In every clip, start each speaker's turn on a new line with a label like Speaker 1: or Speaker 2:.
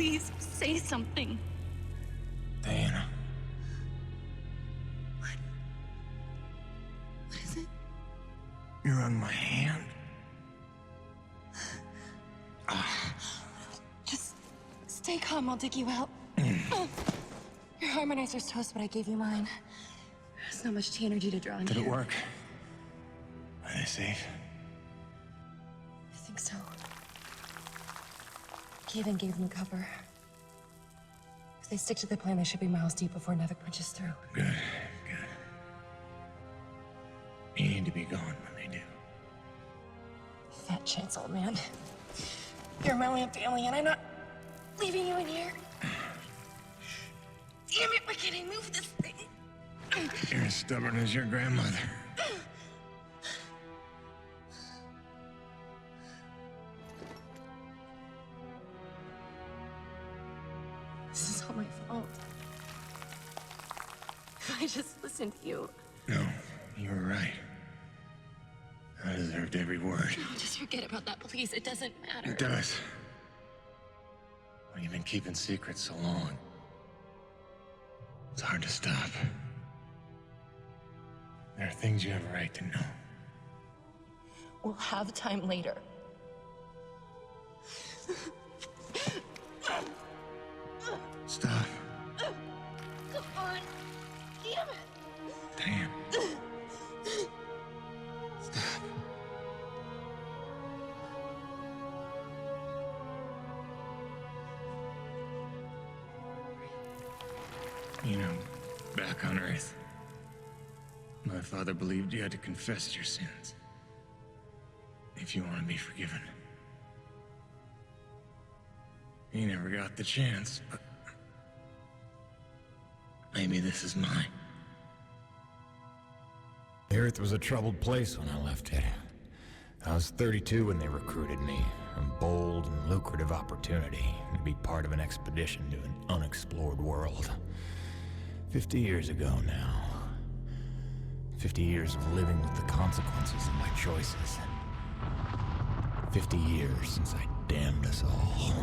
Speaker 1: Please, say something.
Speaker 2: Diana.
Speaker 1: What is it?
Speaker 2: You're on my hand.
Speaker 1: Just stay calm, I'll dig you out. Your harmonizer's toast, but I gave you mine. There's not much energy to draw on.
Speaker 2: Did it work? Are they safe?
Speaker 1: I think so. Kevin gave them cover. If they stick to the plan, they should be miles deep before Nevik punches through.
Speaker 2: Good, good. You need to be gone when they do.
Speaker 1: Fat chance, old man. You're my only family, and I'm not leaving you in here. Damn it, why can't I move this thing?
Speaker 2: You're as stubborn as your grandmother.
Speaker 1: This is all my fault. If I just listened to you.
Speaker 2: No, you were right. I deserved every word.
Speaker 1: No, just forget about that, please. It doesn't matter.
Speaker 2: It does. When you've been keeping secrets so long, it's hard to stop. There are things you have a right to know.
Speaker 1: We'll have time later.
Speaker 2: Stop.
Speaker 1: Come on. Damn it.
Speaker 2: Damn. Stop. You know, back on Earth, my father believed you had to confess your sins if you want to be forgiven. He never got the chance, but maybe this is mine.
Speaker 3: The Earth was a troubled place when I left it. I was 32 when they recruited me. A bold and lucrative opportunity to be part of an expedition to an unexplored world. 50 years ago now. 50 years of living with the consequences of my choices. 50 years since I damned us all.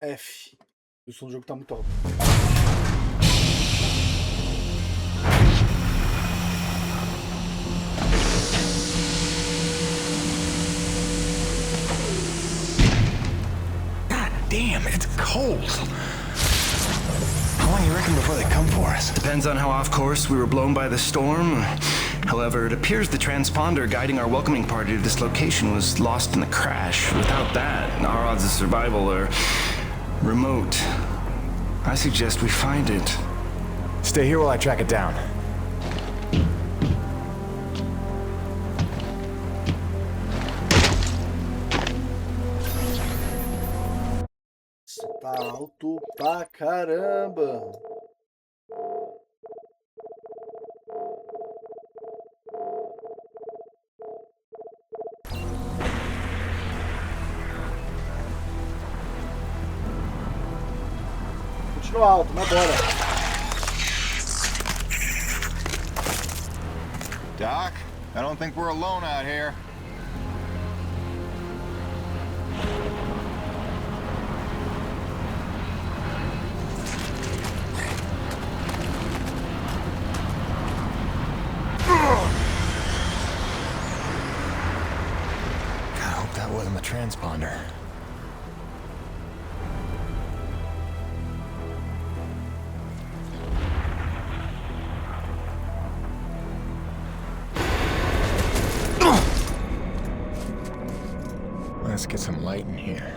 Speaker 4: F. O som do jogo tá muito alto.
Speaker 2: God damn, it's cold. How long do you reckon before they come for us?
Speaker 5: Depends on how off course we were blown by the storm. However, it appears the transponder guiding our welcoming party to this location was lost in the crash. Without that, our odds of survival are remote. I suggest we find it.
Speaker 3: Stay here while I track it down.
Speaker 4: Tá alto pra caramba. Continua alto, mas bora.
Speaker 6: Doc, I don't think we're alone out here.
Speaker 3: transponder. Let's get some light in here.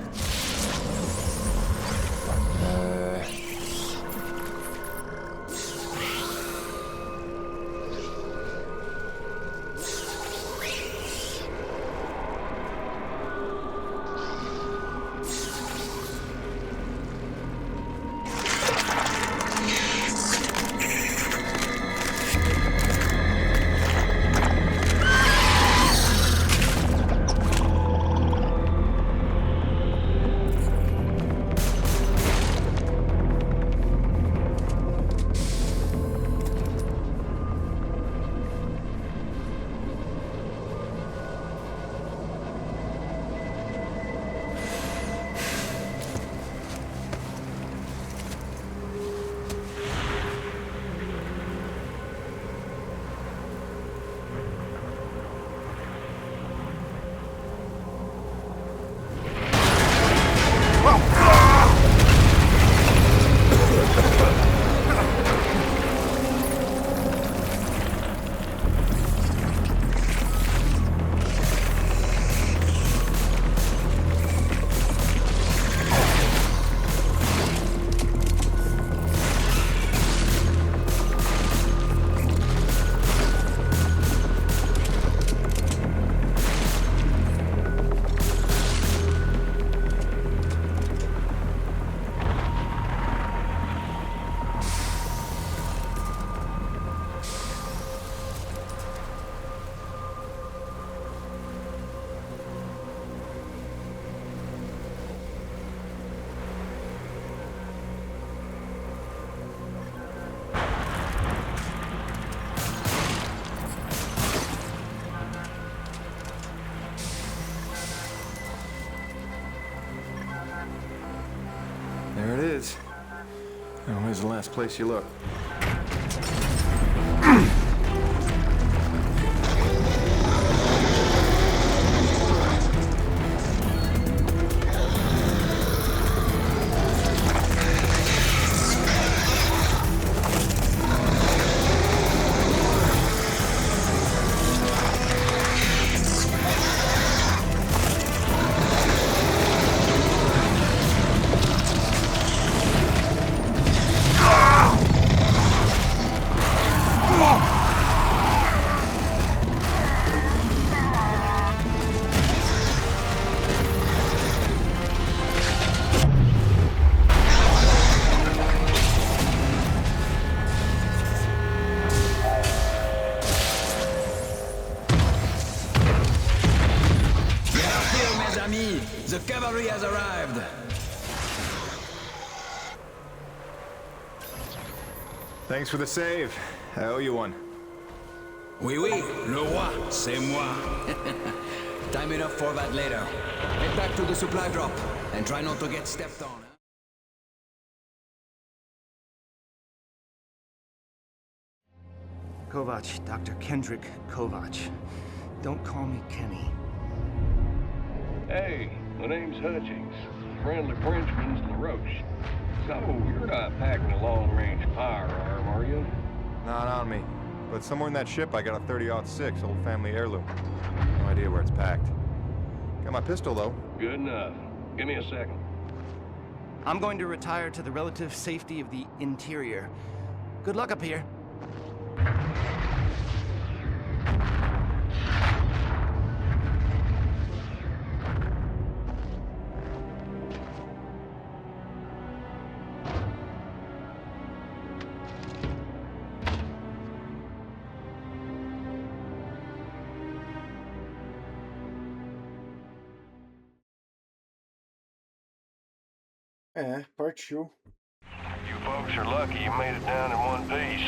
Speaker 5: There it is. Now, where's the last place you look?
Speaker 7: The cavalry has arrived.
Speaker 6: Thanks for the save. I owe you one.
Speaker 7: Oui, oui, le roi, c'est moi. Time enough for that later. Head back to the supply drop and try not to get stepped on.
Speaker 5: Kovac, Dr. Kendrick Kovac. Don't call me Kenny.
Speaker 8: Hey, my name's Hutchings. Friendly Frenchman's LaRoche. So, you're not packing a long-range firearm, are you?
Speaker 6: Not on me. But somewhere in that ship, I got a 30-06 old family heirloom. No idea where it's packed. Got my pistol, though.
Speaker 8: Good enough. Give me a second.
Speaker 5: I'm going to retire to the relative safety of the interior. Good luck up here.
Speaker 4: Partiu.
Speaker 8: You folks are lucky you made it down in one piece.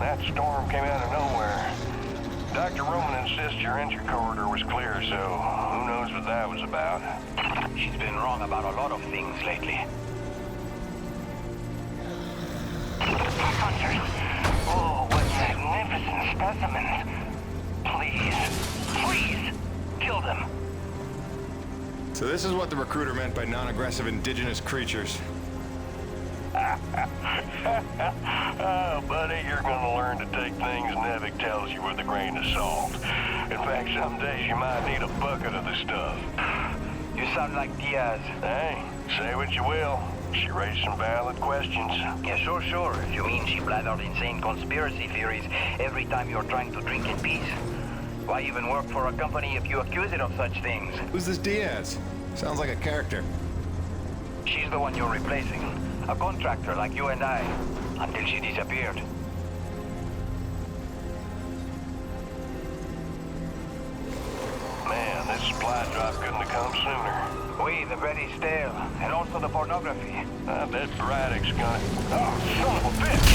Speaker 8: That storm came out of nowhere. Dr. Roman insists your entry corridor was clear, so who knows what that was about.
Speaker 9: She's been wrong about a lot of things lately.
Speaker 1: Hunters. Oh, what magnificent specimens. Please, please, kill them.
Speaker 6: So this is what the recruiter meant by non-aggressive indigenous creatures.
Speaker 8: Oh, buddy, you're gonna learn to take things Nevik tells you with a grain of salt. In fact, some days you might need a bucket of the stuff.
Speaker 9: You sound like Diaz.
Speaker 8: Hey, say what you will. She raised some valid questions.
Speaker 9: Yeah, sure. You mean she blathered insane conspiracy theories every time you're trying to drink in peace? Why even work for a company if you accuse it of such things?
Speaker 6: Who's this Diaz? Sounds like a character.
Speaker 9: She's the one you're replacing. A contractor like you and I. Until she disappeared.
Speaker 8: Man, this supply drop couldn't have come sooner.
Speaker 9: Oui, the bread is stale. And also the pornography.
Speaker 8: I bet Braddock's gonna... Oh, son of a bitch!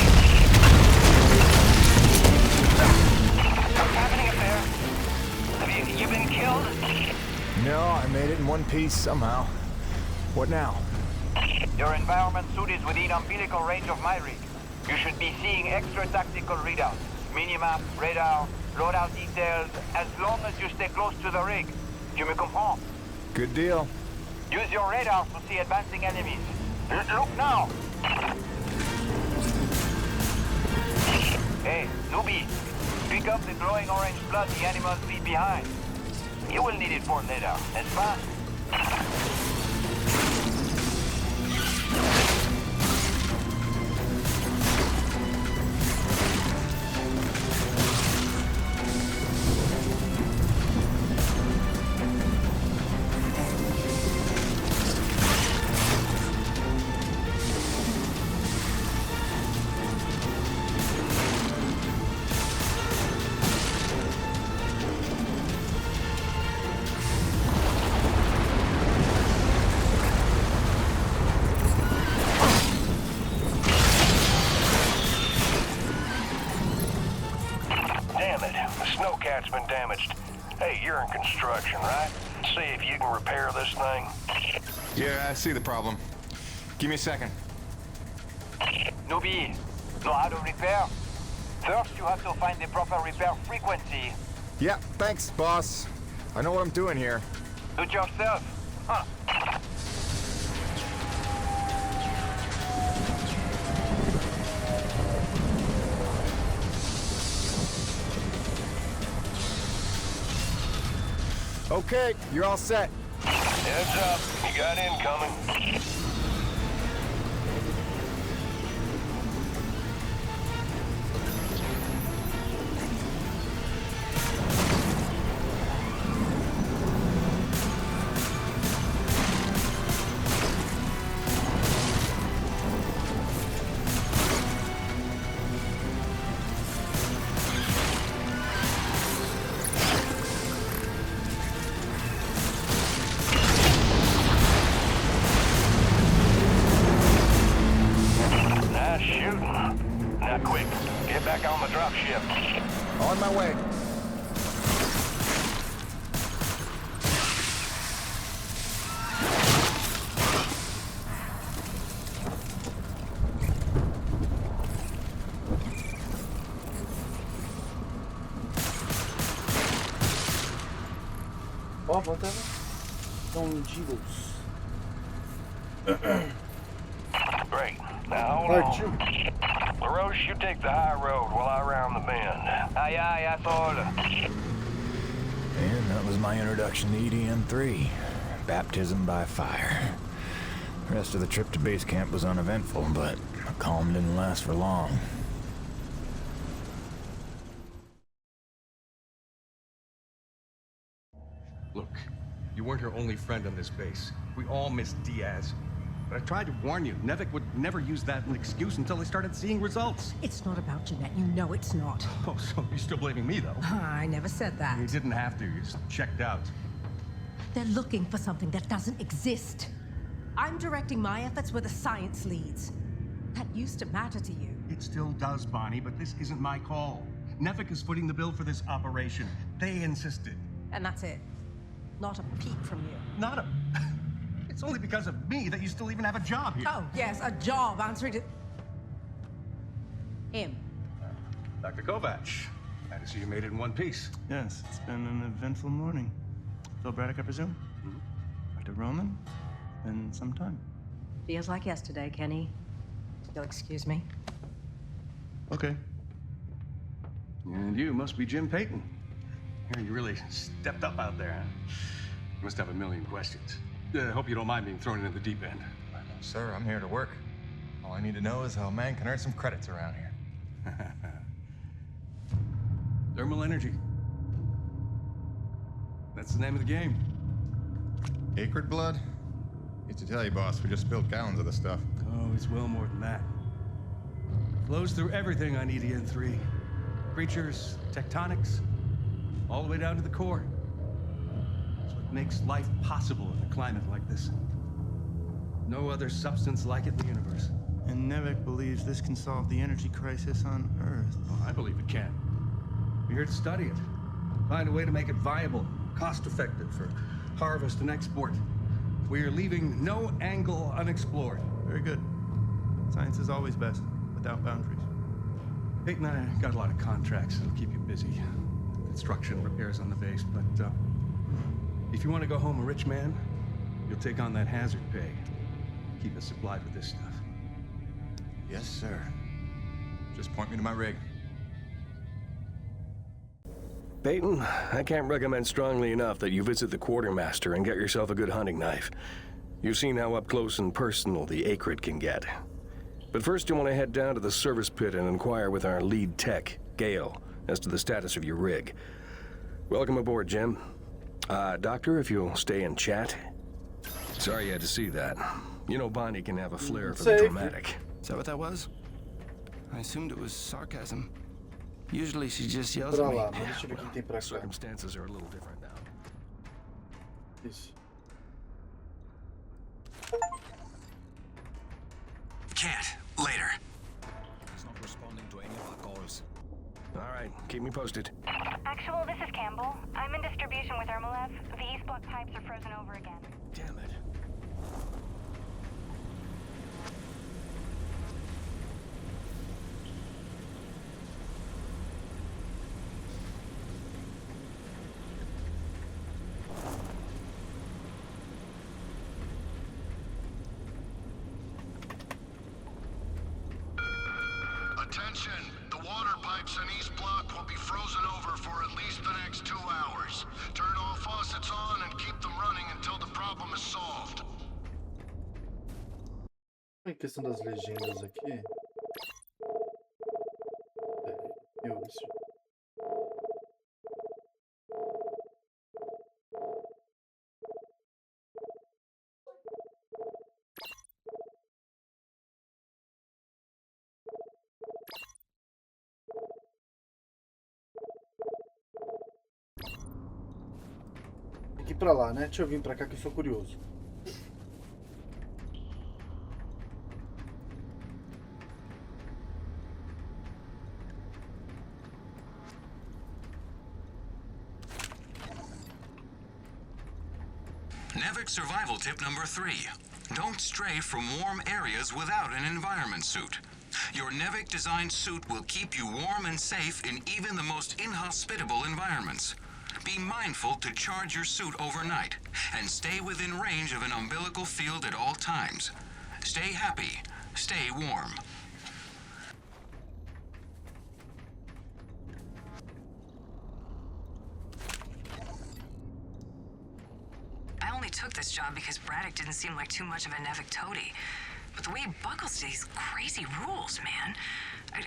Speaker 8: What's happening up there? Have you been killed?
Speaker 3: No, I made it in one piece somehow. What now?
Speaker 9: Your environment suit is within umbilical range of my rig. You should be seeing extra tactical readouts. Minimap, radar, loadout details, as long as you stay close to the rig. You me comprends?
Speaker 3: Good deal.
Speaker 9: Use your radar to see advancing enemies. Look now! Hey, newbie. Pick up the glowing orange blood the animals leave behind. You will need it for later, n'est-ce pas?
Speaker 8: Snowcat's been damaged. Hey, you're in construction, right? See if you can repair this thing.
Speaker 6: Yeah, I see the problem. Give me a second.
Speaker 9: Newbie, know how to repair? First, you have to find the proper repair frequency.
Speaker 3: Yeah, thanks, boss. I know what I'm doing here.
Speaker 9: Do it yourself. Huh.
Speaker 3: Okay, you're all set.
Speaker 8: Heads up, you got incoming.
Speaker 3: On my way.
Speaker 4: Ó, bota Undidos.
Speaker 8: Great. Now hold
Speaker 4: Partiu.
Speaker 8: on. LaRoche, you take the high road while I round the bend.
Speaker 9: Aye, asshole.
Speaker 3: And that was my introduction to EDM-3. Baptism by fire. The rest of the trip to base camp was uneventful, but the calm didn't last for long.
Speaker 10: Look, you weren't her only friend on this base. We all miss Diaz. But I tried to warn you. Nevik would never use that as an excuse until they started seeing results.
Speaker 11: It's not about Jeanette. You know it's not.
Speaker 10: Oh, so you're still blaming me, though?
Speaker 11: I never said that.
Speaker 10: You didn't have to. You just checked out.
Speaker 11: They're looking for something that doesn't exist. I'm directing my efforts where the science leads. That used to matter to you.
Speaker 10: It still does, Bonnie, but this isn't my call. Nevik is footing the bill for this operation. They insisted.
Speaker 11: And that's it. Not a peep from you.
Speaker 10: Not a... It's only because of me that you still even have a job here.
Speaker 11: Oh, yes, a job answering to... him.
Speaker 10: Dr. Kovac, glad to see you made it in one piece.
Speaker 5: Yes, it's been an eventful morning. Phil Braddock, I presume?
Speaker 10: Mm-hmm.
Speaker 5: Dr. Roman. It's been some time.
Speaker 11: Feels like yesterday, Kenny. You'll excuse me.
Speaker 4: Okay.
Speaker 10: And you must be Jim Payton. Here, you really stepped up out there, huh? You must have a million questions. Hope you don't mind being thrown into the deep end.
Speaker 6: Sir, I'm here to work. All I need to know is how a man can earn some credits around here.
Speaker 10: Thermal energy. That's the name of the game.
Speaker 6: Acrid blood? Used to tell you, boss, we just spilled gallons of the stuff.
Speaker 10: Oh, it's well more than that. Flows through everything on EDN3. Creatures, tectonics, all the way down to the core. It's what makes life possible in a climate like this. No other substance like it in the universe.
Speaker 5: And Nevek believes this can solve the energy crisis on Earth.
Speaker 10: Oh, I believe it can. We're here to study it. Find a way to make it viable, cost-effective for harvest and export. We are leaving no angle unexplored.
Speaker 5: Very good. Science is always best, without boundaries.
Speaker 10: Peyton and I got a lot of contracts that'll keep you busy. Construction, repairs on the base, but if you want to go home a rich man, you'll take on that hazard pay. Keep us supplied with this stuff.
Speaker 6: Yes, sir. Just point me to my rig.
Speaker 12: Peyton, I can't recommend strongly enough that you visit the quartermaster and get yourself a good hunting knife. You've seen how up close and personal the acrid can get. But first you want to head down to the service pit and inquire with our lead tech, Gale, as to the status of your rig. Welcome aboard, Jim. Doctor, if you'll stay and chat. Sorry you had to see that. You know Bonnie can have a flair for the dramatic.
Speaker 5: Is that what that was? I assumed it was sarcasm. Usually she just yells at me.
Speaker 4: Deixa eu ver o que tem pra cá.
Speaker 12: Circumstances are a little different now.
Speaker 4: Isso.
Speaker 12: Can't. Later. He's not responding to any of our calls. All right, keep me posted.
Speaker 13: Actual, this is Campbell. I'm in distribution with Ermolev. The East Block pipes are frozen over again.
Speaker 12: Damn it.
Speaker 14: Attention! The water pipes in East Block will be frozen over for at least the next 2 hours. Turn all faucets on and keep them running until the problem is solved.
Speaker 4: Em questão das legendas aqui. Isso. Tem que ir pra lá, né? Deixa eu vir pra cá que eu sou curioso.
Speaker 15: Nevik survival tip number 3. Don't stray from warm areas without an environment suit. Your Nevik designed suit will keep you warm and safe in even the most inhospitable environments. Be mindful to charge your suit overnight and stay within range of an umbilical field at all times. Stay happy. Stay warm.
Speaker 16: I only took this job because Braddock didn't seem like too much of a Nevik toady. But the way he buckles to these crazy rules, man.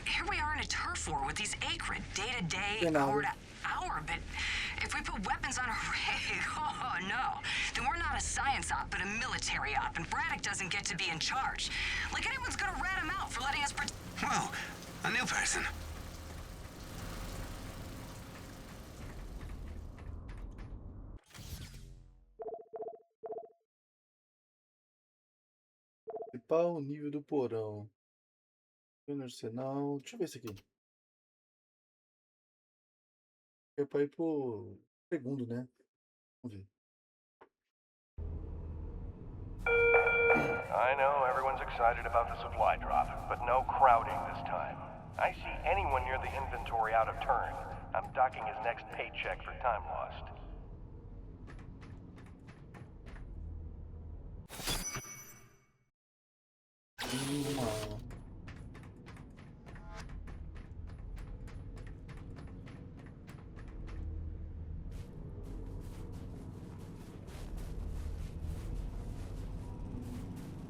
Speaker 16: Here we are in a turf war with these acrid, day to day, hour to hour, but if we put weapons on a rig, oh no, then we're not a science op, but a military op, and Braddock doesn't get to be in charge. Like anyone's gonna rat him out for letting us
Speaker 15: Well, a new person.
Speaker 4: Principal nível do porão. No arsenal. Deixa eu ver esse aqui. É pra ir pro segundo, né? Vamos ver.
Speaker 8: I know everyone's excited about the supply drop, but no crowding this time. I see anyone near the inventory out of turn. I'm docking his next paycheck for time lost.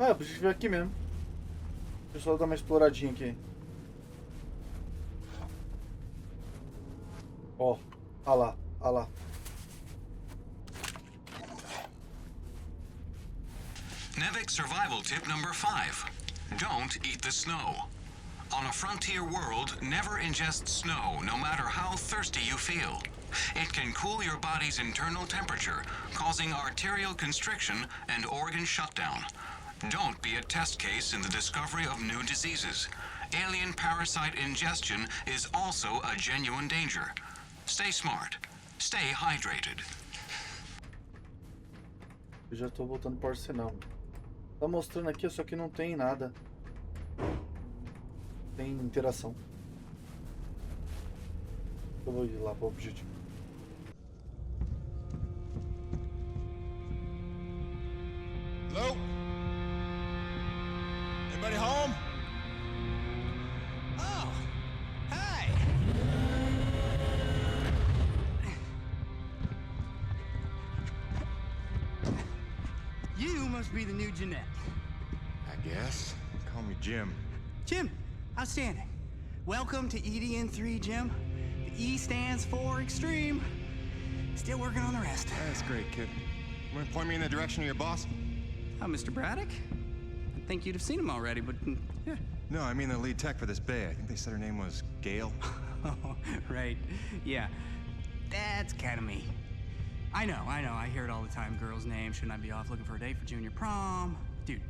Speaker 4: Ah, eu preciso ver aqui mesmo. Deixa eu só dar uma exploradinha aqui. Ó, ah lá, ah lá.
Speaker 15: Nevik survival tip number 5. Don't eat the snow. On a frontier world, never ingest snow, no matter how thirsty you feel. It can cool your body's internal temperature, causing arterial constriction and organ shutdown. Don't be a test case in the discovery of new diseases. Alien parasite ingestion is also a genuine danger. Stay smart. Stay hydrated.
Speaker 4: Eu já tô voltando para o arsenal. Tá mostrando aqui, só que não tem nada. Tem interação. Eu vou ir lá para o objetivo.
Speaker 6: Hello? Anybody home?
Speaker 17: Oh, hi. You must be the new Jeanette.
Speaker 6: I guess. Call me Jim.
Speaker 17: Jim, outstanding. Welcome to EDN3, Jim. The E stands for extreme. Still working on the rest.
Speaker 6: That's great, kid. You want to point me in the direction of your boss?
Speaker 17: Mr. Braddock? I think you'd have seen him already, but yeah.
Speaker 6: No, I mean the lead tech for this bay. I think they said her name was Gail.
Speaker 17: Oh, right. Yeah. That's kind of me. I know. I hear it all the time. Girl's name. Shouldn't I be off looking for a date for junior prom? Dude,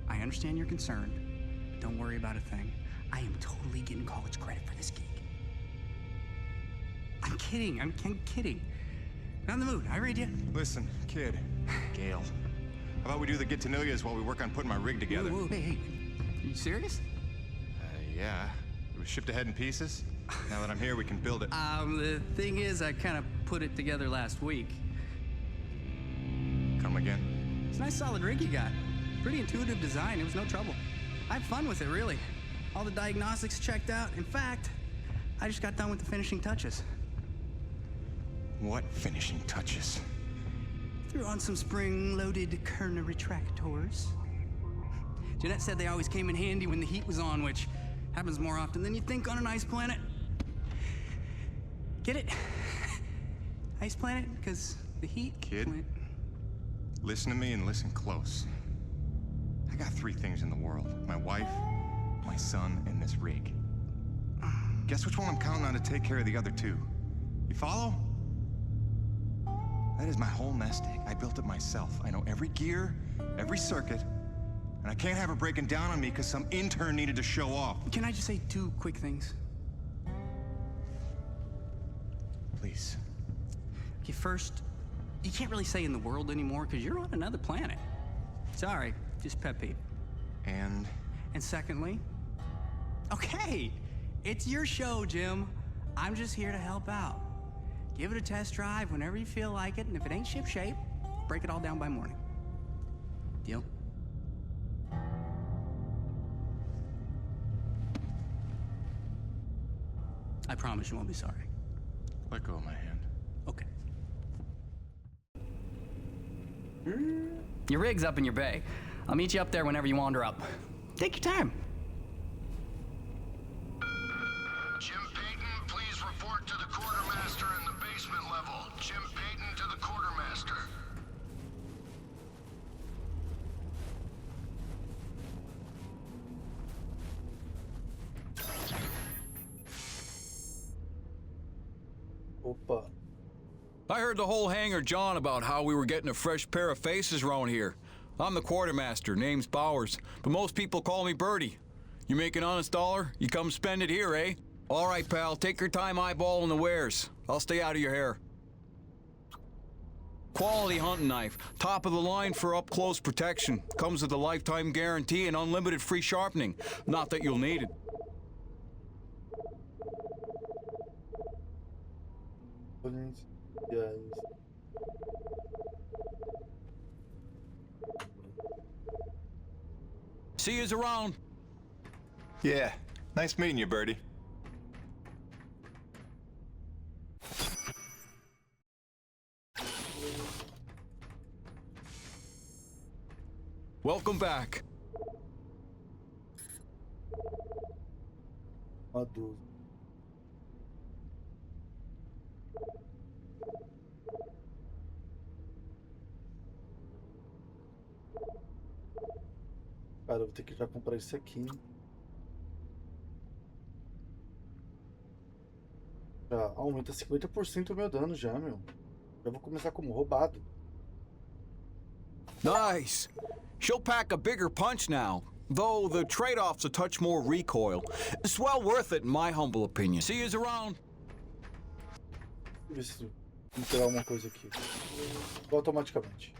Speaker 17: I understand you're concerned. Don't worry about a thing. I am totally getting college credit for this gig. I'm kidding. I'm kidding. Not in the mood. I read you.
Speaker 6: Listen, kid. Gail. How about we do the get-to-know-yous while we work on putting my rig together?
Speaker 17: Whoa, hey. Are you serious?
Speaker 6: Yeah. It was shipped ahead in pieces. Now that I'm here, we can build it.
Speaker 17: The thing is, I kind of put it together last week.
Speaker 6: Come again?
Speaker 17: It's a nice solid rig you got. Pretty intuitive design. It was no trouble. I had fun with it, really. All the diagnostics checked out. In fact, I just got done with the finishing touches.
Speaker 6: What finishing touches?
Speaker 17: Threw on some spring-loaded Kerner retractors. Jeanette said they always came in handy when the heat was on, which happens more often than you think on an ice planet. Get it? Ice planet? Because the heat...
Speaker 6: Kid, listen to me and listen close. I got 3 things in the world. My wife, my son, and this rig. Guess which one I'm counting on to take care of the other 2? You follow? That is my whole nest egg. I built it myself. I know every gear, every circuit, and I can't have her breaking down on me because some intern needed to show off.
Speaker 17: Can I just say 2 quick things?
Speaker 6: Please.
Speaker 17: Okay, first, you can't really say in the world anymore because you're on another planet. Sorry, just pet peeve.
Speaker 6: And
Speaker 17: secondly, okay, it's your show, Jim. I'm just here to help out. Give it a test drive whenever you feel like it, and if it ain't ship-shape, break it all down by morning. Deal? I promise you won't be sorry.
Speaker 6: Let go of my hand.
Speaker 17: Okay. Your rig's up in your bay. I'll meet you up there whenever you wander up. Take your time.
Speaker 14: Jim Payton, please report to the quartermaster in the basement level. Jim Payton to the quartermaster.
Speaker 4: Opa.
Speaker 18: I heard the whole hangar John about how we were getting a fresh pair of faces around here. I'm the quartermaster, name's Bowers, but most people call me Birdie. You make an honest dollar, you come spend it here, eh? All right, pal, take your time eyeballing the wares. I'll stay out of your hair. Quality hunting knife, top of the line for up-close protection. Comes with a lifetime guarantee and unlimited free sharpening. Not that you'll need it.
Speaker 4: Yes.
Speaker 18: See yous around.
Speaker 6: Yeah, nice meeting you, Birdie.
Speaker 18: Welcome back.
Speaker 4: Adulto. Cara, eu vou ter que já comprar isso aqui. Já aumenta 50% o meu dano já, meu. Já vou começar como roubado.
Speaker 18: Nice. She'll pack a bigger punch now, though the trade-off's a touch more recoil. It's well worth it in my humble opinion. See yous around.
Speaker 4: Deixa eu ver se vou tirar alguma coisa aqui. Vou automaticamente.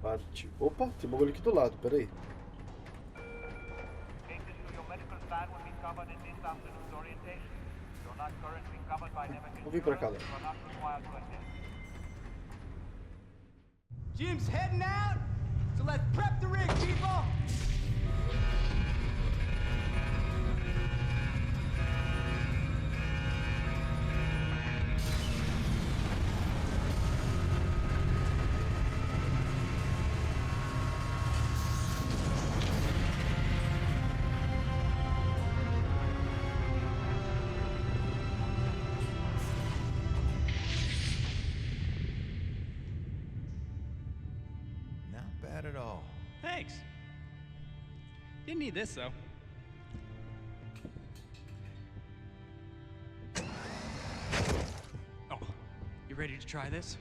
Speaker 4: Parte. Opa, tem bagulho aqui do lado, peraí. Vou vir pra cá, Léo.
Speaker 17: Jim's heading out, so let's prep the rig, people!
Speaker 3: Not bad at all.
Speaker 17: Thanks. Didn't need this, though. Oh, you ready to try this?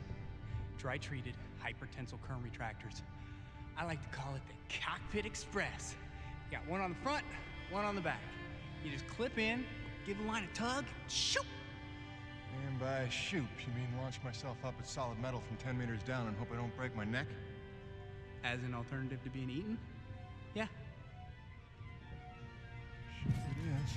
Speaker 17: Dry-treated hypertensile current retractors. I like to call it the Cockpit Express. You got one on the front, one on the back. You just clip in, give the line a tug, shoot!
Speaker 6: And by shoot, you mean launch myself up at solid metal from 10 meters down and hope I don't break my neck?
Speaker 17: As an alternative to being eaten? Yeah.
Speaker 6: Shoot it is.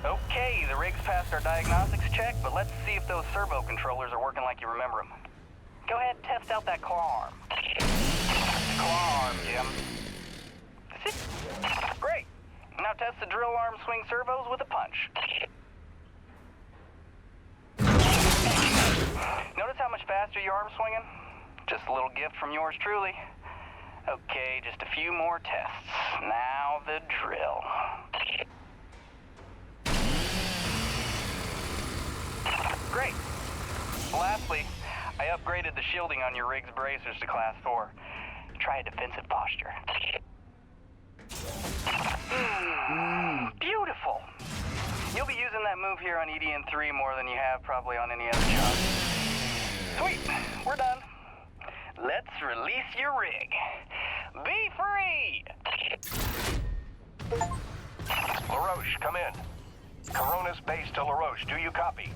Speaker 9: Okay, the rig's passed our diagnostics check, but let's see if those servo controllers are working like you remember them. Go ahead and test out that claw arm. Claw arm, Jim. Great. Now test the drill arm swing servos with a punch. Notice how much faster your arm's swinging? Just a little gift from yours truly. Okay, just a few more tests. Now the drill. Great. Lastly, I upgraded the shielding on your rig's bracers to Class 4. Try a defensive posture. Beautiful. You'll be using that move here on EDN3 more than you have probably on any other job. Sweet, we're done. Let's release your rig. Be free!
Speaker 8: LaRoche, come in. Corona's base to LaRoche. Do you copy?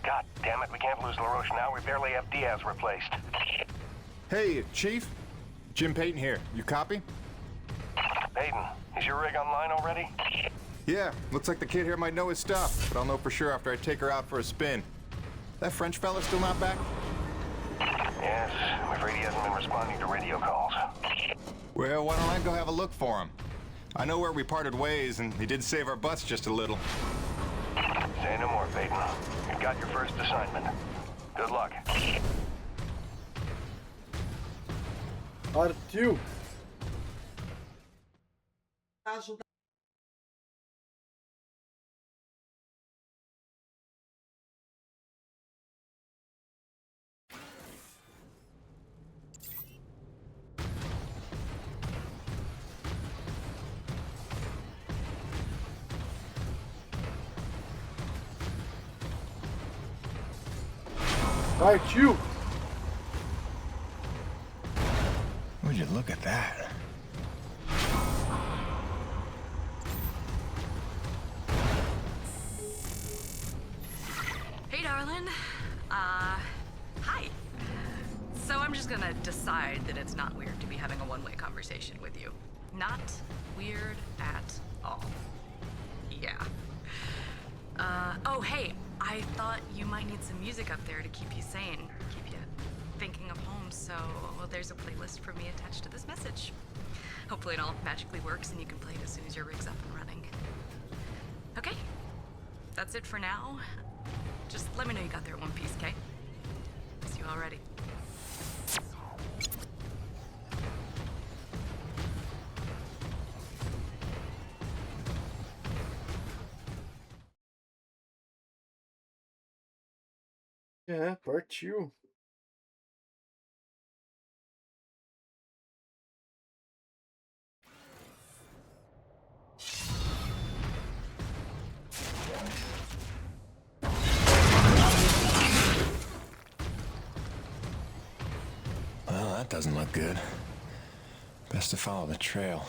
Speaker 8: God damn it, we can't lose LaRoche now. We barely have Diaz replaced.
Speaker 6: Hey, Chief. Jim Payton here. You copy?
Speaker 8: Payton, is your rig online already?
Speaker 6: Yeah, looks like the kid here might know his stuff, but I'll know for sure after I take her out for a spin. That French fella still not back?
Speaker 8: Yes, I'm afraid he hasn't been responding to radio calls.
Speaker 6: Well, why don't I go have a look for him? I know where we parted ways, and he did save our butts just a little.
Speaker 8: Say no more, Payton. You've got your first assignment. Good luck.
Speaker 4: Partiu! Partiu!
Speaker 3: Would you look at that?
Speaker 16: Hey, darling. Hi. So I'm just gonna decide that it's not weird to be having a one-way conversation with you. Not weird at all. Yeah. Oh, hey, I thought you might need some music up there to keep you sane, keep you thinking of home, so there's a playlist for me attached to this message. Hopefully it all magically works and you can play it as soon as your rig's up and running. Okay, that's it for now. Just let me know you got there in one piece, okay? See you already.
Speaker 4: É, partiu.
Speaker 3: Well, that doesn't look good. Best to follow the trail.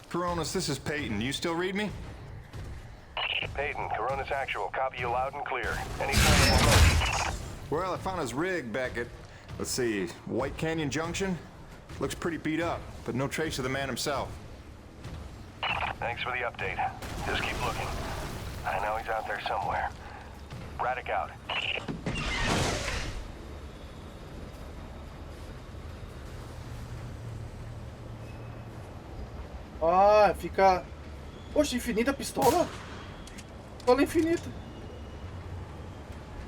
Speaker 6: Coronas, this is Peyton. You still read me?
Speaker 8: Peyton, Coronas Actual. Copy you loud and clear. Any sign of motion?
Speaker 6: Well, I found his rig back at, let's see, White Canyon Junction. Looks pretty beat up, but no trace of the man himself.
Speaker 8: Thanks for the update. Just keep looking. I know he's out there somewhere. Braddock out.
Speaker 4: Ah, fica... Poxa, infinita pistola? Pistola infinita.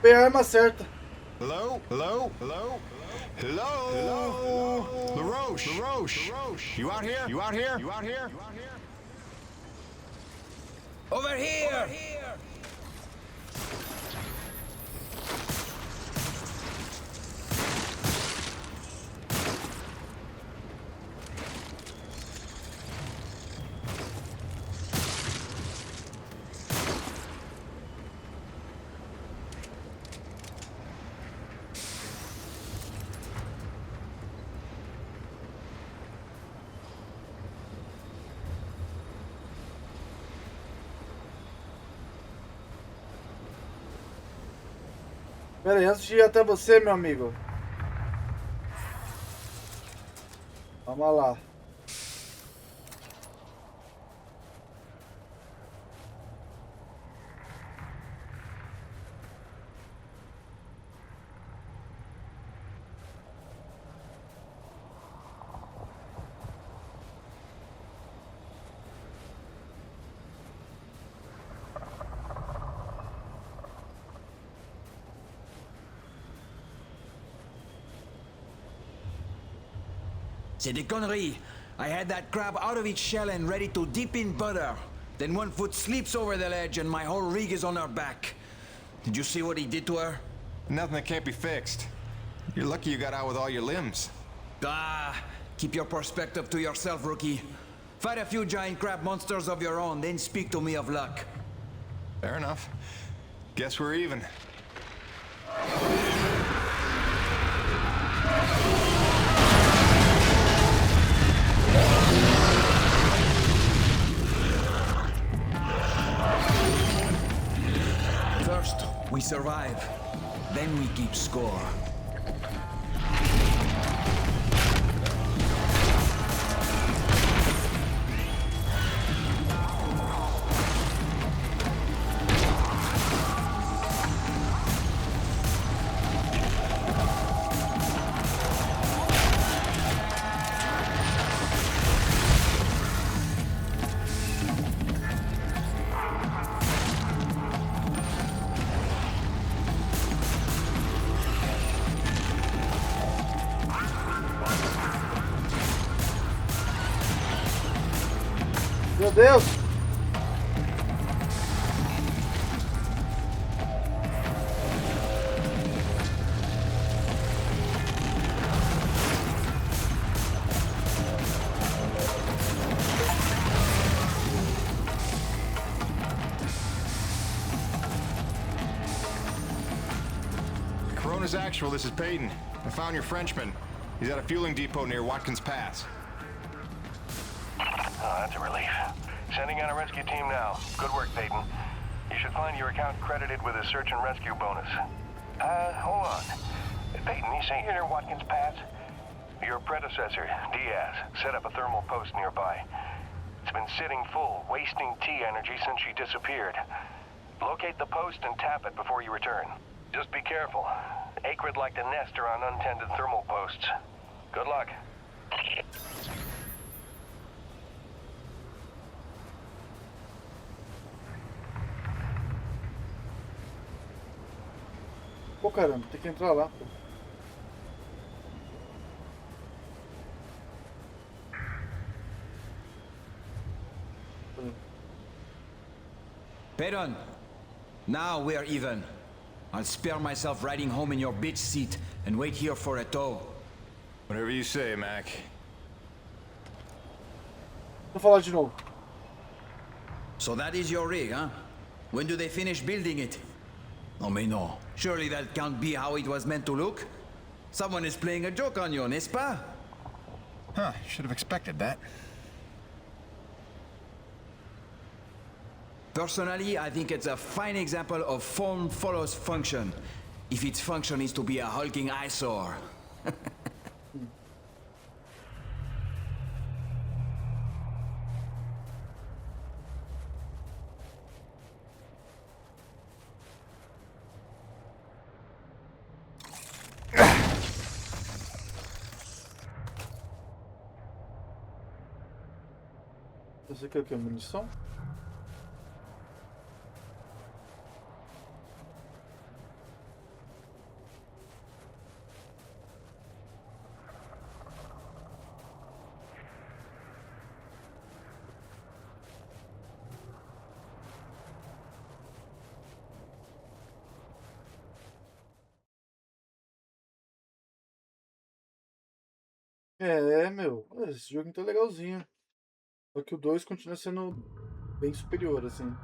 Speaker 4: Foi a arma certa.
Speaker 6: Hello? Hello? Hello? Hello? Hello? LaRoche? LaRoche? You out here? You out here? You out here?
Speaker 7: Over here!
Speaker 4: Pera aí, antes de ir até você, meu amigo. Vamos lá.
Speaker 7: C'est des conneries. I had that crab out of its shell and ready to dip in butter. Then one foot slips over the ledge and my whole rig is on her back. Did you see what he did to her?
Speaker 6: Nothing that can't be fixed. You're lucky you got out with all your limbs.
Speaker 7: Ah, keep your perspective to yourself, rookie. Fight a few giant crab monsters of your own, then speak to me of luck.
Speaker 6: Fair enough. Guess we're even.
Speaker 7: First, we survive. Then we keep score.
Speaker 4: Meu Deus!
Speaker 6: Actual, this is Peyton. I found your Frenchman. He's at a fueling depot near Watkins Pass.
Speaker 8: Oh, that's a relief. Sending out a rescue team now. Good work, Peyton. You should find your account credited with a search and rescue bonus. Hold on. Peyton, you say you're near Watkins Pass? Your predecessor, Diaz, set up a thermal post nearby. It's been sitting full, wasting T energy since she disappeared. Locate the post and tap it before you return. Just be careful. Acrid like to nest around untended thermal posts. Good luck.
Speaker 4: Pô, caramba, tem que entrar lá, pô.
Speaker 7: Peyton, now we're even. I'll spare myself riding home in your bitch seat and wait here for a tow.
Speaker 6: Whatever you say, Mac.
Speaker 4: Vou falar de novo.
Speaker 7: So that is your rig, huh? When do they finish building it? Oh, mais non. Surely that can't be how it was meant to look. Someone is playing a joke on you, n'est-ce pas?
Speaker 3: Huh, should have expected that.
Speaker 7: Personally, I think it's a fine example of form follows function, if its function is to be a hulking eyesore.
Speaker 4: Esse aqui é o que? Munição? É, meu, esse jogo tá legalzinho. Só que o 2 continua sendo bem superior, assim.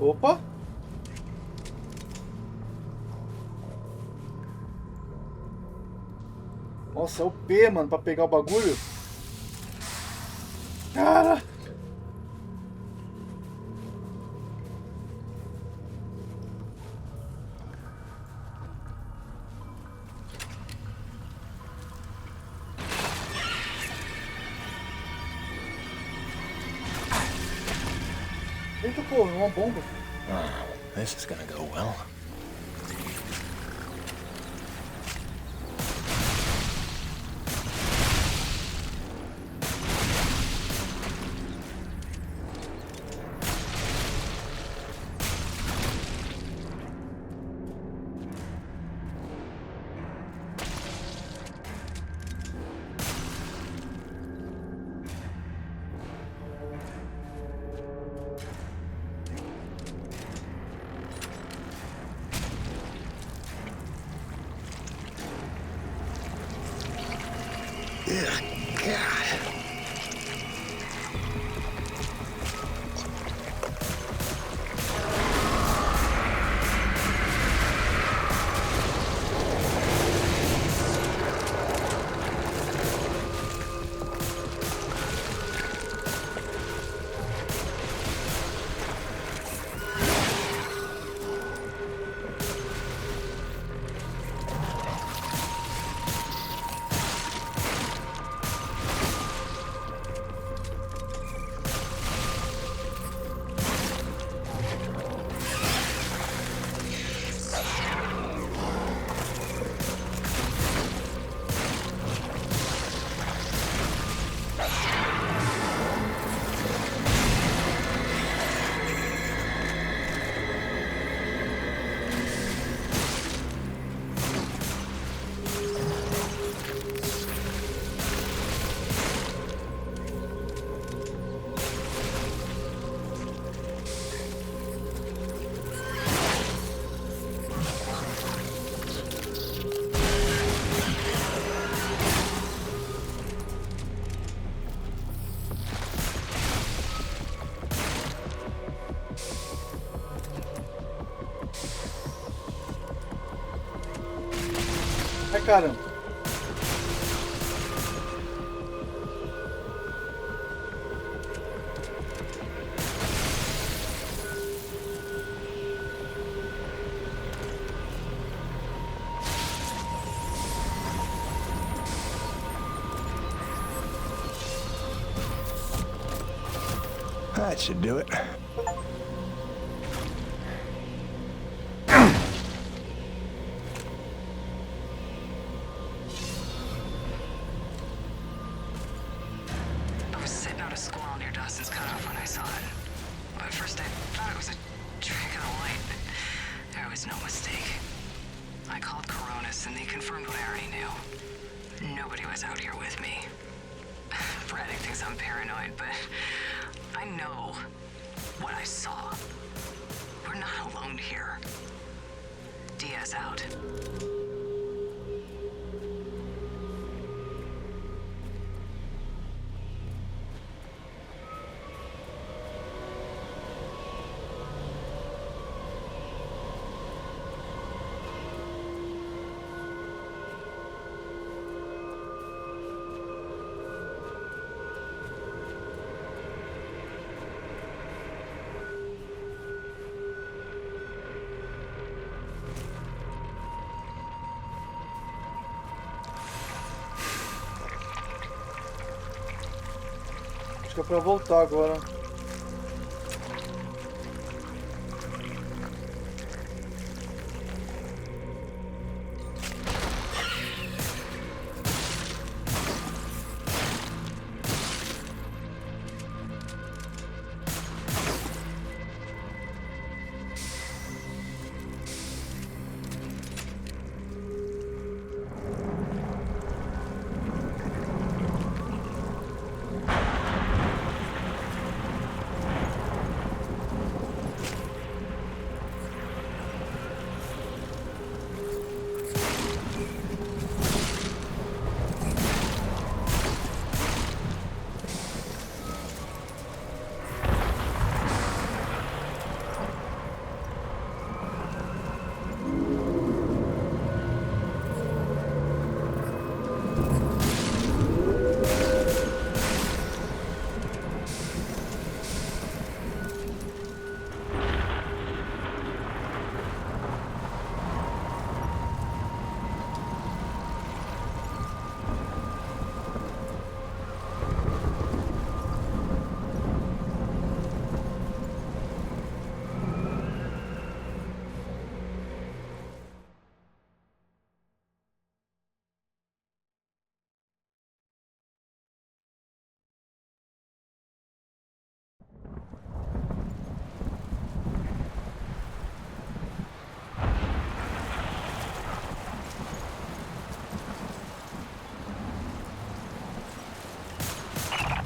Speaker 4: Opa! Nossa, é o P, mano, pra pegar o bagulho. Cara! Eita porra, uma bomba.
Speaker 3: Oh, this is gonna go well.
Speaker 4: caramba.
Speaker 3: That should do it.
Speaker 16: I was sitting out a squall near Dawson's Cutoff when I saw it. Well, at first I thought it was a trick of the light, but there was no mistake. I called Coronis and they confirmed what I already knew. Nobody was out here with me. Braddock thinks I'm paranoid, but I know what I saw. We're not alone here. Diaz out.
Speaker 4: Acho que é pra voltar agora.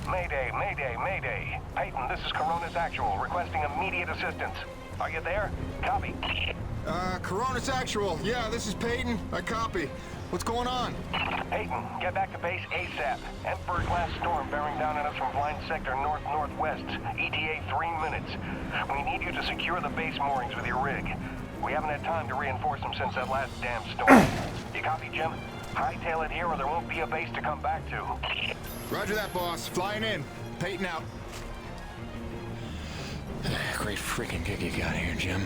Speaker 8: Mayday, mayday, mayday. Peyton, this is Coronis Actual, requesting immediate assistance. Are you there? Copy.
Speaker 6: Coronis Actual. Yeah, this is Peyton. I copy. What's going on?
Speaker 8: Peyton, get back to base ASAP. Emperor-class storm bearing down on us from blind sector north-northwest. ETA 3 minutes. We need you to secure the base moorings with your rig. We haven't had time to reinforce them since that last damn storm. You copy, Jim? Hightail it here or there won't be a base to come back to.
Speaker 6: Roger that, boss. Flying in. Peyton out.
Speaker 3: Great freaking gig you got here, Jim.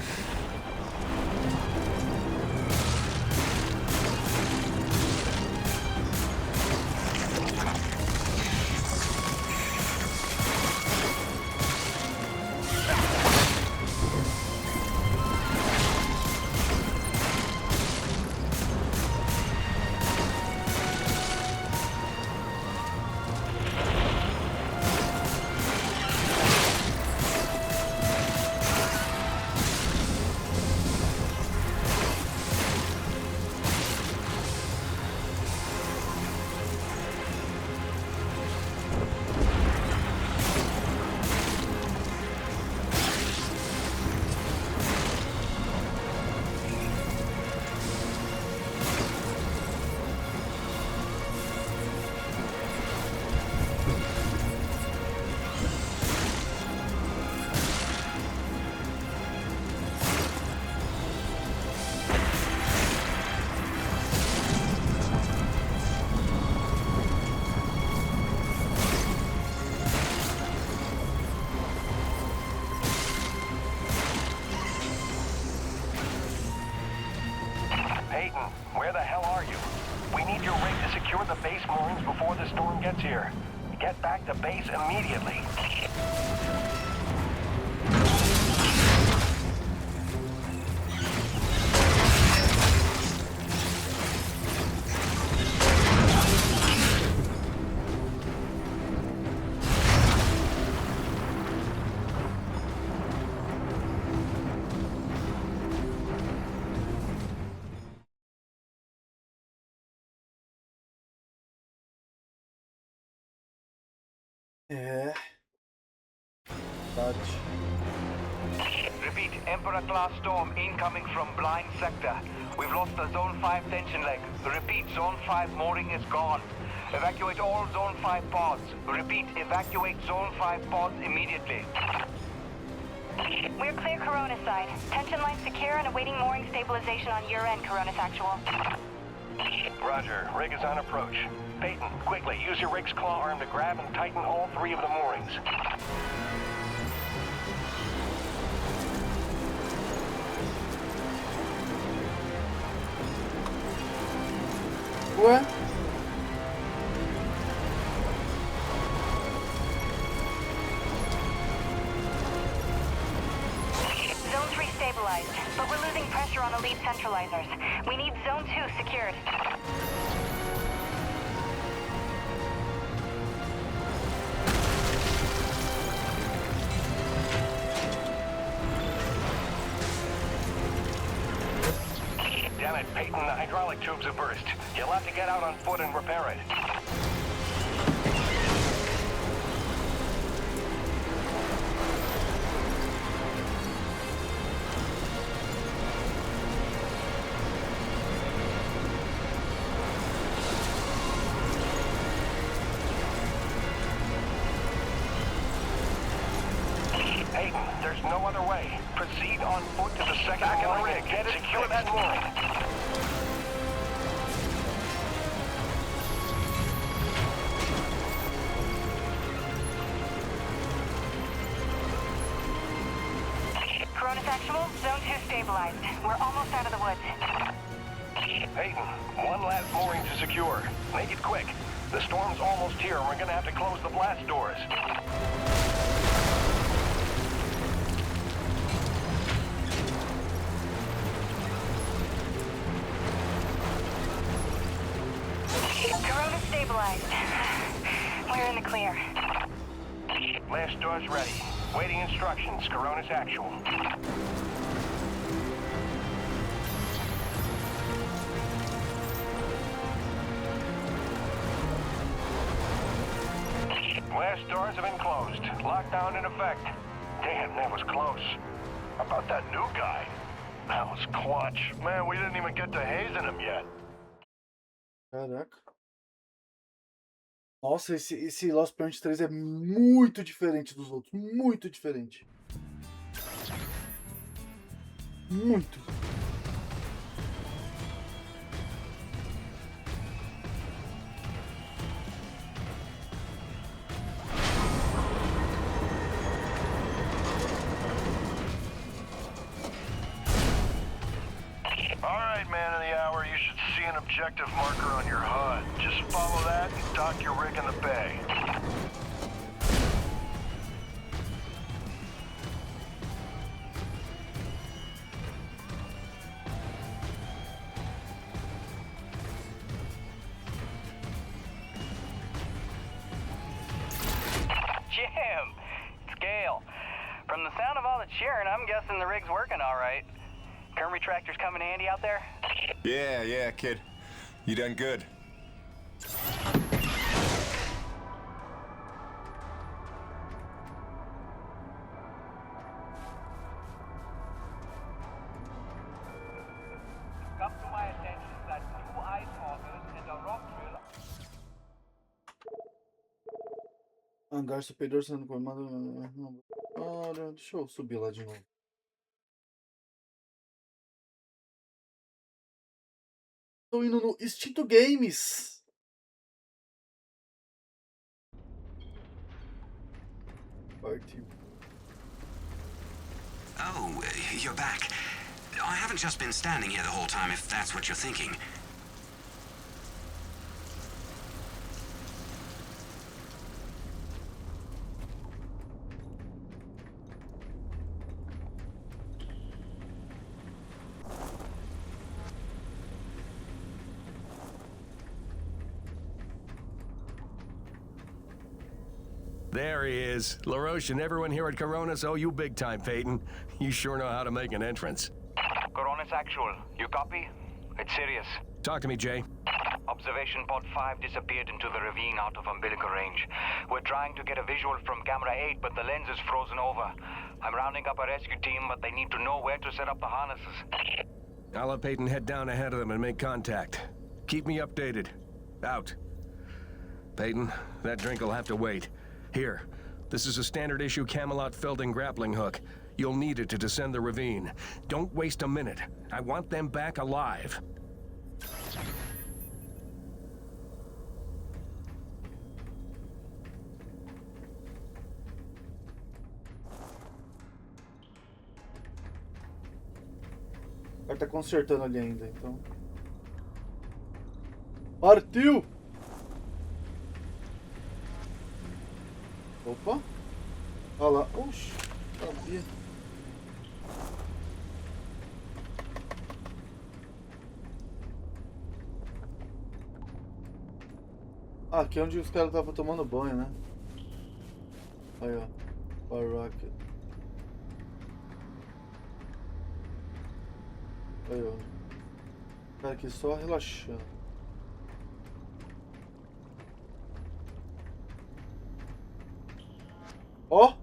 Speaker 8: happens before the storm gets here. Get back to base immediately.
Speaker 4: É. Parte.
Speaker 9: Repeat, Emperor-class storm incoming from blind sector. We've lost the Zone 5 tension leg. Repeat, Zone 5 mooring is gone. Evacuate all Zone 5 pods. Repeat, evacuate Zone 5 pods immediately.
Speaker 13: We're clear Corona's side. Tension line secure and awaiting mooring stabilization on your end, Corona's actual.
Speaker 8: Roger. Rig is on approach. Peyton, quickly, use your rig's claw arm to grab and tighten all 3 of the moorings.
Speaker 4: Ué?
Speaker 13: Zone 3 stabilized, but we're losing pressure on the lead centralizers. We need Zone 2 secured.
Speaker 8: Damn it, Peyton, the hydraulic tubes have burst. You'll have to get out on foot and repair it. Peyton, there's no other way. Proceed on foot to the second mooring. Get it? Secure that mooring.
Speaker 13: Corona's actual, Zone 2 stabilized. We're almost out of the woods.
Speaker 8: Peyton, one last mooring to secure. Make it quick. The storm's almost here. We're gonna have to close the blast doors.
Speaker 13: Corona stabilized. We're in the clear.
Speaker 8: Blast doors ready. Waiting instructions. Corona's actual. Blast doors have been closed. Lockdown in effect. Damn, that was close. How about that new guy? That was clutch. Man, we didn't even get to hazing him yet.
Speaker 4: Caraca. Nossa, esse Lost Planet 3 é muito diferente dos outros. Muito diferente. Muito.
Speaker 8: Alright, man of the hour, you should see an objective marker on your HUD. Just follow that and dock your rig in the bay.
Speaker 9: Jim! It's Gale. From the sound of all the cheering, I'm guessing the rig's working all right. Current retractors coming handy out there?
Speaker 6: Yeah, kid. You done good.
Speaker 9: Come to my attention that 2 ice augers and a rock drill.
Speaker 4: Hangar superior sendo formado. Deixa eu subir lá de novo. Estou indo no Instinto Games. Partiu.
Speaker 15: Oh, you're back. I haven't just been standing here the whole time, if that's what you're thinking.
Speaker 12: There he is. LaRoche and everyone here at Coronis owe you big time, Peyton. You sure know how to make an entrance.
Speaker 9: Coronis Actual, you copy? It's serious.
Speaker 12: Talk to me, Jay.
Speaker 9: Observation pod 5 disappeared into the ravine out of umbilical range. We're trying to get a visual from camera 8, but the lens is frozen over. I'm rounding up a rescue team, but they need to know where to set up the harnesses.
Speaker 12: I'll have Peyton head down ahead of them and make contact. Keep me updated. Out. Peyton, that drink will have to wait. Here, this is a standard issue Camelot Felding grappling hook. You'll need it to descend the ravine. Don't waste a minute. I want them back alive.
Speaker 4: Vai estar consertando ali ainda, então. Partiu! Opa! Olha lá. Oxi, sabia. Ah, aqui é onde os caras estavam tomando banho, né? Aí, ó. Barraca. Aí, ó. O cara aqui só relaxando. Ó!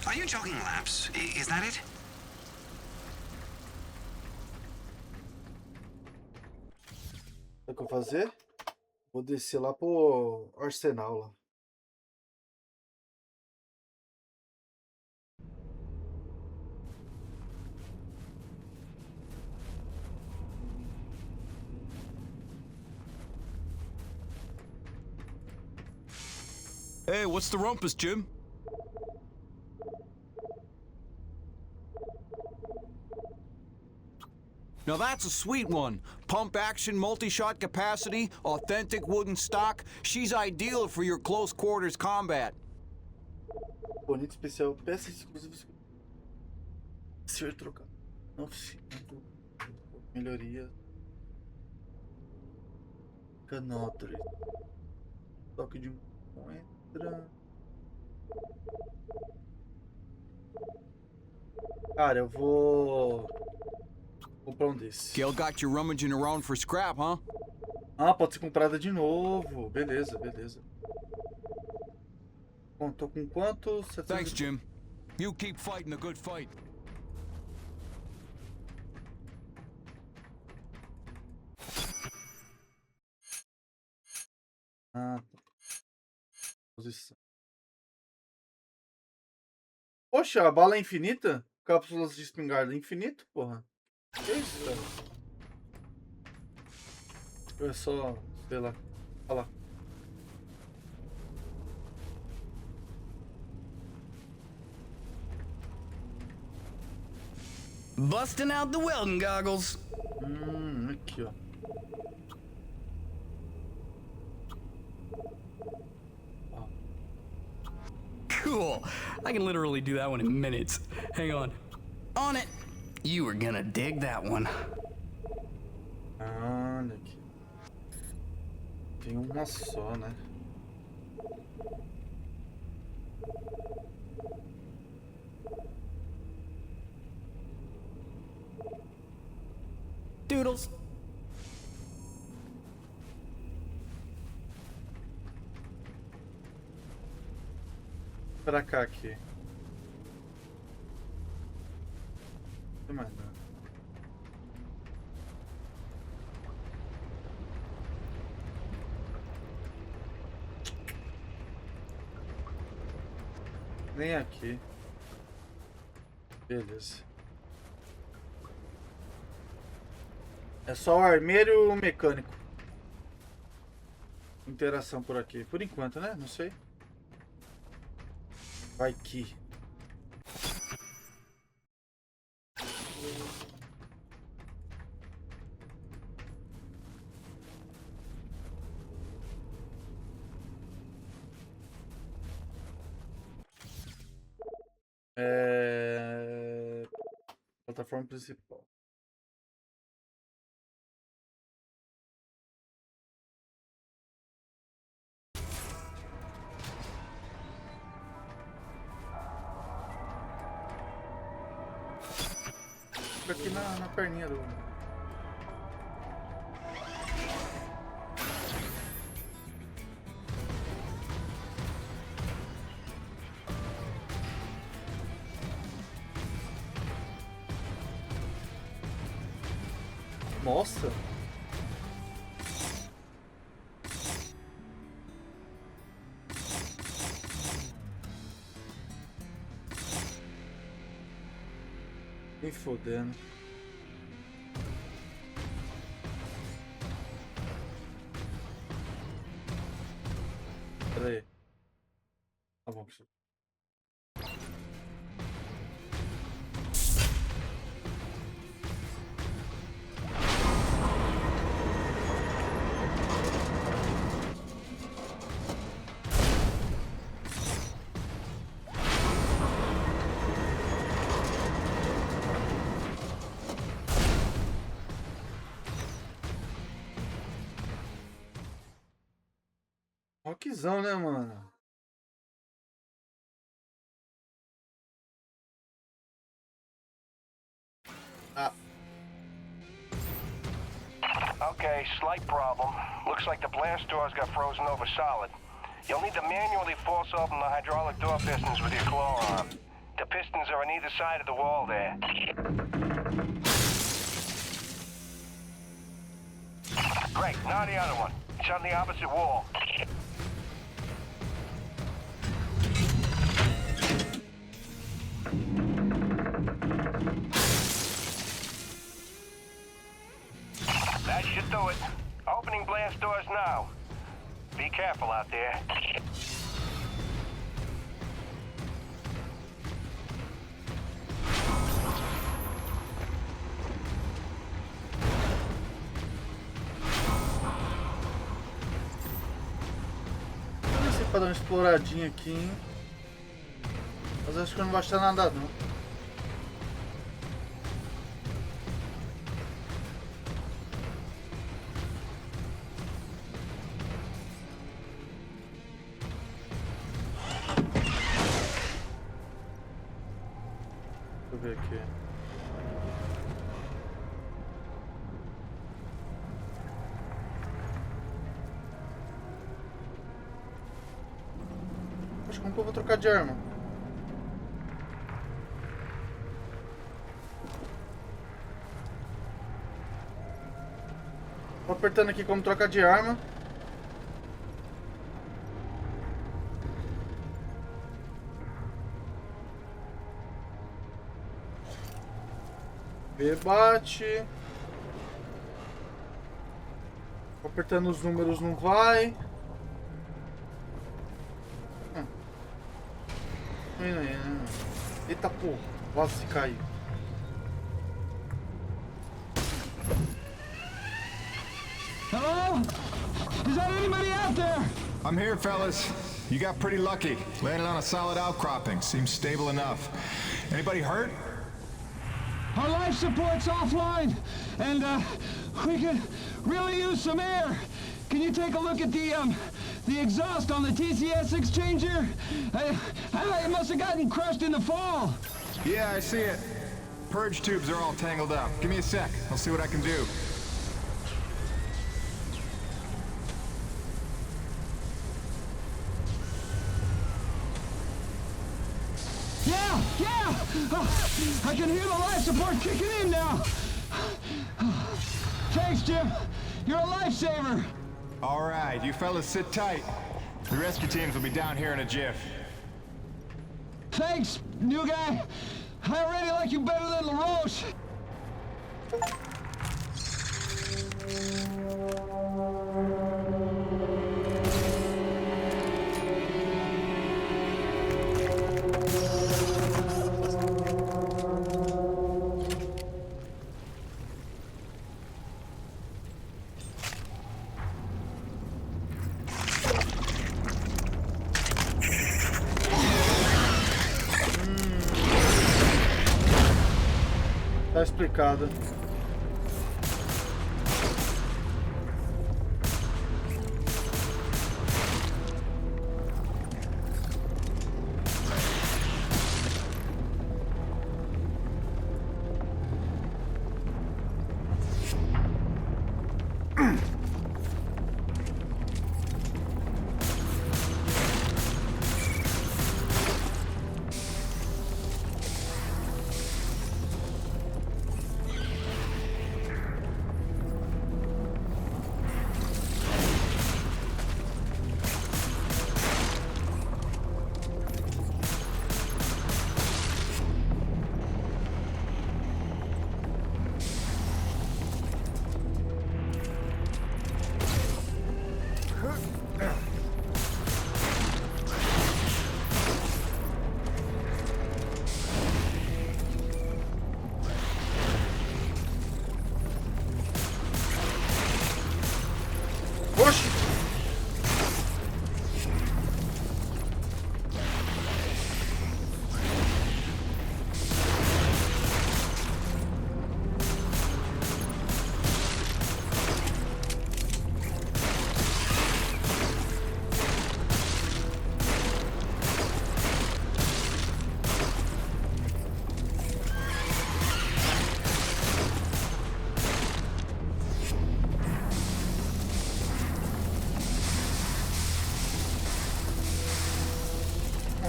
Speaker 15: Are you jogging laps? Is that it?
Speaker 4: O que eu vou fazer? Vou descer lá pro arsenal lá.
Speaker 18: Hey, what's the rumpus, Jim? Now that's a sweet one. Pump action, multi-shot capacity, authentic wooden stock. She's ideal for your close quarters combat.
Speaker 4: Bonito especial, peças exclusivas. Ser trocado. Não melhoria. Canal 3. Toque de entra. Cara, eu vou comprar um desse.
Speaker 18: Gail got you rummaging around for scrap, huh?
Speaker 4: Ah, pode ser comprada de novo. Beleza, beleza. Bom, tô com quanto? 700...
Speaker 18: Thanks, Jim. You keep fighting a good fight.
Speaker 4: Ah, posição. Poxa, a bala é infinita? Cápsulas de espingarda infinito, porra. Que isso, cara? É só, sei lá. Olha lá.
Speaker 19: Busting out the welding goggles.
Speaker 4: Aqui, ó.
Speaker 19: Cool. I can literally do that one in minutes. Hang on. On it. You are gonna dig that one.
Speaker 4: Olha aqui. Tem uma só, né?
Speaker 19: Doodles.
Speaker 4: Pra cá aqui. Não tem mais nada. Nem aqui. Beleza. É só o armeiro e o mecânico. Interação por aqui. Por enquanto, né? Não sei. Vai que. Plataforma principal. Fica aqui na perninha do... Nossa! Nem fodendo. Pera aí. Tá bom, pessoal. Rockzão, né, mano? Ah.
Speaker 8: Okay, slight problem. Looks like the blast doors got frozen over solid. You'll need to manually force open the hydraulic door pistons with your claw arm. The pistons are on either side of the wall there. Great, now the other one. It's on the opposite wall. That should do it. Opening blast doors now. Be careful out there.
Speaker 4: Pra dar uma exploradinha aqui, hein? Mas acho que eu não vou achar nada não. Deixa eu ver aqui. Como que eu vou trocar de arma? Tô apertando aqui como trocar de arma. B bate. Tô apertando os números, não vai. Eita porra, quase caiu.
Speaker 20: Hello? Is that anybody out there?
Speaker 21: I'm here, fellas. You got pretty lucky. Landed on a solid outcropping. Seems stable enough. Anybody hurt?
Speaker 20: Our life support's offline, and we could really use some air. Can you take a look at the exhaust on the TCS exchanger? It must have gotten crushed in the fall.
Speaker 21: Yeah, I see it. Purge tubes are all tangled up. Give me a sec. I'll see what I can do.
Speaker 20: Yeah! I can hear the life support kicking in now. Thanks, Jim. You're a lifesaver.
Speaker 21: All right, you fellas sit tight. The rescue teams will be down here in a jiff.
Speaker 20: Thanks, new guy. I already like you better than LaRoche.
Speaker 4: Tá explicado.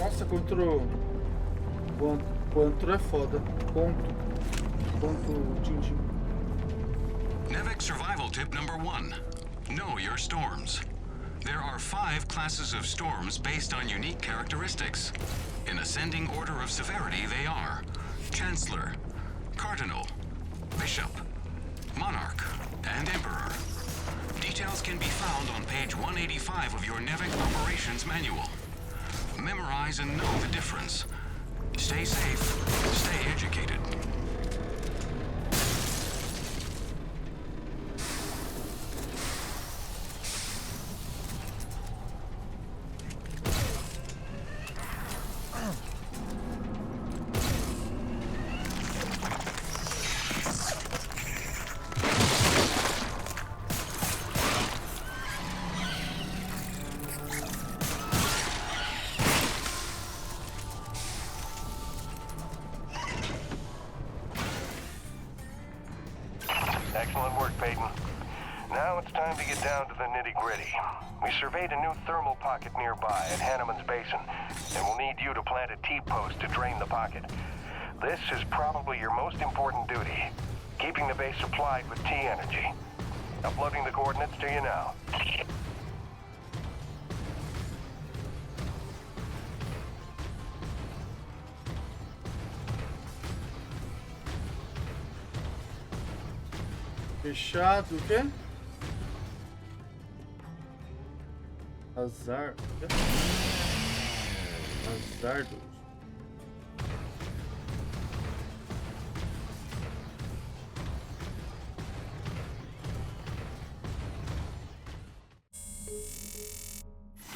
Speaker 4: Nossa, Contro é foda. Conto din-din.
Speaker 15: NEVEC survival tip number 1. Know your storms. There are 5 classes of storms based on unique characteristics. In ascending order of severity, they are Chancellor, Cardinal, Bishop, Monarch, and Emperor. Details can be found on page 185 of your NEVEC operations manual. Memorize and know the difference. Stay safe, stay educated.
Speaker 8: Excellent work, Peyton. Now it's time to get down to the nitty-gritty. We surveyed a new thermal pocket nearby at Hanneman's Basin, and we'll need you to plant a T-post to drain the pocket. This is probably your most important duty, keeping the base supplied with T-energy. Uploading the coordinates to you now.
Speaker 4: Fechado, o quê? Azardos.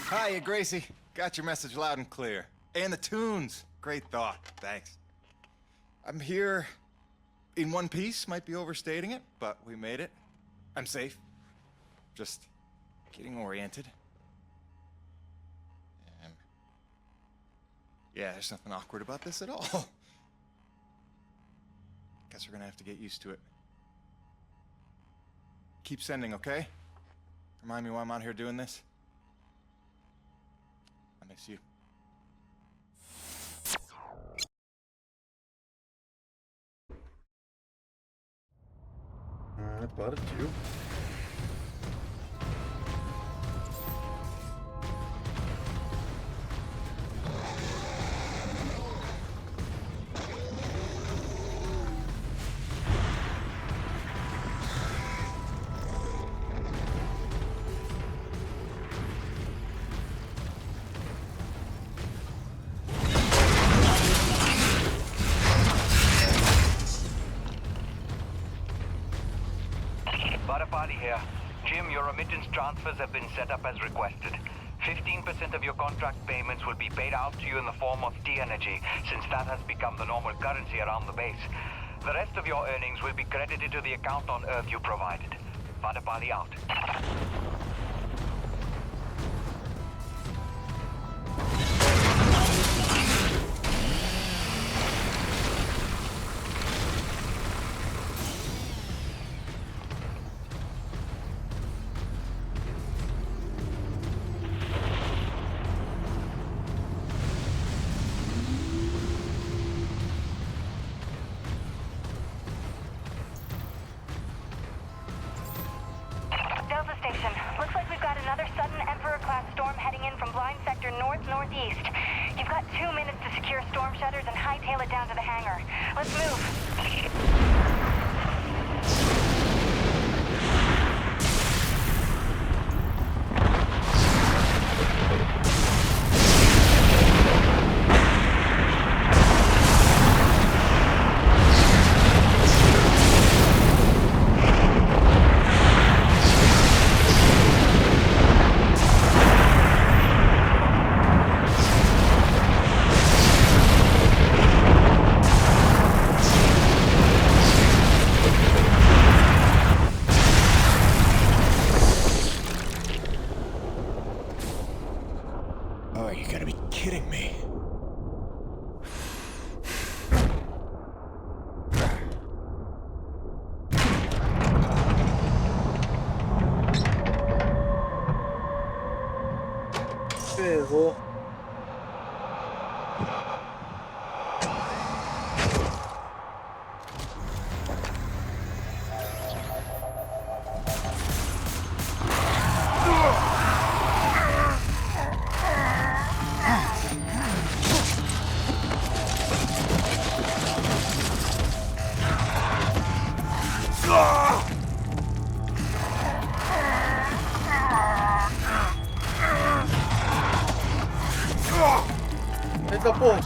Speaker 6: Hiya, Gracie. Got your message loud and clear. And the tunes. Great thought. Thanks. I'm here in one piece. Might be overstating it, but we made it. I'm safe. Just getting oriented. Yeah, there's nothing awkward about this at all. Guess we're gonna have to get used to it. Keep sending, okay? Remind me why I'm out here doing this. I miss you.
Speaker 4: Partiu.
Speaker 9: Here. Jim, your remittance transfers have been set up as requested. 15% of your contract payments will be paid out to you in the form of T-energy, since that has become the normal currency around the base. The rest of your earnings will be credited to the account on Earth you provided. Vadapali out.
Speaker 13: Delta Station. Looks like we've got another sudden Emperor-class storm heading in from blind sector north-northeast. You've got 2 minutes to secure storm shutters and hightail it down to the hangar. Let's move.
Speaker 3: Oh, you gotta be kidding me.
Speaker 4: Ferrou. Eita porra!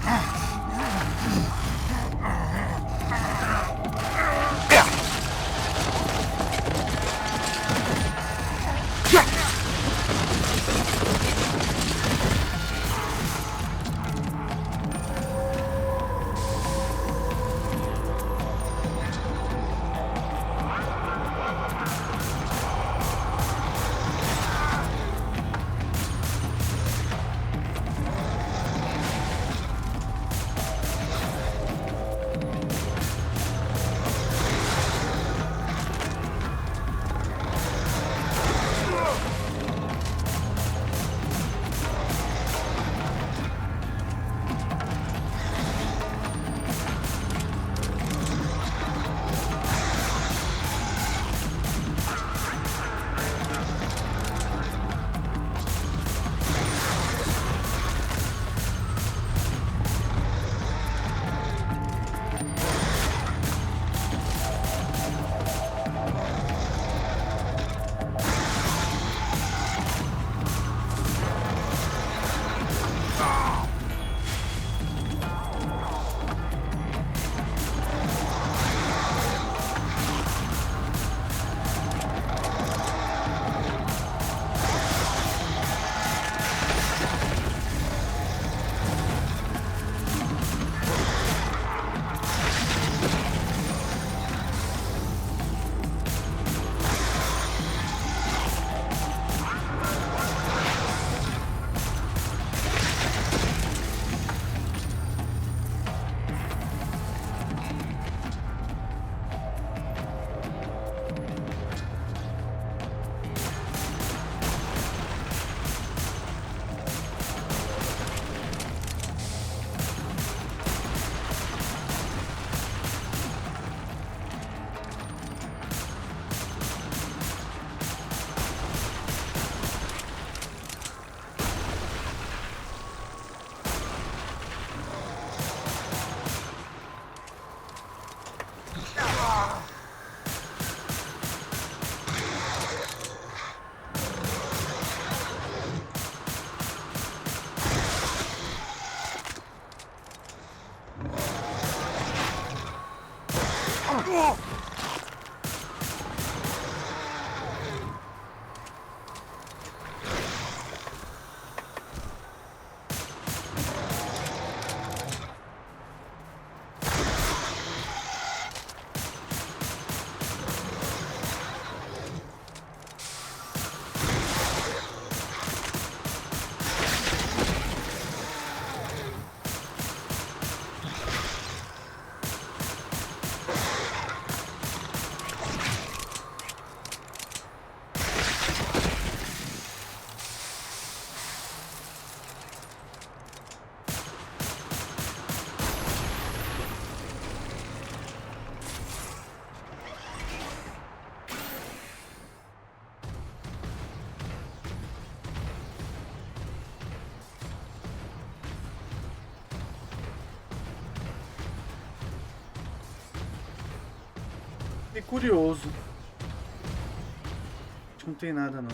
Speaker 4: Fiquei curioso. Acho que não tem nada não.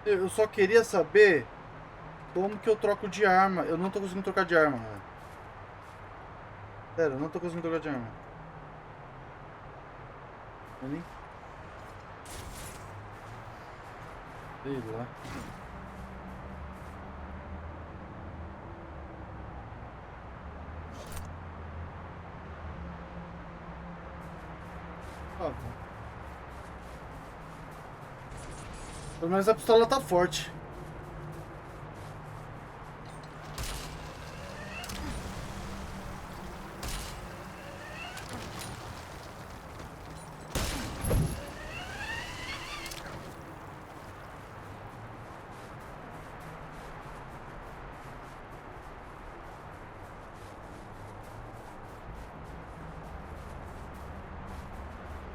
Speaker 4: Eu só queria saber como que eu troco de arma. Eu não tô conseguindo trocar de arma. Sério, eu não tô conseguindo trocar de arma. Ali. Sei lá. Ah, pelo menos a pistola tá forte.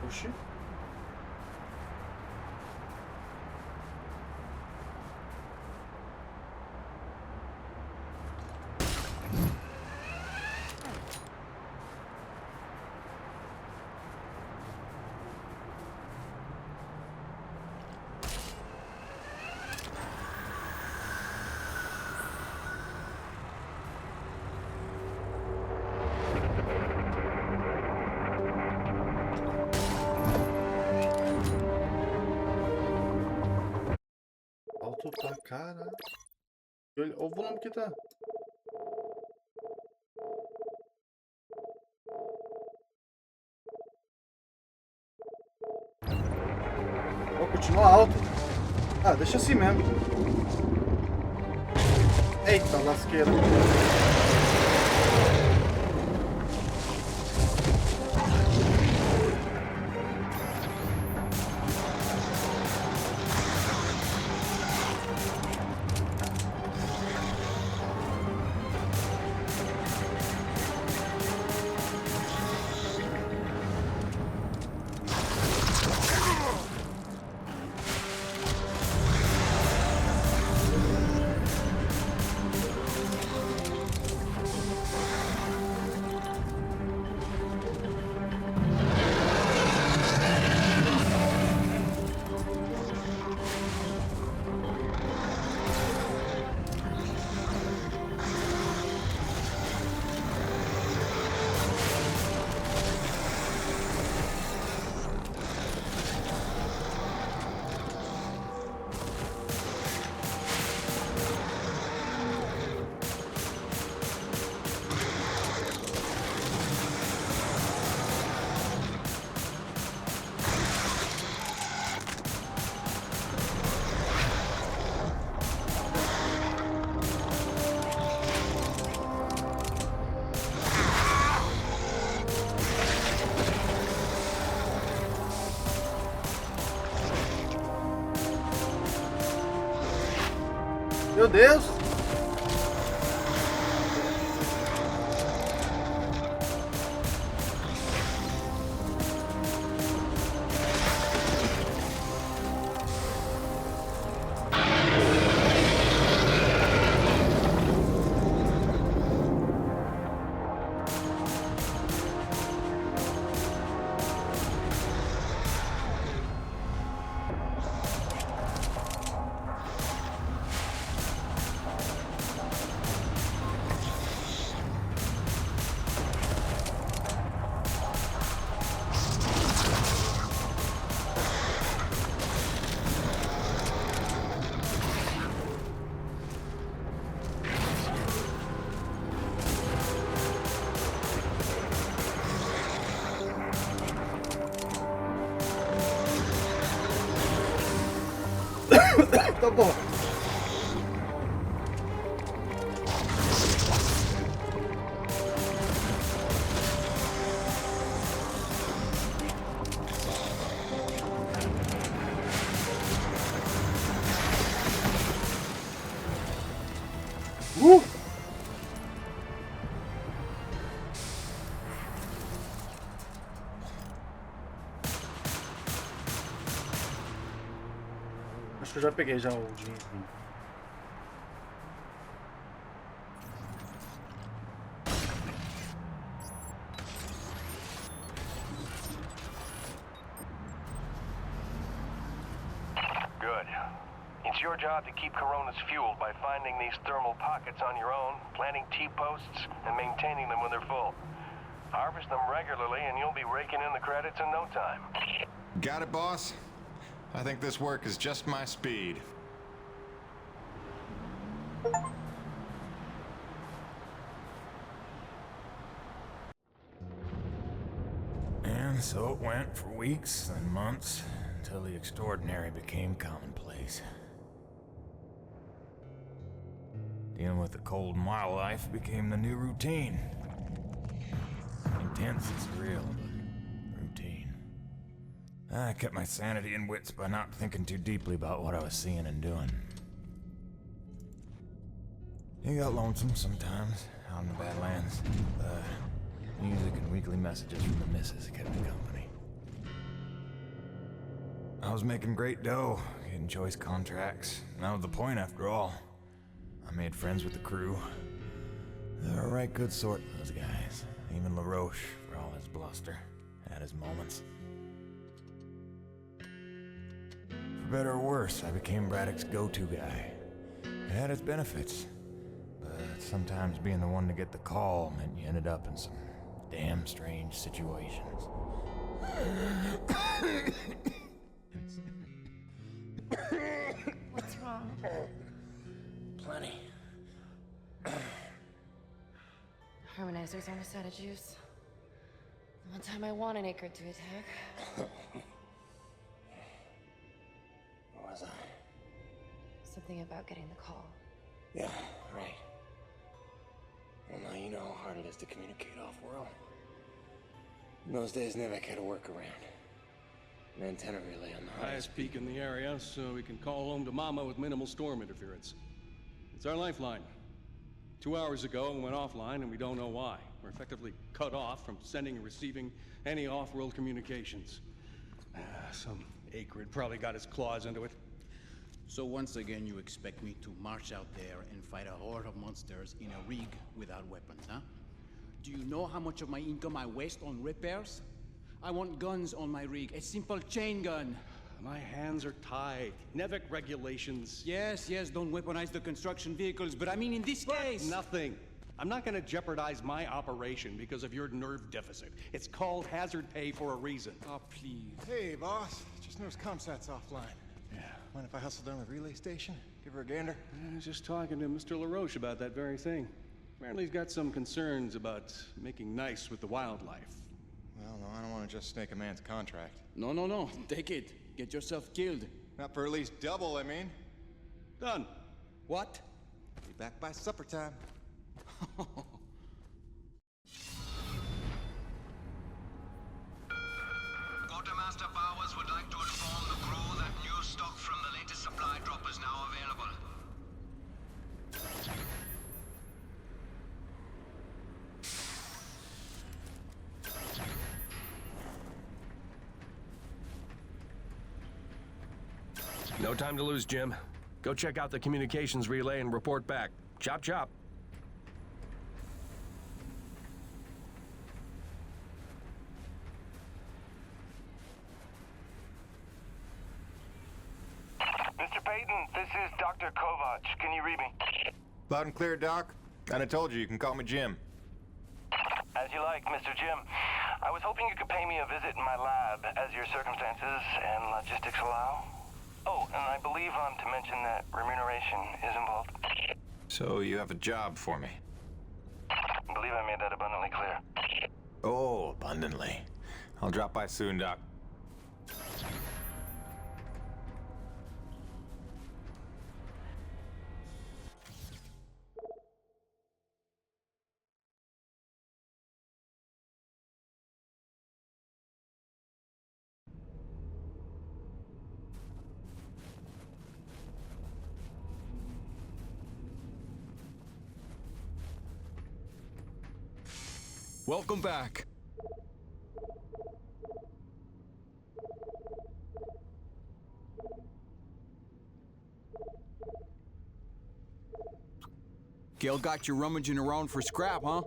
Speaker 4: Oxi. Alto pra cara. Olha o volume que tá. Oh, continua alto. Ah, deixa assim mesmo. Eita, lasqueira. Meu Deus! Tá bom. que eu já peguei já o de VIVO.
Speaker 8: Good. It's your job to keep Coronas fueled by finding these thermal pockets on your own, planting T-posts, and maintaining them when they're full. Harvest them regularly and you'll be raking in the credits in no time.
Speaker 21: Got it, boss? I think this work is just my speed.
Speaker 3: And so it went for weeks and months until the extraordinary became commonplace. Dealing with the cold and wild life became the new routine. Intense and surreal, but routine. I kept my sanity and wits by not thinking too deeply about what I was seeing and doing. It got lonesome sometimes, out in the Badlands. Music and weekly messages from the missus kept me company. I was making great dough, getting choice contracts. And that was the point after all. I made friends with the crew. They're a right good sort, those guys. Even LaRoche, for all his bluster, had his moments. For better or worse, I became Braddock's go-to guy. It had its benefits, but sometimes being the one to get the call meant you ended up in some damn strange situations.
Speaker 1: What's wrong?
Speaker 3: Plenty.
Speaker 1: Harmonizers almost out of juice. The one time I want an acre to attack.
Speaker 3: What was I?
Speaker 1: Something about getting the call.
Speaker 3: Yeah, right. Well, now you know how hard it is to communicate off-world. In those days, Nevek had a workaround. An antenna relay on the
Speaker 10: Highest peak in the area, so we can call home to Mama with minimal storm interference. It's our lifeline. 2 hours ago, we went offline, and we don't know why. We're effectively cut off from sending and receiving any off-world communications. Some acrid probably got his claws into it.
Speaker 2: So once again, you expect me to march out there and fight a horde of monsters in a rig without weapons, huh? Do you know how much of my income I waste on repairs? I want guns on my rig, a simple chain gun.
Speaker 10: My hands are tied. Nevek regulations.
Speaker 2: Yes, don't weaponize the construction vehicles, but I mean in this case.
Speaker 10: Nothing. I'm not gonna jeopardize my operation because of your nerve deficit. It's called hazard pay for a reason.
Speaker 2: Oh, please.
Speaker 21: Hey, boss. Just noticed ComSat's offline.
Speaker 10: Yeah.
Speaker 21: Mind if I hustle down to the relay station? Give her a gander?
Speaker 10: I was just talking to Mr. LaRoche about that very thing. Apparently he's got some concerns about making nice with the wildlife.
Speaker 21: Well, no, I don't want to just snake a man's contract.
Speaker 2: No. Take it. Get yourself killed.
Speaker 21: Not for at least double, I mean.
Speaker 10: Done.
Speaker 2: What?
Speaker 21: Be back by supper time.
Speaker 14: Quartermaster Bowers would like to inform the crew that new stock from the latest supply drop is now available.
Speaker 12: No time to lose, Jim. Go check out the communications relay and report back. Chop, chop.
Speaker 8: Mr. Payton, this is Dr. Kovac. Can you read me?
Speaker 21: Loud and clear, Doc. And I told you can call me Jim.
Speaker 8: As you like, Mr. Jim. I was hoping you could pay me a visit in my lab as your circumstances and logistics allow. Oh, and I believe I'm to mention that remuneration is involved.
Speaker 21: So you have a job for me?
Speaker 8: I believe I made that abundantly clear.
Speaker 21: Oh, abundantly. I'll drop by soon, Doc.
Speaker 18: Welcome back. Gail got you rummaging around for scrap, huh?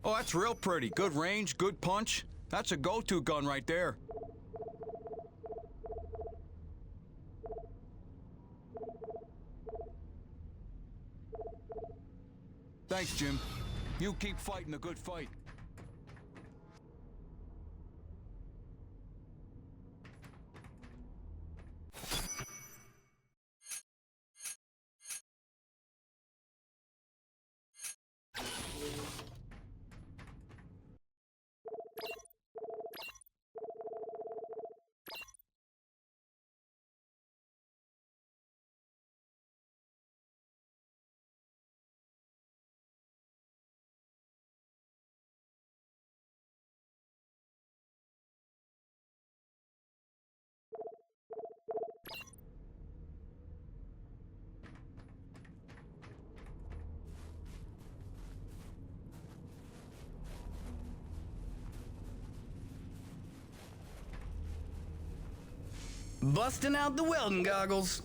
Speaker 18: Oh, that's real pretty. Good range, good punch. That's a go-to gun right there. Thanks, Jim. You keep fighting the good fight.
Speaker 19: Busting out the welding goggles.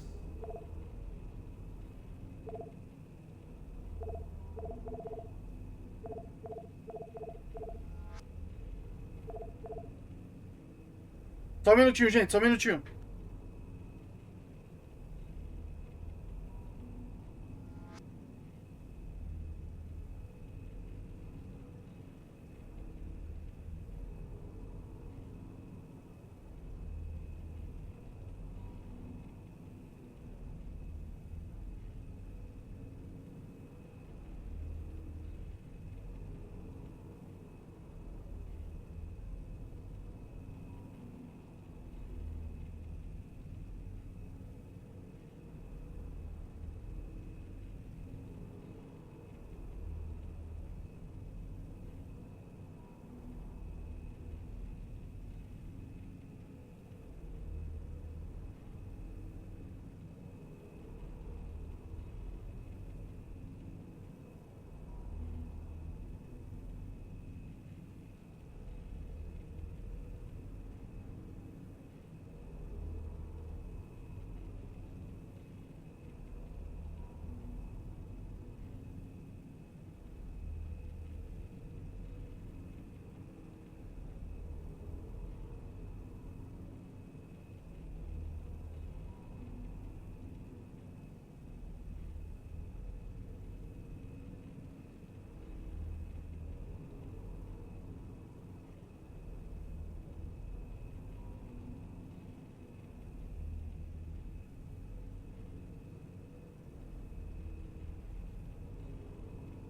Speaker 4: Só um minutinho, gente, só um minutinho.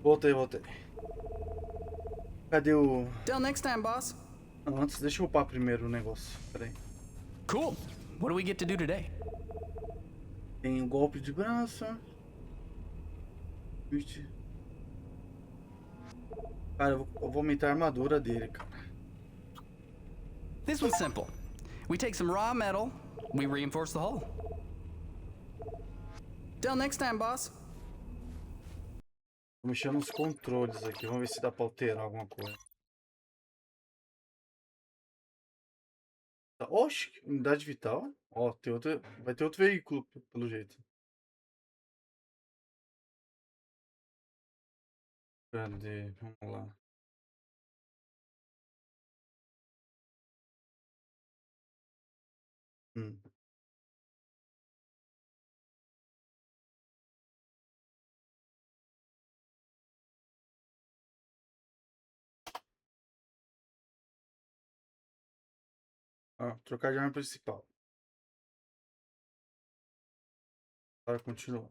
Speaker 4: Voltei. Cadê o...
Speaker 19: Till next time, boss.
Speaker 4: Não, antes, deixa eu upar primeiro o negócio. Pera aí.
Speaker 19: Cool. What do we get to do today?
Speaker 4: Tem um golpe de braço. Cara, eu vou aumentar a armadura dele, cara.
Speaker 19: This one's simple. We take some raw metal, we reinforce the hull. Till next time, boss.
Speaker 4: Tô mexendo nos controles aqui, vamos ver se dá pra alterar alguma coisa. Tá. Oxi, unidade vital. Ó, tem outro, vai ter outro veículo, pelo jeito. Cadê? Vamos lá. Ó, trocar de arma principal. Para continuar.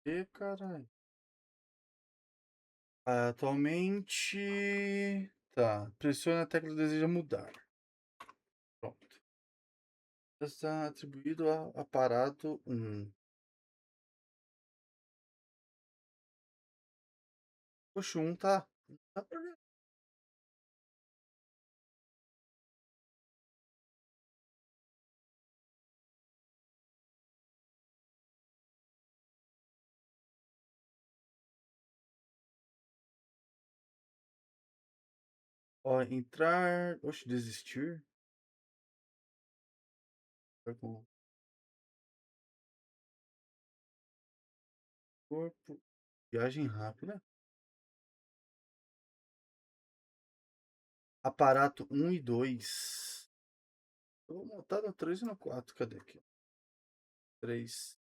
Speaker 4: E caralho. Atualmente. Tá. Pressione a tecla que deseja mudar. Pronto. Está atribuído a aparato 1. Poxa, 1 tá. Tá por quê? Ó, entrar. Oxe, desistir. Tá bom. Corpo. Viagem rápida. Aparato 1 e 2. Eu vou montar no 3 e no 4. Cadê aqui? 3.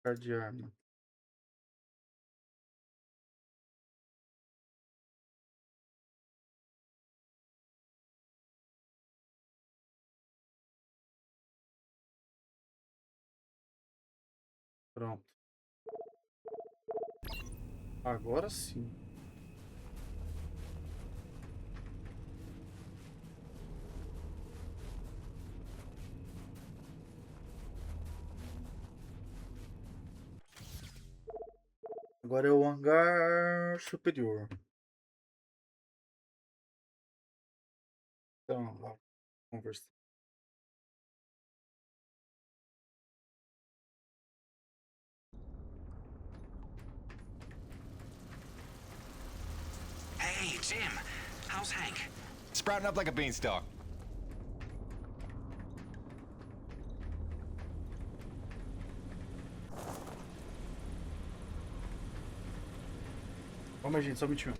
Speaker 4: Par de arma. Pronto. Agora sim. Agora é o hangar superior. Então, ó, conversa.
Speaker 15: Hey, Jim. How's Hank?
Speaker 21: Sprouting up like a beanstalk.
Speaker 4: Vamos, gente, só um minutinho.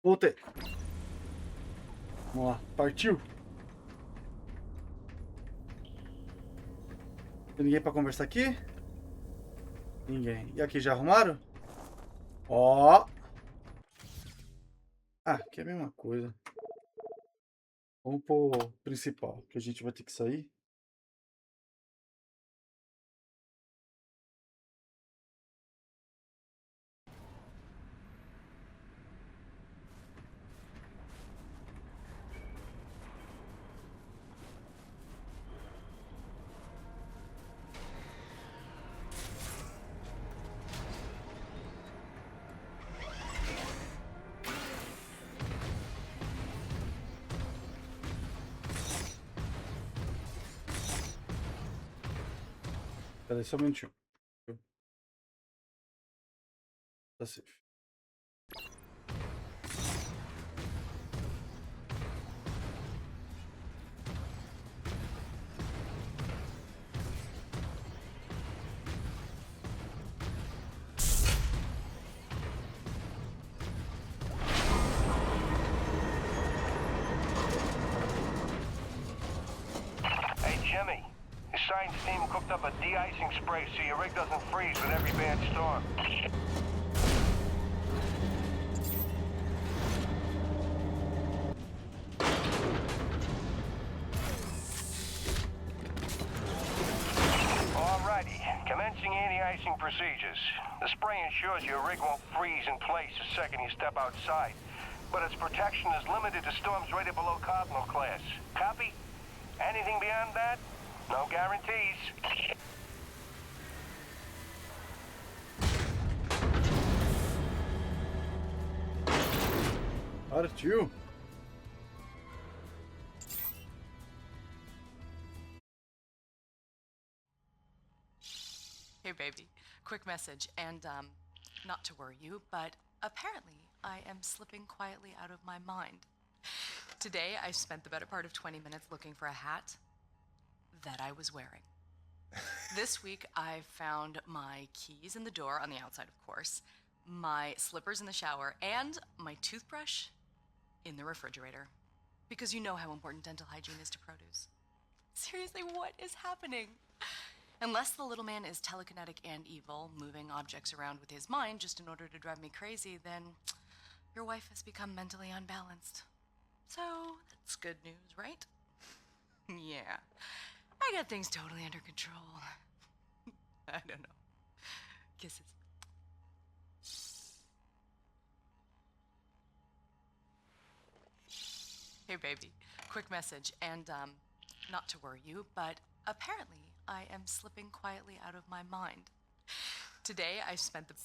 Speaker 4: Voltei. Vamos lá. Partiu. Tem ninguém pra conversar aqui? Ninguém. E aqui, já arrumaram? Ó. Ah, aqui é a mesma coisa. Vamos pro principal, que a gente vai ter que sair. Pera aí, só um minutinho. Tá safe.
Speaker 8: Hey, Jimmy. Your science team cooked up a de-icing spray so your rig doesn't freeze with every bad storm. Alrighty, commencing anti-icing procedures. The spray ensures your rig won't freeze in place the second you step outside, but its protection is limited to storms rated below Cardinal class. Copy? Anything beyond that? No guarantees.
Speaker 4: Partiu.
Speaker 11: Hey, baby. Quick message, and, not to worry you, but apparently I am slipping quietly out of my mind. Today, I spent the better part of 20 minutes looking for a hat that I was wearing. This week, I found my keys in the door, on the outside, of course, my slippers in the shower, and my toothbrush in the refrigerator. Because you know how important dental hygiene is to produce. Seriously, what is happening? Unless the little man is telekinetic and evil, moving objects around with his mind just in order to drive me crazy, then your wife has become mentally unbalanced. So, that's good news, right? Yeah, I got things totally under control. I don't know. Kisses. Hey, baby. Quick message, and, not to worry you, but apparently I am slipping quietly out of my mind. Today, I spent the...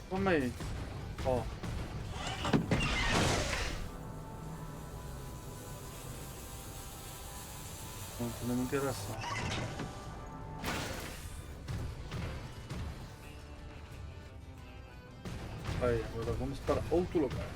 Speaker 4: Calma aí. Ó. Estamos fazendo interação. Aí, agora vamos para outro lugar.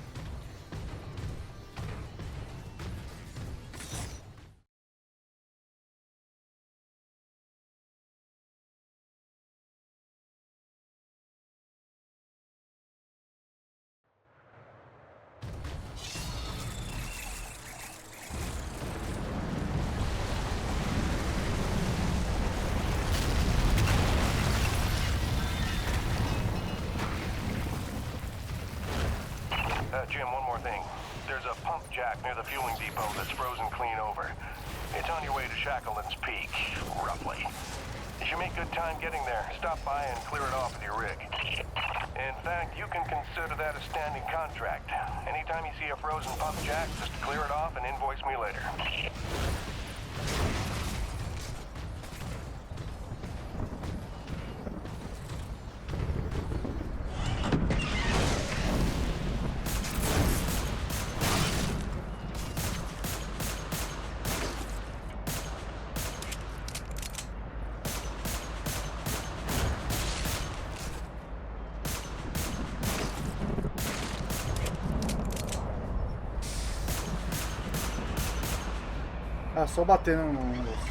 Speaker 8: Jim, one more thing. There's a pump jack near the fueling depot that's frozen clean over. It's on your way to Shackleton's Peak, roughly. You should make good time getting there. Stop by and clear it off with your rig. In fact, you can consider that a standing contract. Anytime you see a frozen pump jack, just clear it off and invoice me later.
Speaker 4: Ah, só batendo no negócio.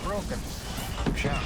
Speaker 3: Broken. Shot.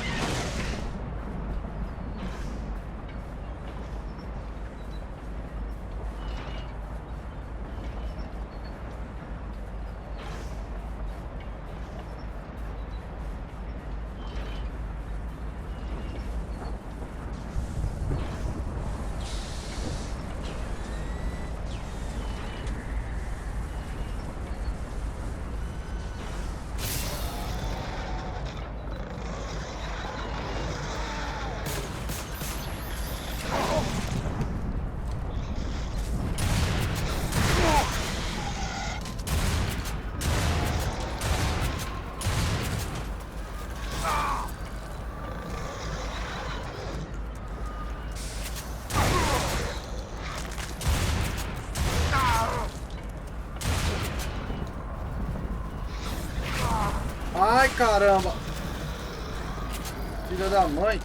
Speaker 4: Ai, caramba! Filha da mãe!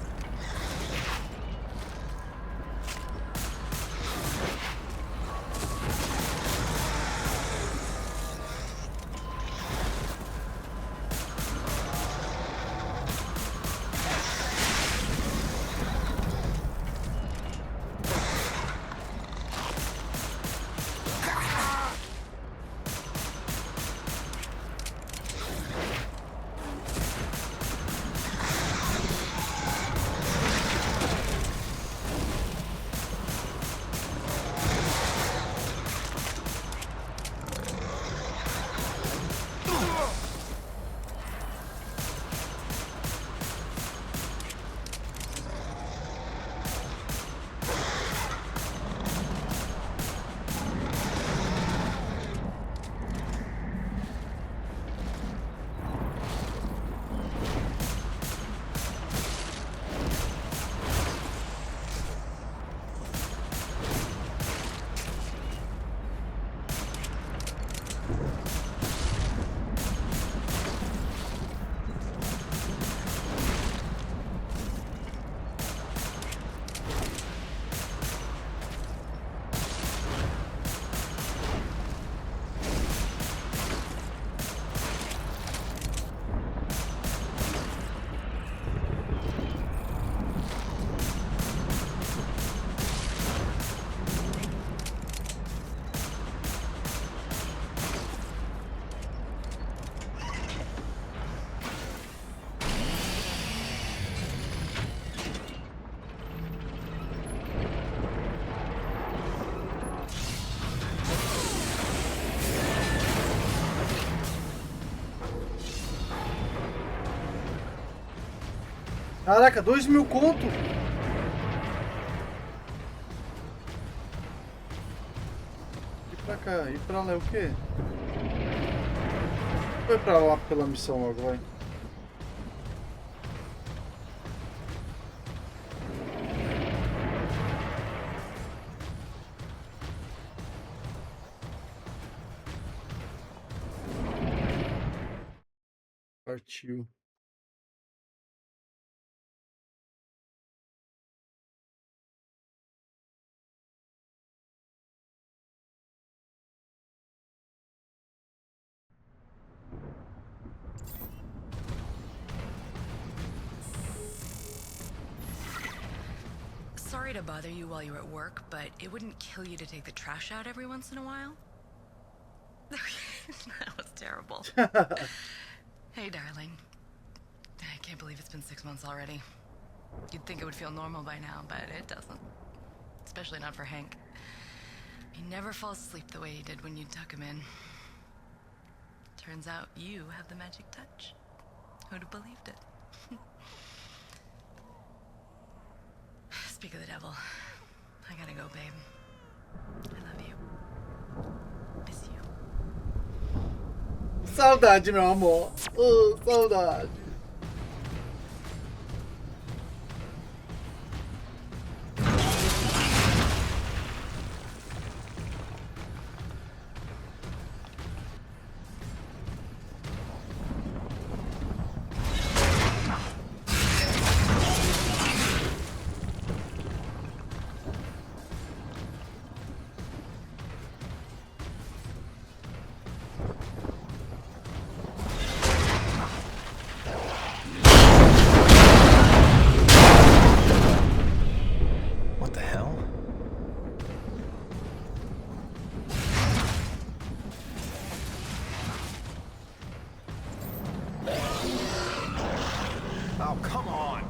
Speaker 4: Caraca, 2.000 conto? E pra cá? E pra lá é o quê? Foi pra lá pela missão agora. Partiu.
Speaker 11: Sorry to bother you while you're at work, but it wouldn't kill you to take the trash out every once in a while? That was terrible. Hey, darling. I can't believe it's been 6 months already. You'd think it would feel normal by now, but it doesn't. Especially not for Hank. He never falls asleep the way he did when you tuck him in. Turns out you have the magic touch. Who'd have believed it? Speak of the devil, I gotta go, babe. I love you. Miss you.
Speaker 4: Saudade, meu amor. Saudade.
Speaker 21: Oh, come on!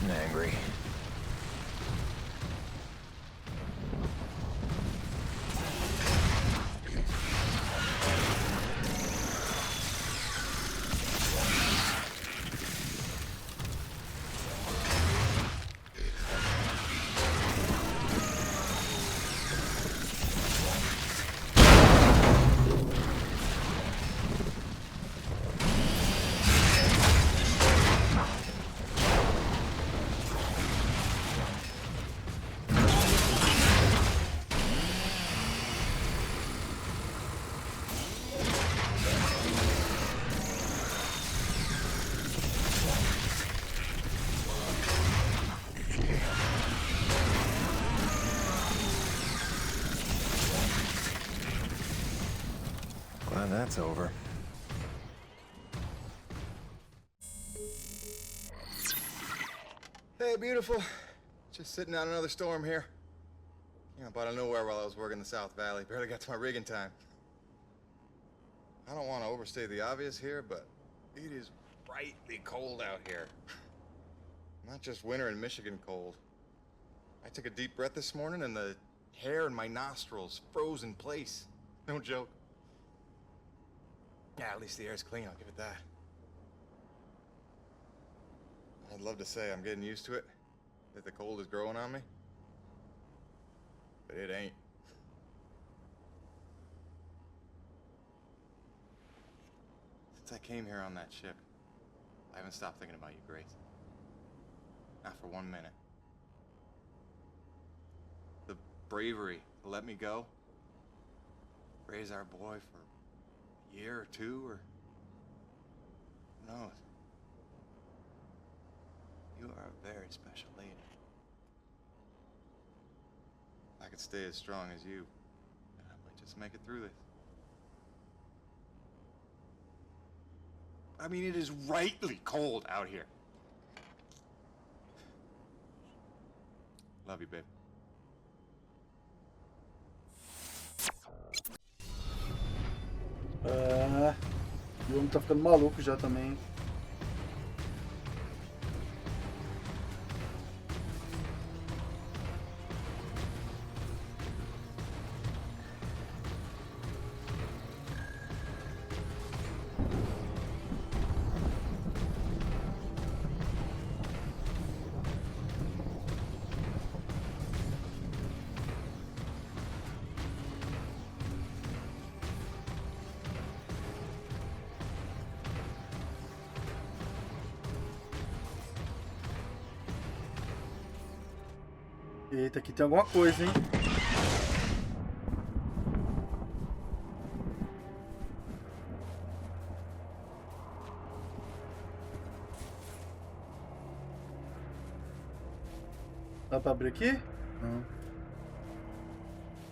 Speaker 3: Angry.
Speaker 21: Glad that's over.
Speaker 6: Hey, beautiful. Just sitting out another storm here. Came up out of nowhere while I was working the South Valley. Barely got to my rig in time. I don't want to overstate the obvious here, but it is frightly cold out here. Not just winter in Michigan cold. I took a deep breath this morning and the hair in my nostrils froze in place. No joke. Yeah, at least the air's clean, I'll give it that. I'd love to say I'm getting used to it, that the cold is growing on me, but it ain't. Since I came here on that ship, I haven't stopped thinking about you, Grace. Not for 1 minute. The bravery to let me go, raise our boy for a year or two, or knows? You are a very special lady. If I could stay as strong as you, I might just make it through this. I mean, it is rightly cold out here. Love you, babe.
Speaker 4: O homem tá ficando maluco já também. Eita, aqui tem alguma coisa, hein? Dá pra abrir aqui? Não.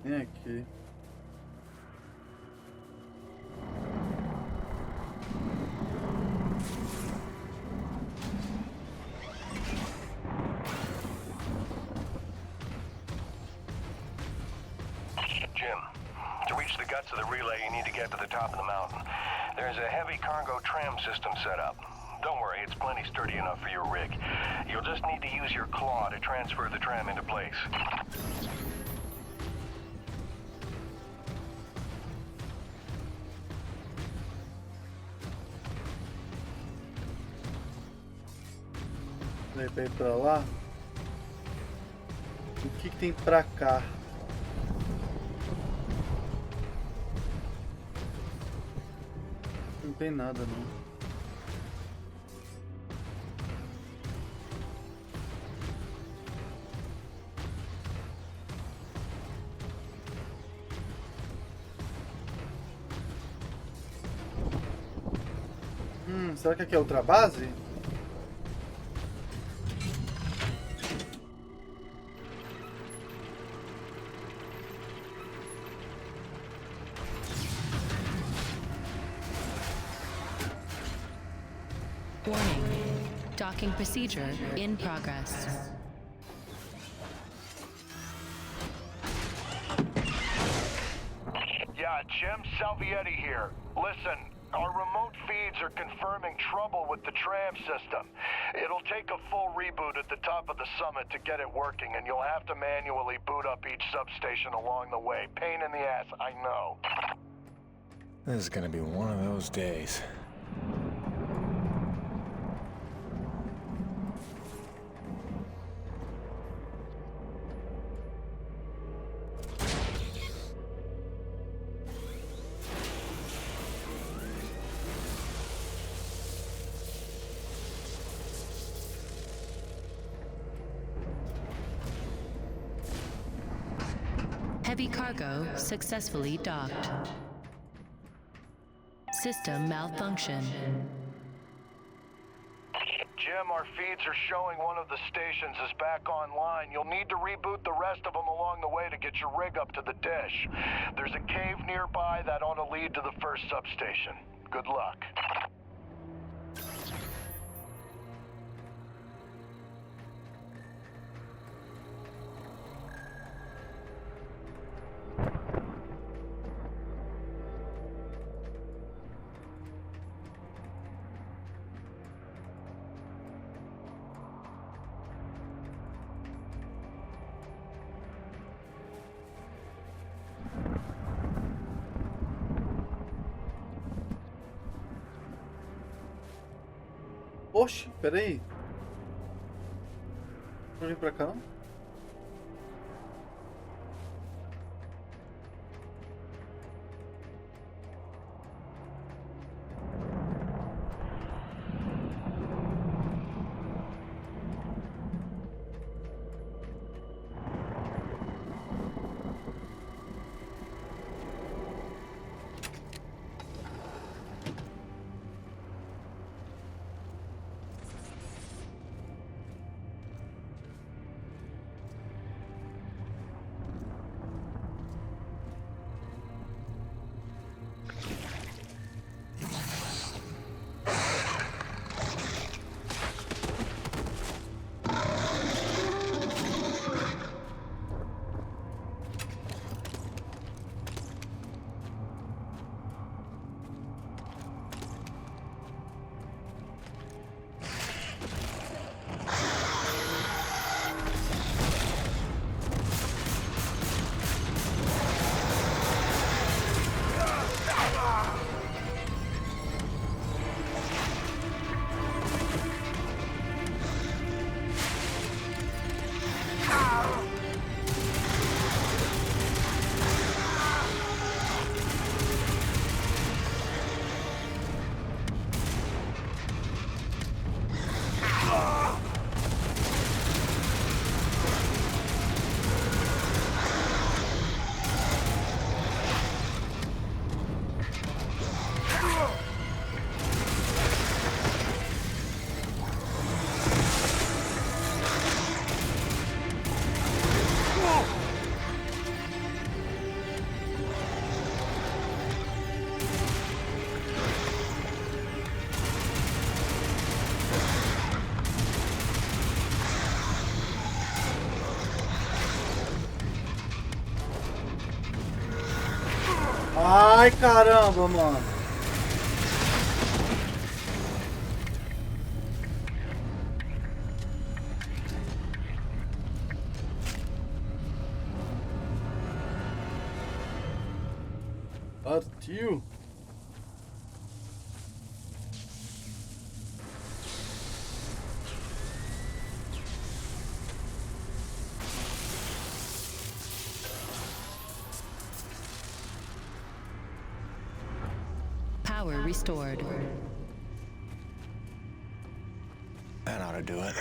Speaker 4: Vem aqui.
Speaker 8: To the relay, you need to get to the top of the mountain. There's a heavy cargo tram system set up. Don't worry, it's plenty sturdy enough for your rig. You'll just need to use your claw to transfer the tram into place.
Speaker 4: Levei pra lá. O que tem pra cá? Não tem nada não. Será que aqui é outra base?
Speaker 5: Warning. Docking procedure in progress.
Speaker 8: Yeah, Jim Salvietti here. Listen, our remote feeds are confirming trouble with the tram system. It'll take a full reboot at the top of the summit to get it working, and you'll have to manually boot up each substation along the way. Pain in the ass, I know.
Speaker 3: This is gonna be one of those days.
Speaker 5: Heavy cargo successfully docked. System malfunction.
Speaker 8: Jim, our feeds are showing one of the stations is back online. You'll need to reboot the rest of them along the way to get your rig up to the dish. There's a cave nearby that ought to lead to the first substation. Good luck.
Speaker 4: Oxe, peraí. Vou vir pra cá, não? Ai, caramba, mano. Partiu.
Speaker 5: Power restored.
Speaker 3: That ought to do it.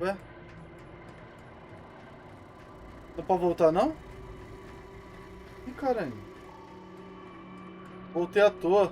Speaker 4: Ué? Dá pra voltar, não? Ih, caralho. Voltei à toa.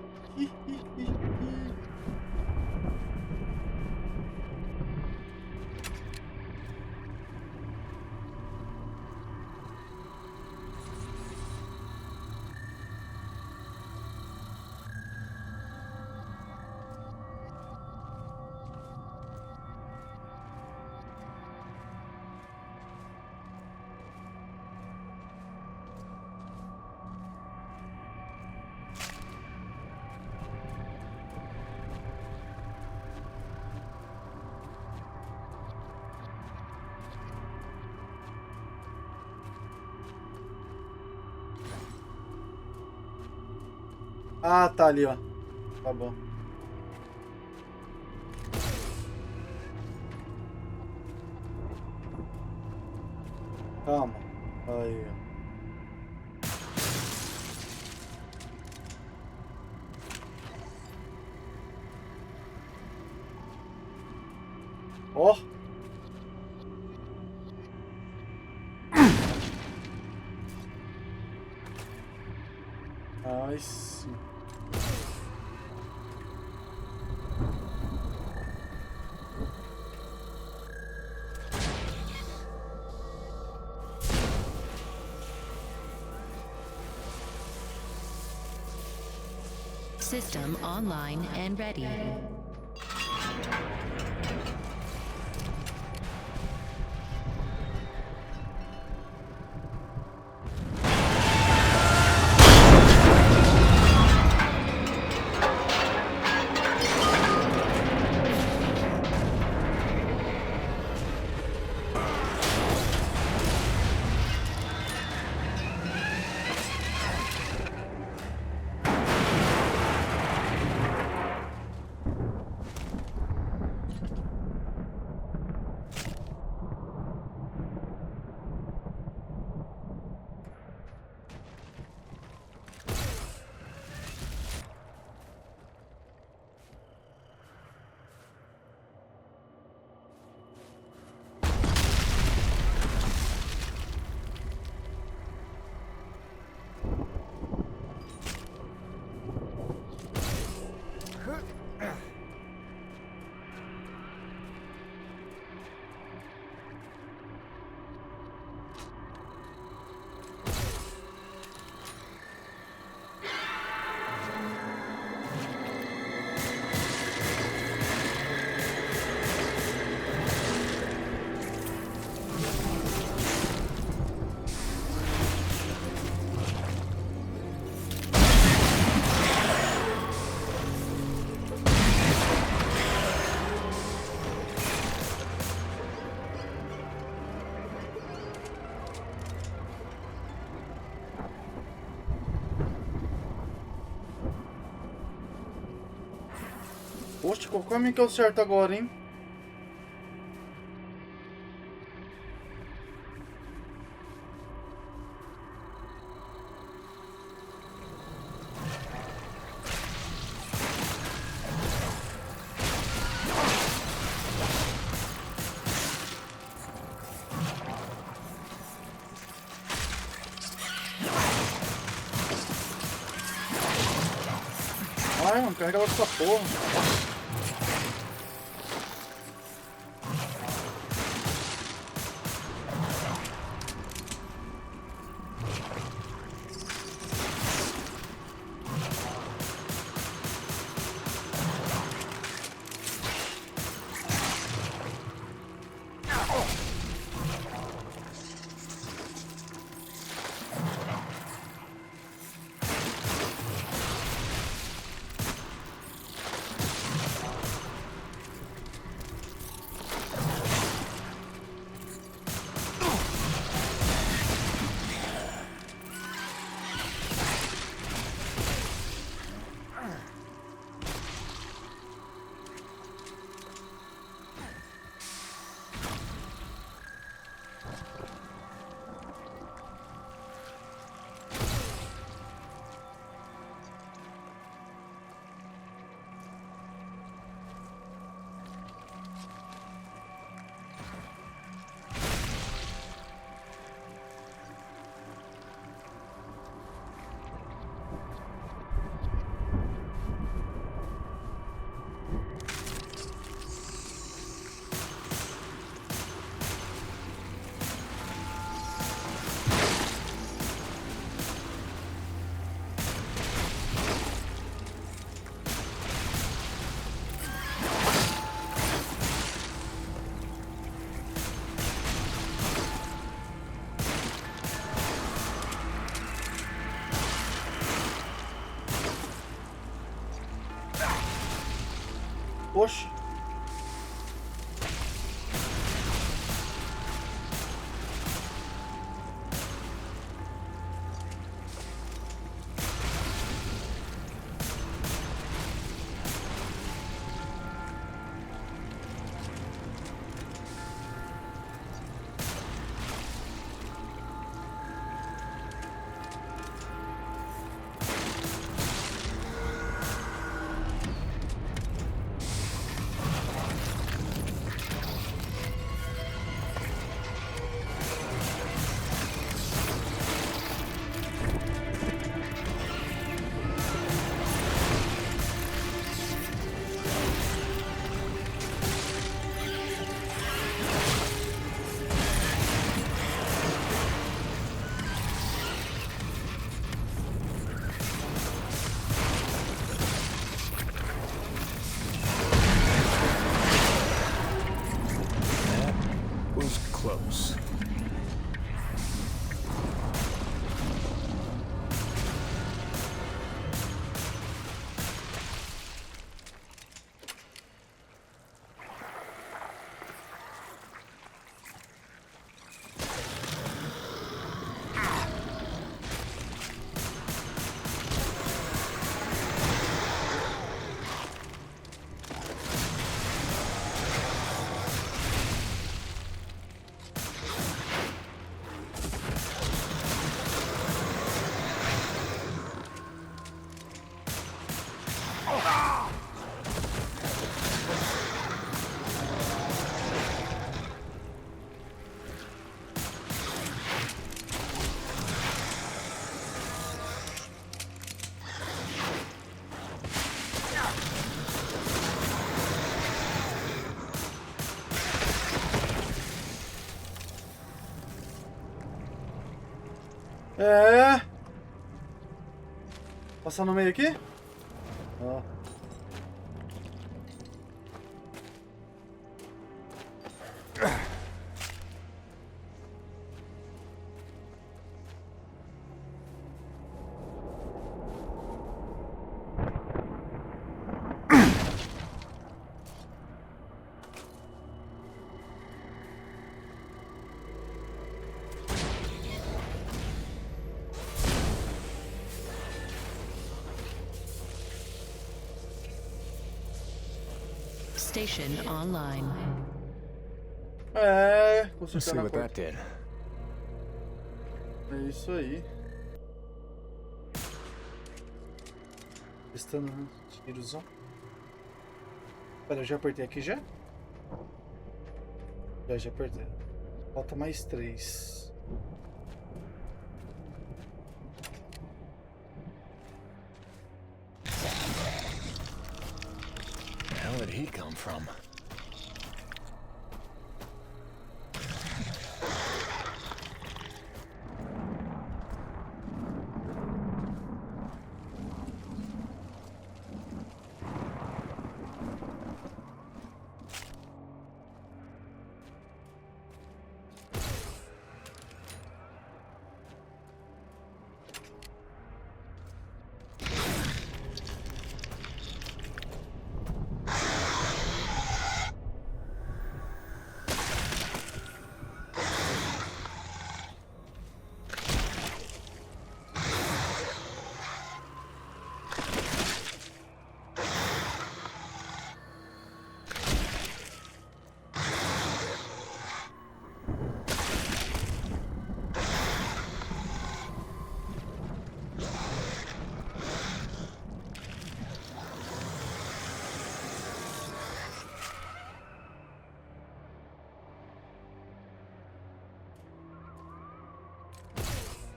Speaker 4: Ah, tá ali, ó. Tá bom. Calma. Aí, ó. Ai, sim.
Speaker 5: System online and ready. Poxa, qual caminho que é o certo agora, hein?
Speaker 4: Vai, mano, carrega logo essa porra. Oxe.
Speaker 3: Close.
Speaker 4: É. Passar no meio aqui? Ó.
Speaker 5: Station online.
Speaker 4: É,
Speaker 3: Let's see what that did.
Speaker 4: É isso aí. Testando tiros, ó. Pera, eu já apertei aqui já? Já apertei. Falta mais 3.
Speaker 3: from.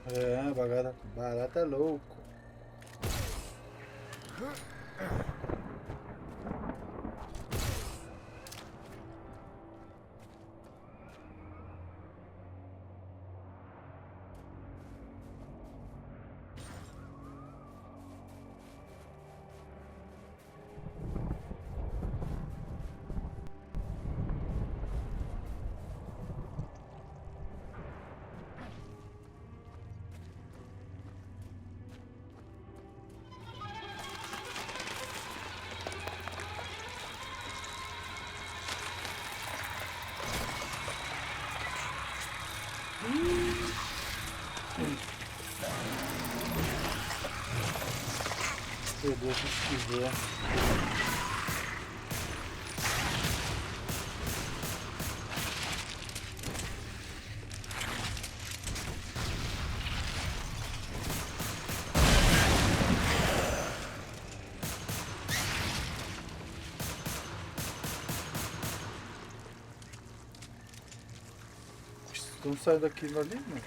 Speaker 4: É, barata é louco. Pegou se quiser. Então sai daqui ali, né?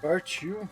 Speaker 4: Partiu.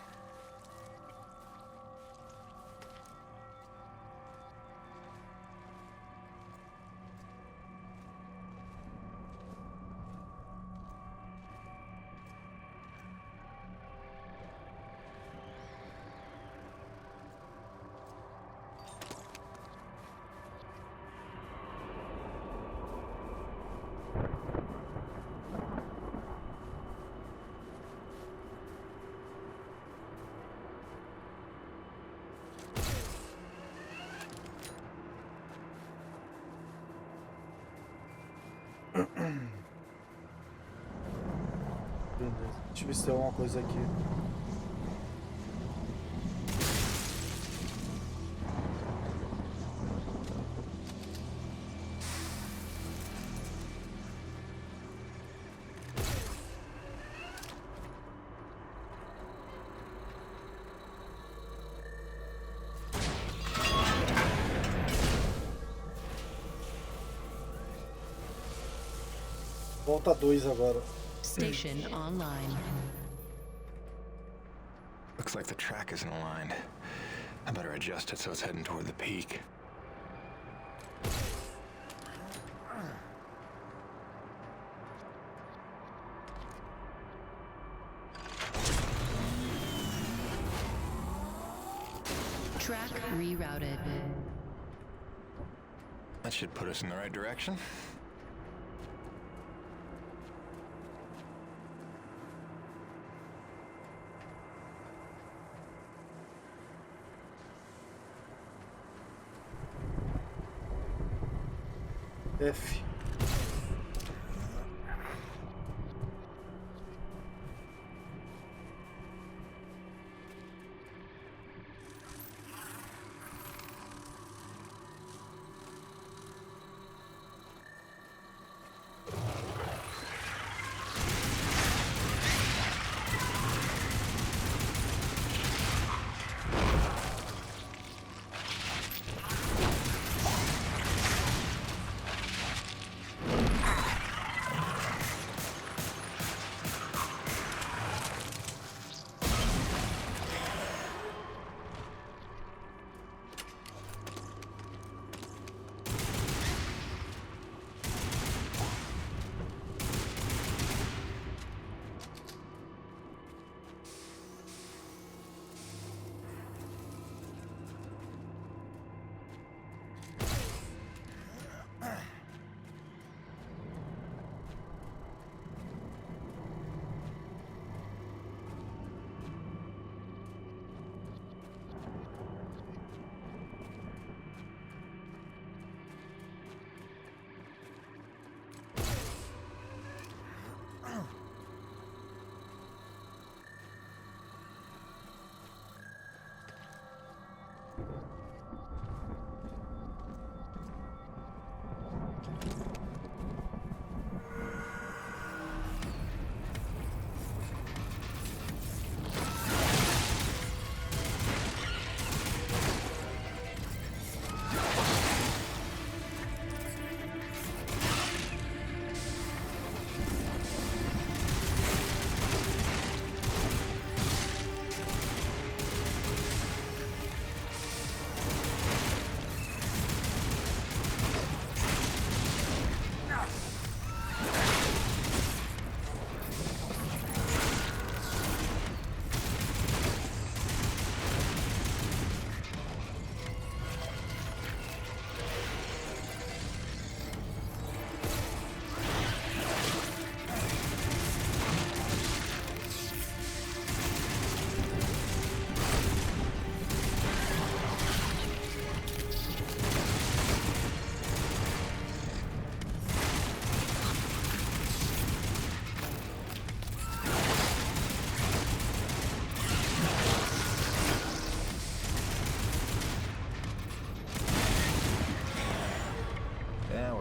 Speaker 4: Beleza. Deixa eu ver se tem alguma coisa aqui. Volta 2 agora.
Speaker 5: Station online.
Speaker 3: Looks like the track isn't aligned. I better adjust it so it's heading toward the peak.
Speaker 5: Track rerouted.
Speaker 3: That should put us in the right direction.
Speaker 4: F.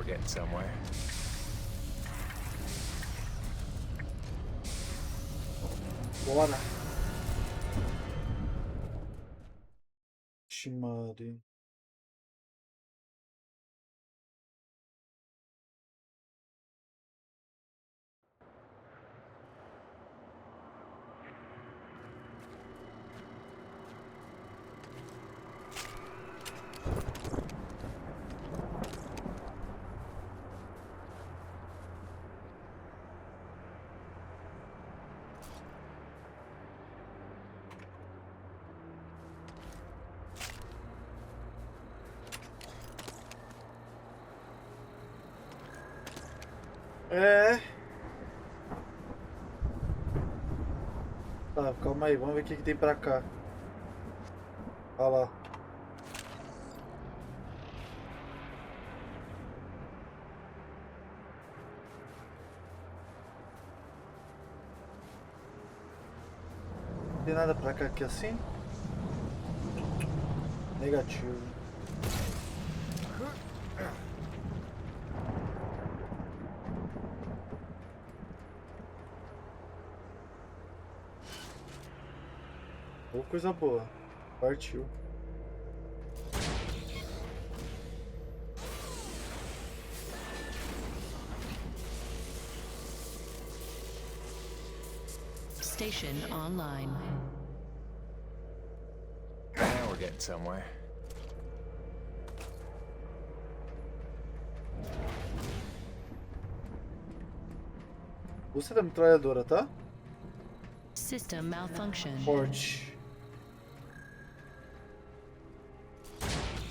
Speaker 3: getting somewhere.
Speaker 4: Bora. Shimari. É. Tá, calma aí, vamos ver o que tem pra cá. Olha lá. Tem nada pra cá aqui assim? Negativo. Ou coisa boa. Partiu.
Speaker 5: Station online.
Speaker 3: Now we're getting somewhere.
Speaker 4: Você da metralhadora, tá?
Speaker 5: System malfunction.
Speaker 4: Forte.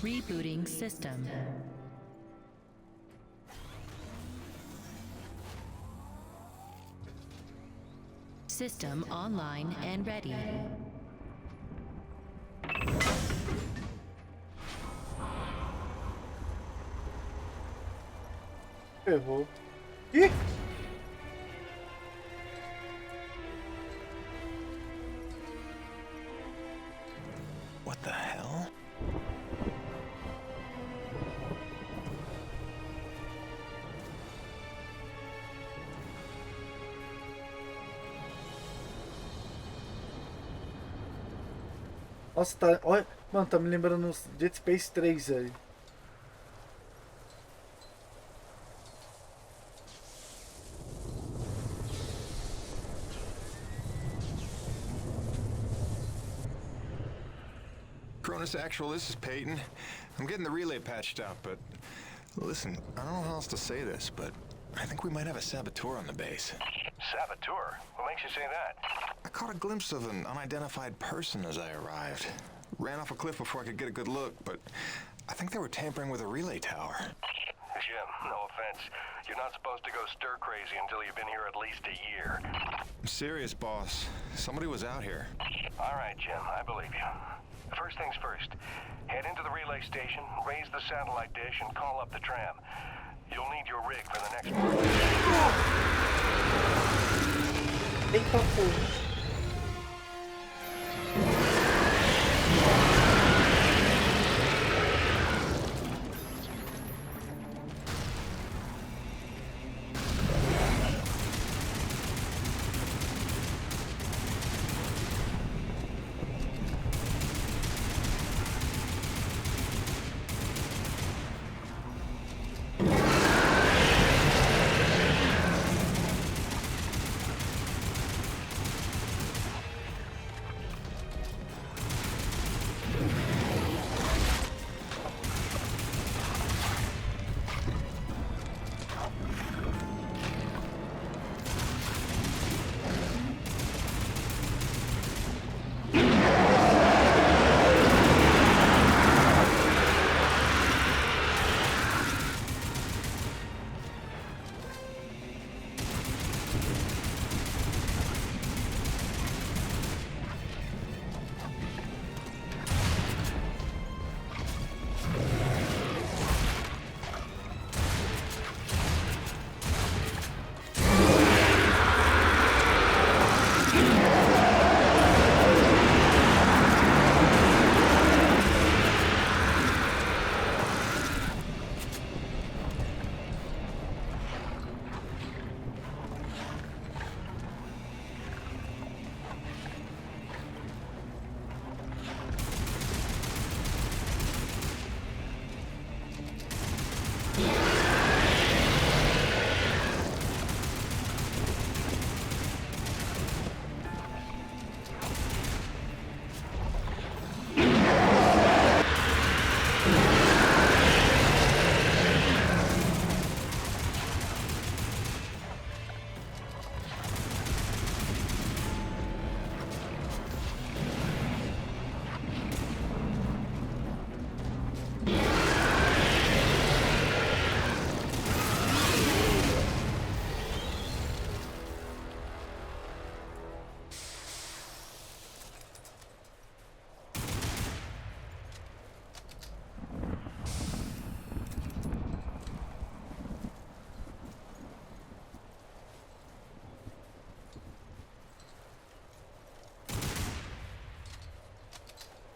Speaker 5: Rebooting system. System online and ready.
Speaker 4: Ferrou. Ih!
Speaker 3: What the hell?
Speaker 4: Nossa, tá. Olha, mano, tá me lembrando Dead Space 3 aí.
Speaker 21: Cronus Actual, this is Peyton. I'm getting the relay patched up, but listen, I don't know how else to say this, but I think we might have a saboteur on the base.
Speaker 8: Saboteur? What makes you say that?
Speaker 21: I caught a glimpse of an unidentified person as I arrived. Ran off a cliff before I could get a good look, but I think they were tampering with a relay tower.
Speaker 8: Jim, no offense. You're not supposed to go stir crazy until you've been here at least a year.
Speaker 21: I'm serious, boss. Somebody was out here.
Speaker 8: All right, Jim, I believe you. First things first, head into the relay station, raise the satellite dish, and call up the tram. You'll need your rig for the next part.
Speaker 4: Eita porra.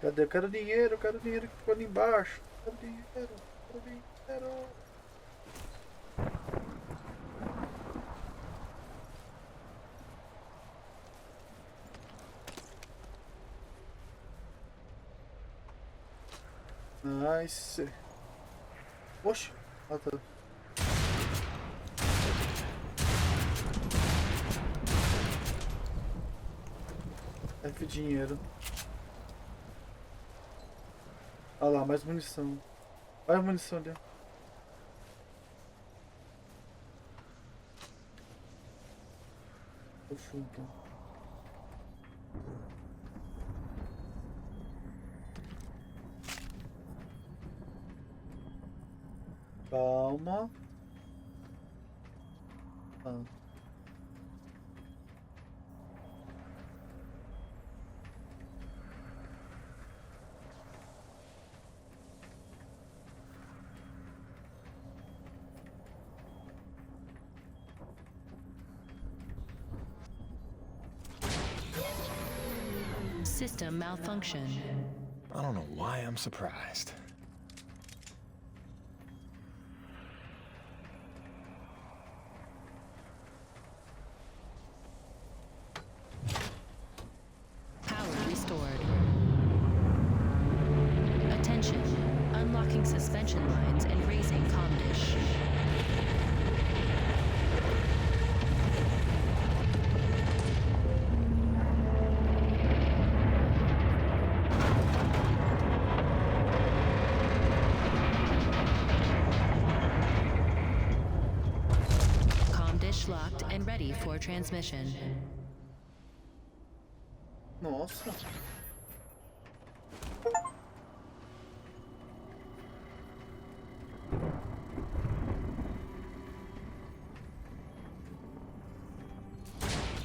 Speaker 4: Cadê? Eu quero dinheiro que ficou ali embaixo. Quero dinheiro. Nice. Oxe. Ah, tá. F dinheiro. Olha lá, mais munição. Mais munição ali. Fundo. Calma. Ah.
Speaker 5: System malfunction.
Speaker 21: I don't know why I'm surprised.
Speaker 5: Power restored. Attention. Unlocking suspension lines and raising comm dish. Locked and ready for transmission.
Speaker 4: Nossa.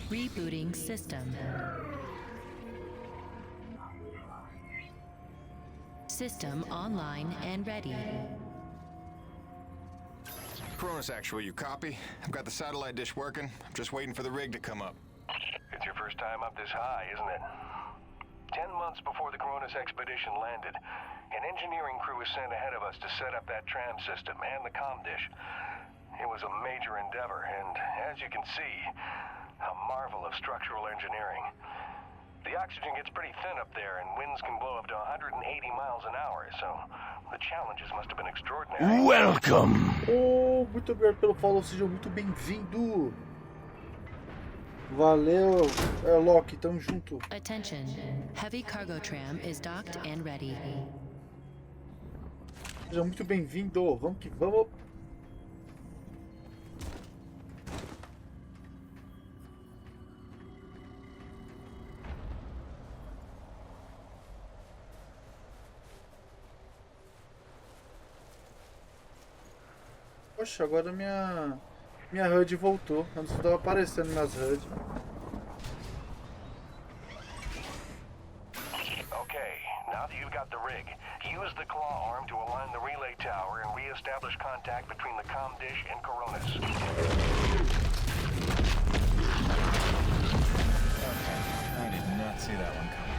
Speaker 5: Rebooting system. System online and ready.
Speaker 21: Cronus Actual, you copy? I've got the satellite dish working. I'm just waiting for the rig to come up.
Speaker 8: It's your first time up this high, isn't it? 10 months before the Cronus expedition landed, an engineering crew was sent ahead of us to set up that tram system and the comm dish. It was a major endeavor, and as you can see, a marvel of structural engineering. The oxygen gets pretty thin up there, and winds can blow up to 180 miles an hour, so the challenges must have been extraordinary.
Speaker 3: Welcome!
Speaker 4: Oh, muito obrigado pelo follow, seja muito bem-vindo. Valeu, Loki, tamo junto.
Speaker 5: Attention, heavy cargo tram is docked and ready.
Speaker 4: Seja muito bem-vindo, vamos que vamos. Poxa, agora minha HUD voltou. Antes estava aparecendo minhas HUD.
Speaker 8: Okay, now that you've got the rig, use the claw arm to align the relay tower and re-establish contact between the comm dish and Cronus.
Speaker 21: Okay, I did not see that one coming.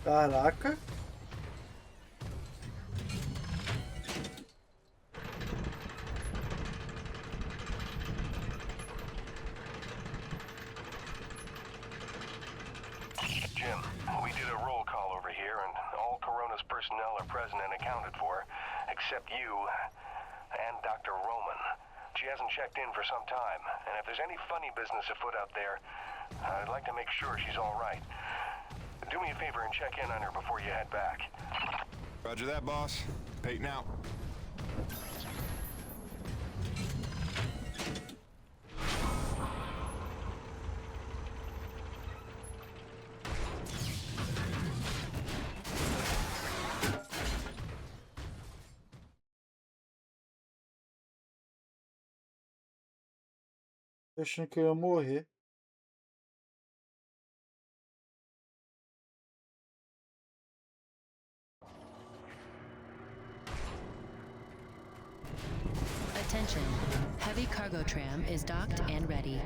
Speaker 4: Caraca.
Speaker 8: Jim, we did a roll call over here, and all Corona's personnel are present and accounted for, except you and Dr. Roman. She hasn't checked in for some time, and if there's any funny business afoot out there, I'd like to make sure she's all right. Do me a favor and check in on her before you head back.
Speaker 21: Roger that, boss. Peyton out.
Speaker 4: Achando que eu ia morrer.
Speaker 5: Attention. Heavy cargo tram is docked and ready.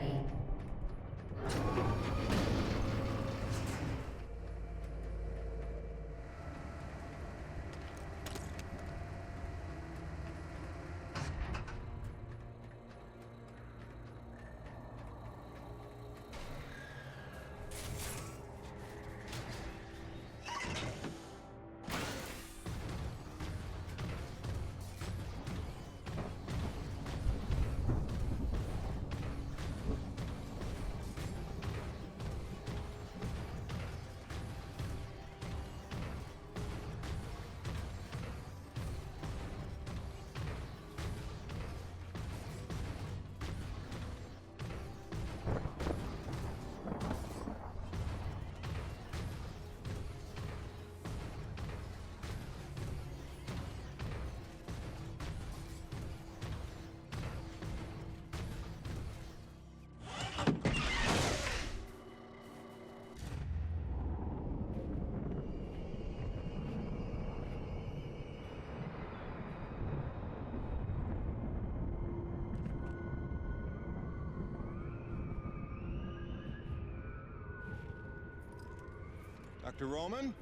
Speaker 21: Dr. Roman?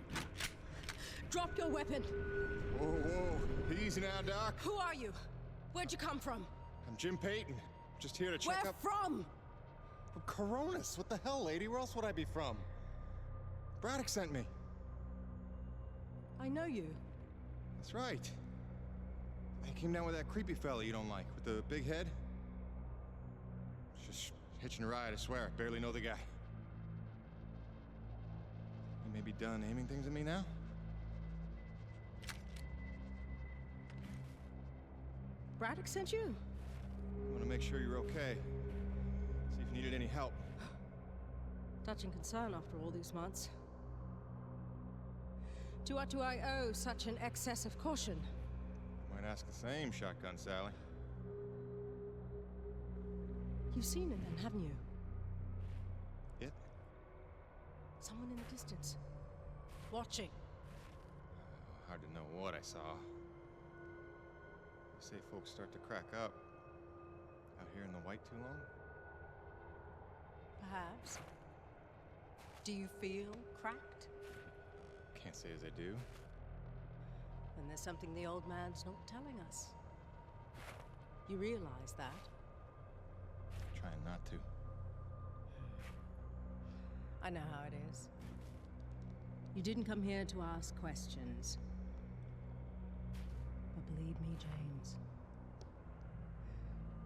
Speaker 1: Drop your weapon.
Speaker 21: Whoa, whoa. Easy now, Doc.
Speaker 1: Who are you? Where'd you come from?
Speaker 21: I'm Jim Peyton. Just here to check
Speaker 1: Where
Speaker 21: up.
Speaker 1: from?
Speaker 21: From Coronis. What the hell, lady? Where else would I be from? Braddock sent me.
Speaker 1: I know you.
Speaker 21: That's right. I came down with that creepy fella you don't like, with the big head. Just hitching a ride, I swear. I barely know the guy. You may be done aiming things at me now?
Speaker 1: Braddock sent you?
Speaker 21: I want to make sure you're okay. See if you needed any help.
Speaker 1: Touching concern after all these months. To what do I owe such an excess of caution?
Speaker 21: Might ask the same, Shotgun Sally.
Speaker 1: You've seen it then, haven't you?
Speaker 21: It?
Speaker 1: Someone in the distance. Watching.
Speaker 21: Hard to know what I saw. You say folks start to crack up. Out here in the white too long?
Speaker 1: Perhaps. Do you feel cracked?
Speaker 21: Can't say as I do.
Speaker 1: Then there's something the old man's not telling us. You realize that?
Speaker 21: Trying not to.
Speaker 1: I know how it is. You didn't come here to ask questions. But believe me, James,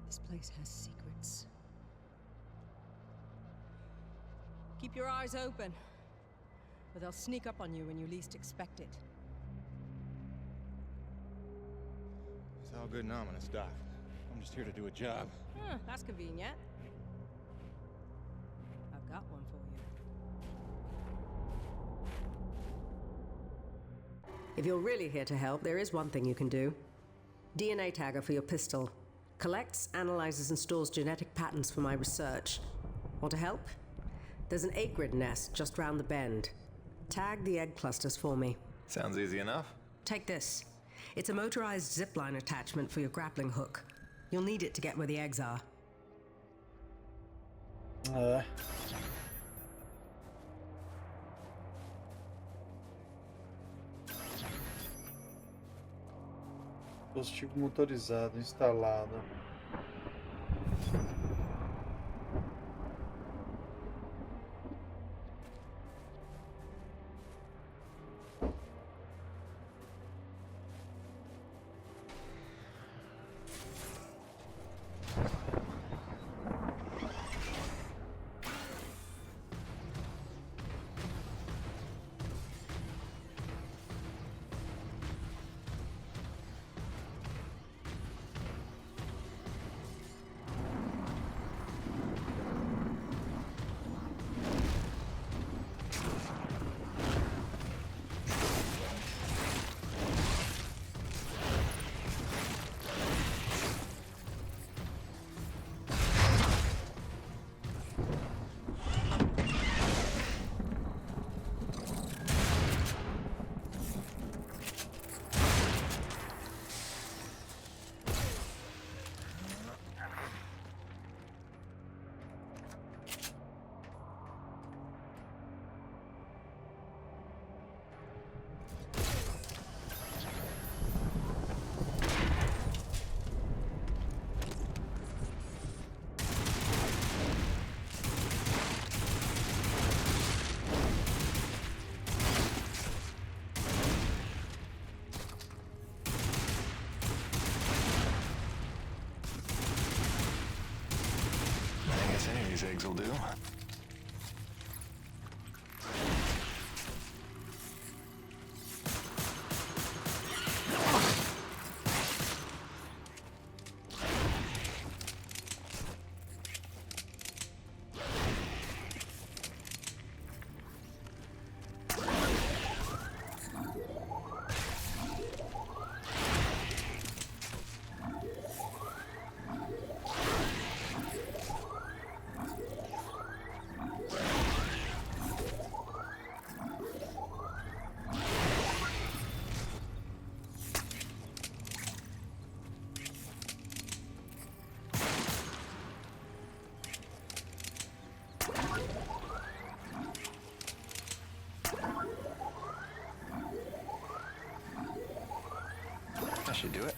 Speaker 1: this place has secrets. Keep your eyes open, or they'll sneak up on you when you least expect it.
Speaker 21: It's all good and ominous, Doc. I'm just here to do a job.
Speaker 1: That's convenient. I've got one for you. If you're really here to help, there is one thing you can do. DNA tagger for your pistol. Collects, analyzes, and stores genetic patterns for my research. Want to help? There's an acrid nest just round the bend. Tag the egg clusters for me.
Speaker 21: Sounds easy enough.
Speaker 1: Take this. It's a motorized zipline attachment for your grappling hook. You'll need it to get where the eggs are.
Speaker 4: Dispositivo motorizado instalado.
Speaker 21: These eggs will do. That should do it.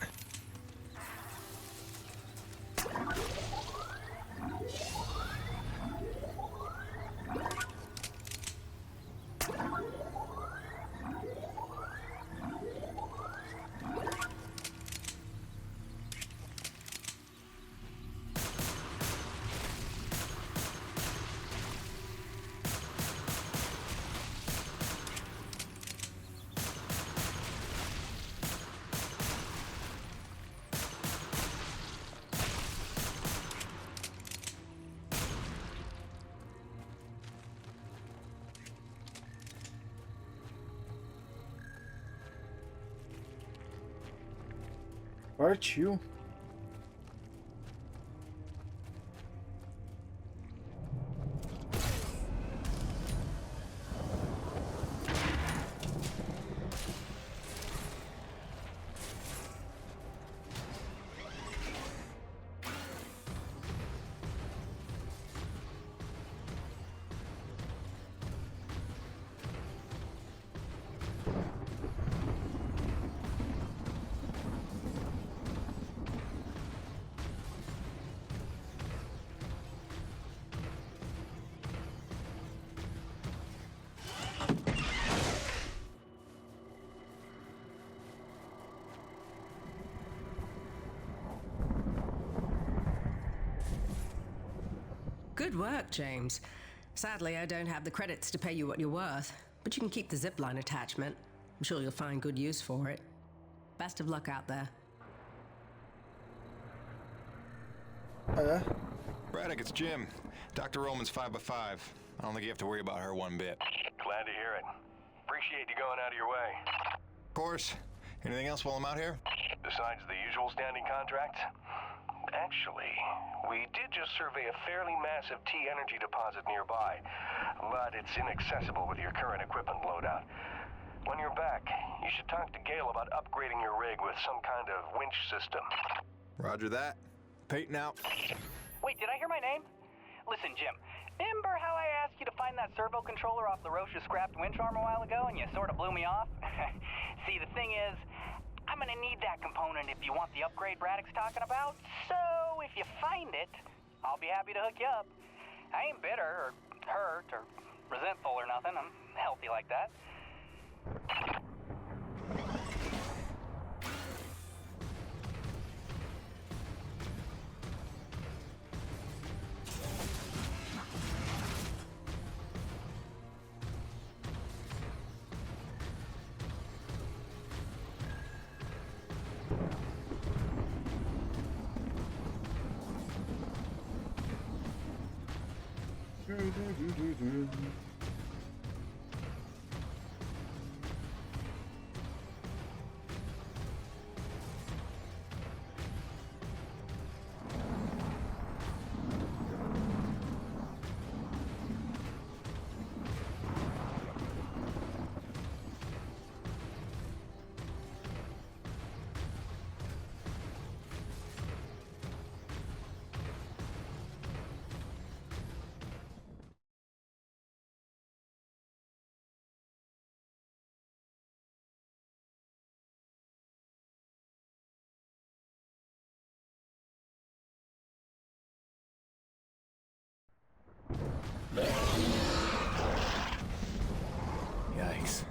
Speaker 4: Partiu.
Speaker 1: Good work, James. Sadly, I don't have the credits to pay you what you're worth, but you can keep the zipline attachment. I'm sure you'll find good use for it. Best of luck out there.
Speaker 21: Braddock, it's Jim. Dr. Roman's 5x5. I don't think you have to worry about her one bit.
Speaker 8: Glad to hear it. Appreciate you going out of your way.
Speaker 21: Of course. Anything else while I'm out here?
Speaker 8: Besides the usual standing contracts? Actually, we did just survey a fairly massive T-energy deposit nearby, but it's inaccessible with your current equipment loadout. When you're back, you should talk to Gale about upgrading your rig with some kind of winch system.
Speaker 21: Roger that. Peyton out.
Speaker 17: Wait, did I hear my name? Listen, Jim, remember how I asked you to find that servo controller off LaRoche's scrapped winch arm a while ago and you sort of blew me off? See, the thing is, I'm gonna need that that component if you want the upgrade Braddock's talking about. So if you find it, I'll be happy to hook you up. I ain't bitter or hurt or resentful or nothing. I'm healthy like that.
Speaker 12: Yikes.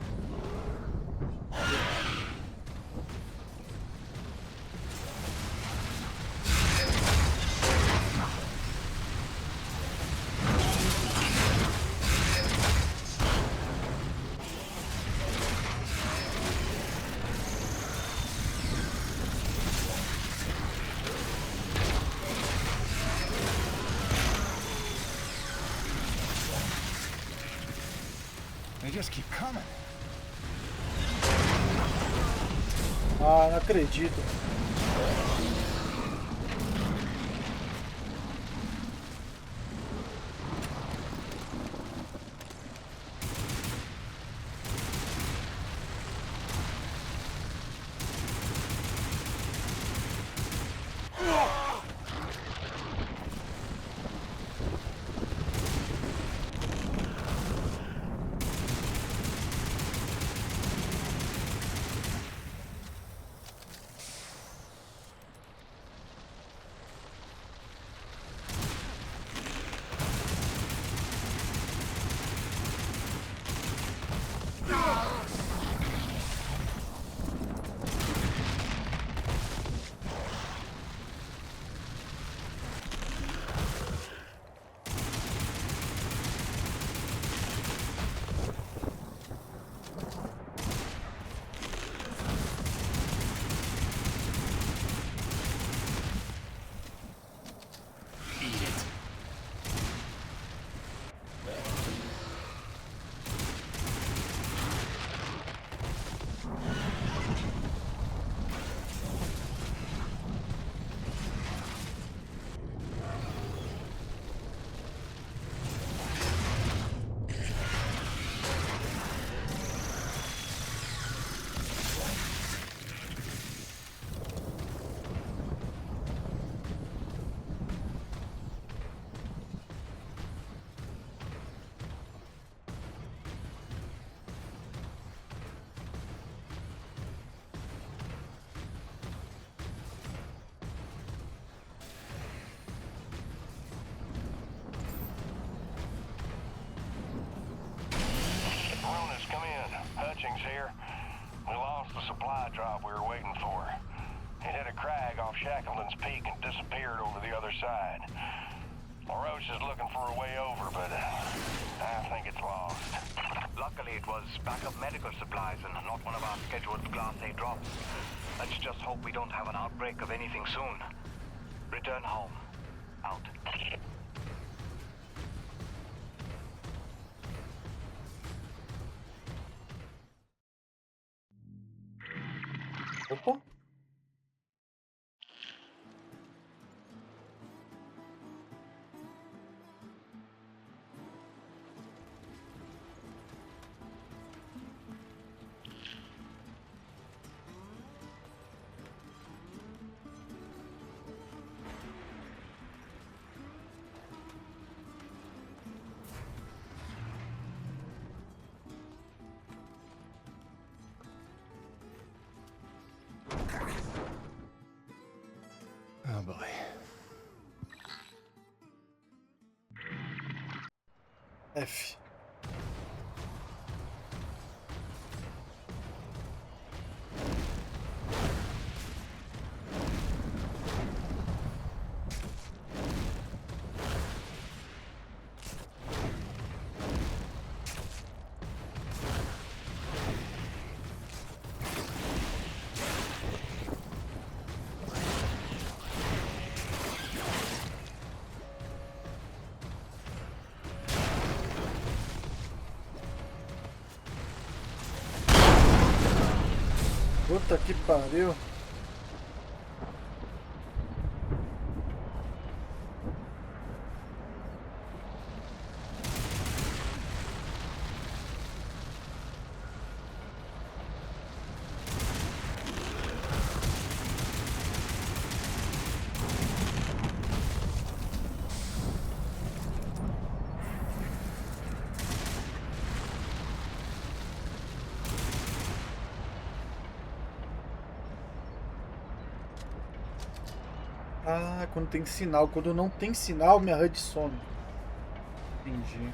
Speaker 21: They just keep coming.
Speaker 4: Ah, não acredito.
Speaker 8: Here. We lost the supply drop we were waiting for. It hit a crag off Shackleton's Peak and disappeared over the other side. LaRoche is looking for a way over, but I think it's lost.
Speaker 9: Luckily, it was backup medical supplies and not one of our scheduled Class A drops. Let's just hope we don't have an outbreak of anything soon. Return home. Out.
Speaker 4: Opa.
Speaker 21: boy.
Speaker 4: F. Puta que pariu. Ah, quando tem sinal. Quando não tem sinal, minha HUD some. Entendi.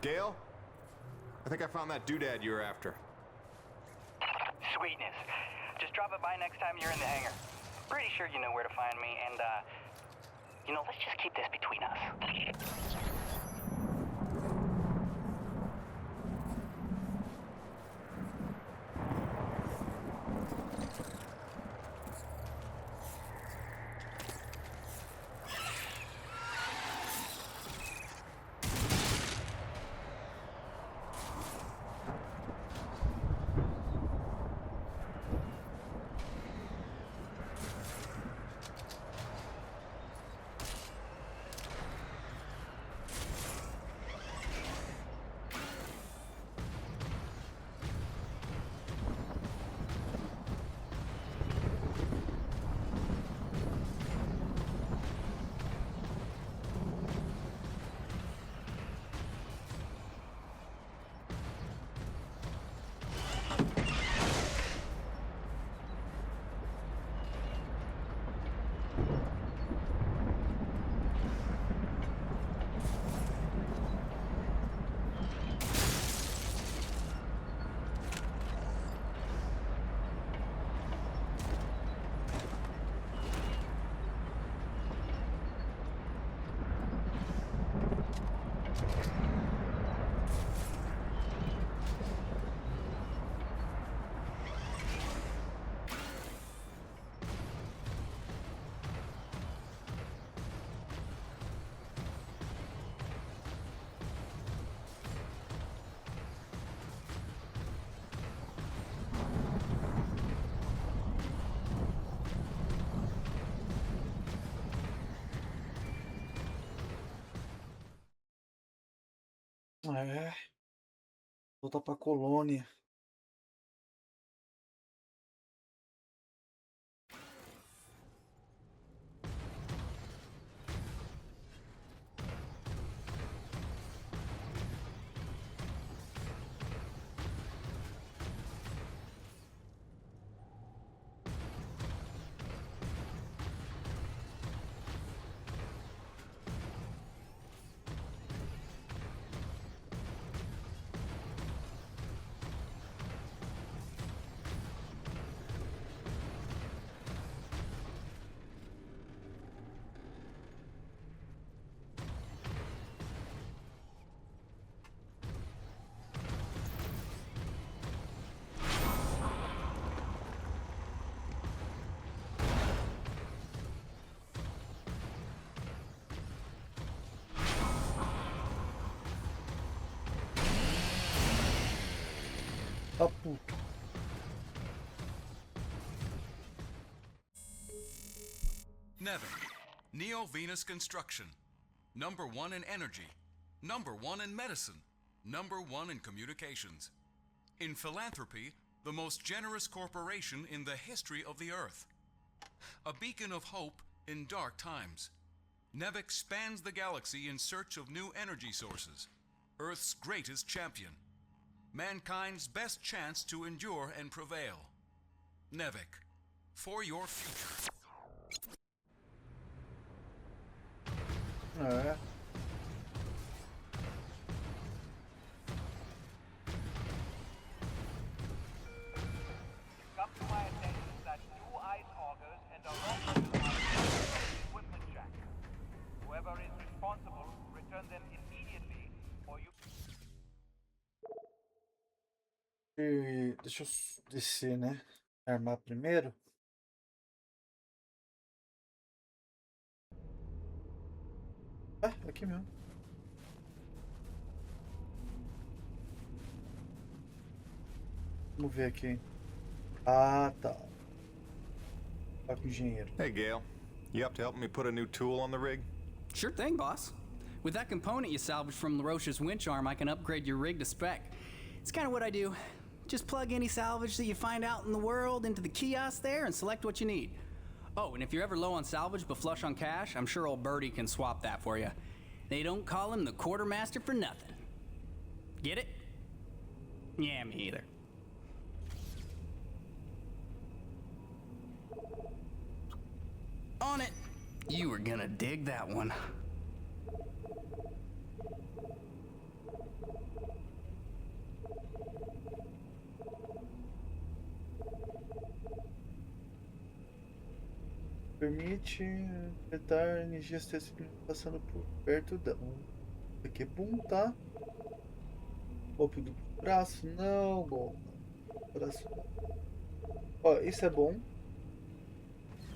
Speaker 21: Gale? I think I found that doodad you were after.
Speaker 17: Sweetness. Just drop it by next time you're in the hangar. Pretty sure you know where to find me, and, you know, let's just keep this between us. É. Voltar pra colônia.
Speaker 4: Ah, puta.
Speaker 7: Nevik, Neo-Venus Construction. #1 in energy. #1 in medicine. #1 in communications. In philanthropy, the most generous corporation in the history of the Earth. A beacon of hope in dark times. Nevik spans the galaxy in search of new energy sources. Earth's greatest champion. Mankind's best chance to endure and prevail. Nevik, for your future.
Speaker 4: É.
Speaker 8: Come to my attention that 2 ice augers and a rocket are equipment jack. Whoever is responsible, return them immediately, or you...
Speaker 4: Deixa eu descer, né? Armar primeiro. Ah, aqui mesmo. Vamos ver aqui. Ah, tá. Tá com o engenheiro.
Speaker 6: Hey, Gale. You up to helping me put a new tool on the rig?
Speaker 19: Sure thing, boss. With that component you salvaged from LaRoche's winch arm, I can upgrade your rig to spec. It's kind of what I do. Just plug any salvage that you find out in the world into the kiosk there and select what you need. Oh, and if you're ever low on salvage but flush on cash, I'm sure old Birdie can swap that for you. They don't call him the quartermaster for nothing. Get it? Yeah, me either. On it! You were gonna dig that one.
Speaker 4: Permite afetar energias passando por perto da. Isso aqui é bom, tá? Golpe do braço, não, bom. Braço. Ó, isso é bom.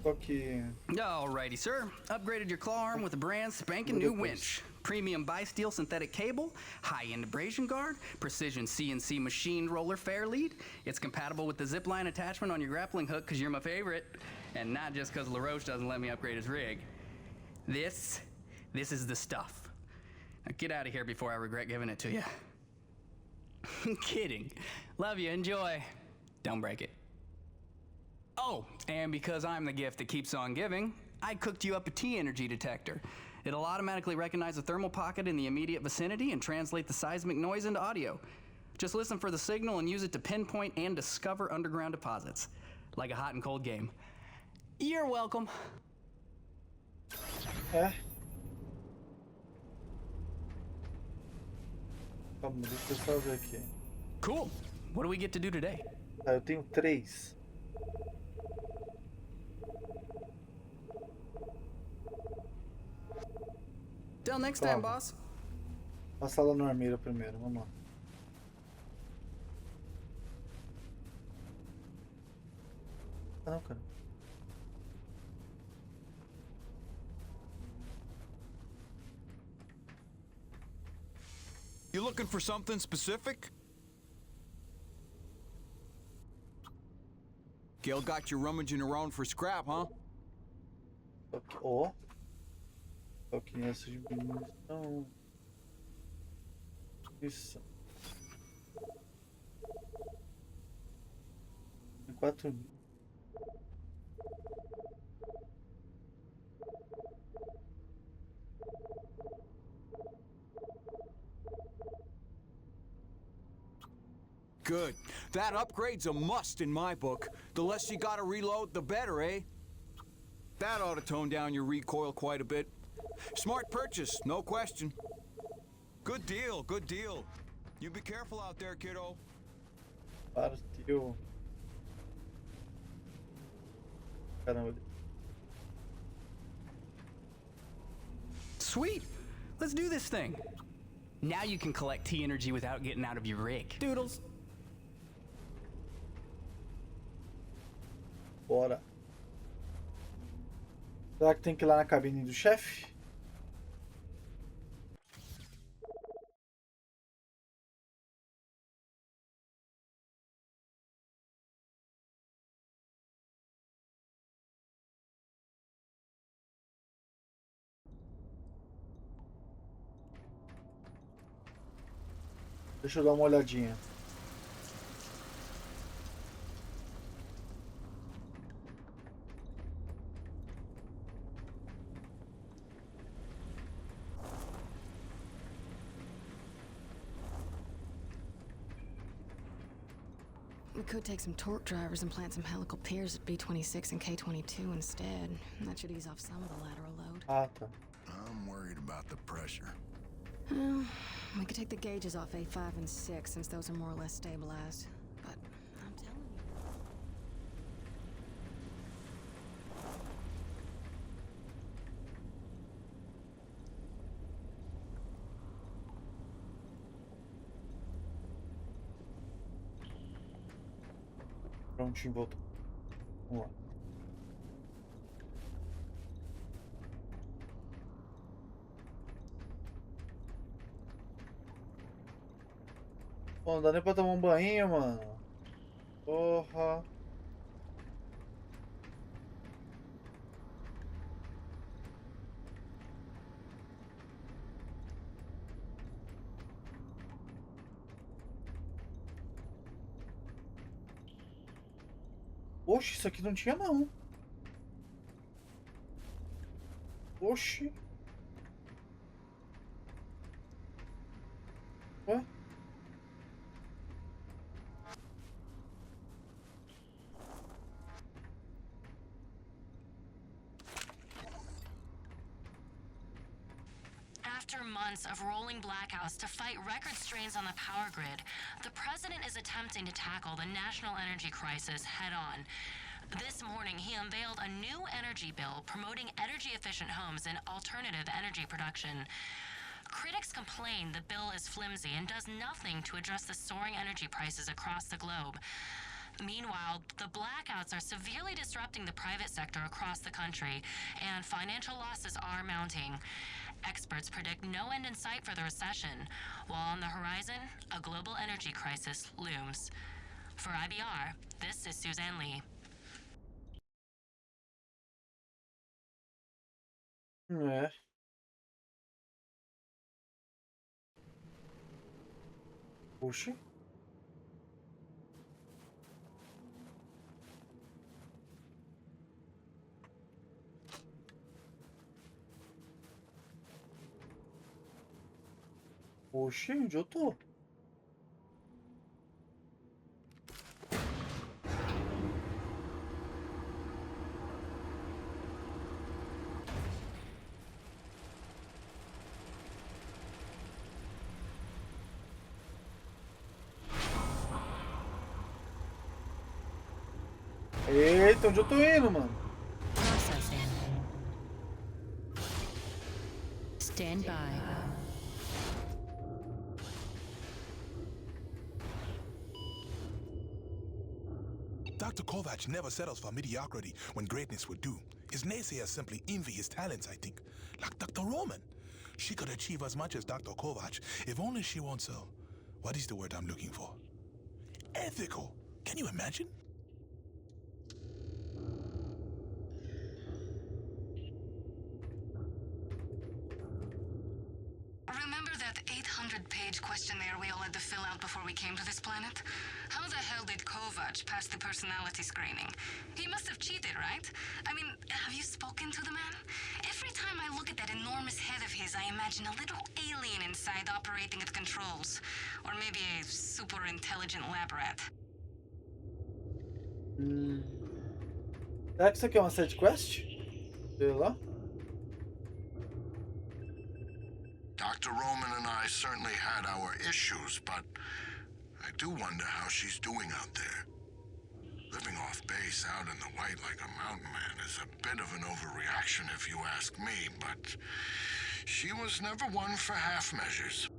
Speaker 4: Só que.
Speaker 19: Alrighty, sir. Upgraded your claw arm with a brand spanking new winch. Premium bi-steel synthetic cable, high-end abrasion guard, precision CNC machined roller fair lead. It's compatible with the zipline attachment on your grappling hook because you're my favorite. And not just because LaRoche doesn't let me upgrade his rig. This is the stuff. Now get out of here before I regret giving it to you. Kidding. Love you, enjoy. Don't break it. Oh, and because I'm the gift that keeps on giving, I cooked you up a T-energy detector. It'll automatically recognize a thermal pocket in the immediate vicinity and translate the seismic noise into audio. Just listen for the signal and use it to pinpoint and discover underground deposits. Like a hot and cold game. You're welcome.
Speaker 4: É. Calma, deixa eu só ver aqui.
Speaker 19: Cool. What do we get to do today?
Speaker 4: Tá, eu tenho 3.
Speaker 19: Till next time, boss.
Speaker 4: Passa lá no armeiro primeiro, vamos lá. Ah, não, cara.
Speaker 18: You looking for something specific? Gale got you rummaging around for scrap, huh?
Speaker 4: Ok, ó. Ok, essa de munição. Isso. 4.000.
Speaker 18: Good. That upgrade's a must in my book. The less you gotta reload, the better, eh? That ought to tone down your recoil quite a bit. Smart purchase, no question. Good deal, good deal. You be careful out there, kiddo.
Speaker 4: Partiu. Caramba.
Speaker 19: Sweet. Let's do this thing. Now you can collect T-energy without getting out of your rig. Doodles.
Speaker 4: Bora. Será que tem que ir lá na cabine do chefe? Deixa eu dar uma olhadinha.
Speaker 16: We could take some torque drivers and plant some helical piers at B-26 and K-22 instead. That should ease off some of the lateral load.
Speaker 4: Ah, tá.
Speaker 21: I'm worried about the pressure.
Speaker 16: Well, we could take the gauges off A5 and 6 since those are more or less stabilized. But I'm telling you.
Speaker 4: Prontinho, voltou. Vamos lá. Pô, não dá nem pra tomar um banho, mano. Porra. Oxe, isso aqui não tinha não. Oxe. Ué?
Speaker 5: After months of rolling blackouts to fight record strains on the power grid, the president is attempting to tackle the national energy crisis head-on. This morning, he unveiled a new energy bill promoting energy-efficient homes and alternative energy production. Critics complain the bill is flimsy and does nothing to address the soaring energy prices across the globe. Meanwhile, the blackouts are severely disrupting the private sector across the country, and financial losses are mounting. Experts predict no end in sight for the recession, while on the horizon, a global energy crisis looms. For IBR, this is Suzanne Lee.
Speaker 4: É. Oxi. Oxi, onde eu tô? Eita, onde eu tô indo, mano?
Speaker 5: Processing. Stand by.
Speaker 22: Dr. Kovac never settles for mediocrity when greatness would do. His naysayers simply envy his talents, I think. Like Dr. Roman. She could achieve as much as Dr. Kovac if only she wants a... What is the word I'm looking for? Ethical. Can you imagine?
Speaker 16: Remember that 800-page questionnaire we all had to fill out before we came to this planet? How the hell did Kovac pass the personality screening? He must have cheated, right? I mean, have you spoken to the man? Every time I look at that enormous head of his, I imagine a little alien inside operating at controls. Or maybe a super intelligent lab rat.
Speaker 4: Será que isso aqui é uma side quest? Sei lá.
Speaker 14: Dr. Roman and I certainly had our issues, but I do wonder how she's doing out there. Living off base out in the white like a mountain man is a bit of an overreaction if you ask me, but she was never one for half measures.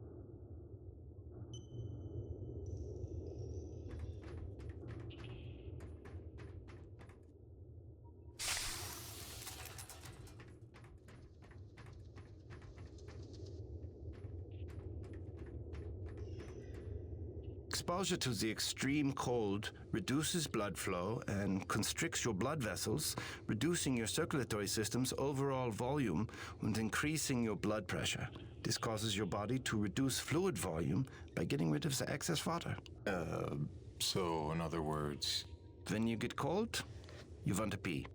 Speaker 23: Exposure to the extreme cold reduces blood flow and constricts your blood vessels, reducing your circulatory system's overall volume and increasing your blood pressure. This causes your body to reduce fluid volume by getting rid of the excess water.
Speaker 21: So in other words...
Speaker 23: When you get cold, you want to pee.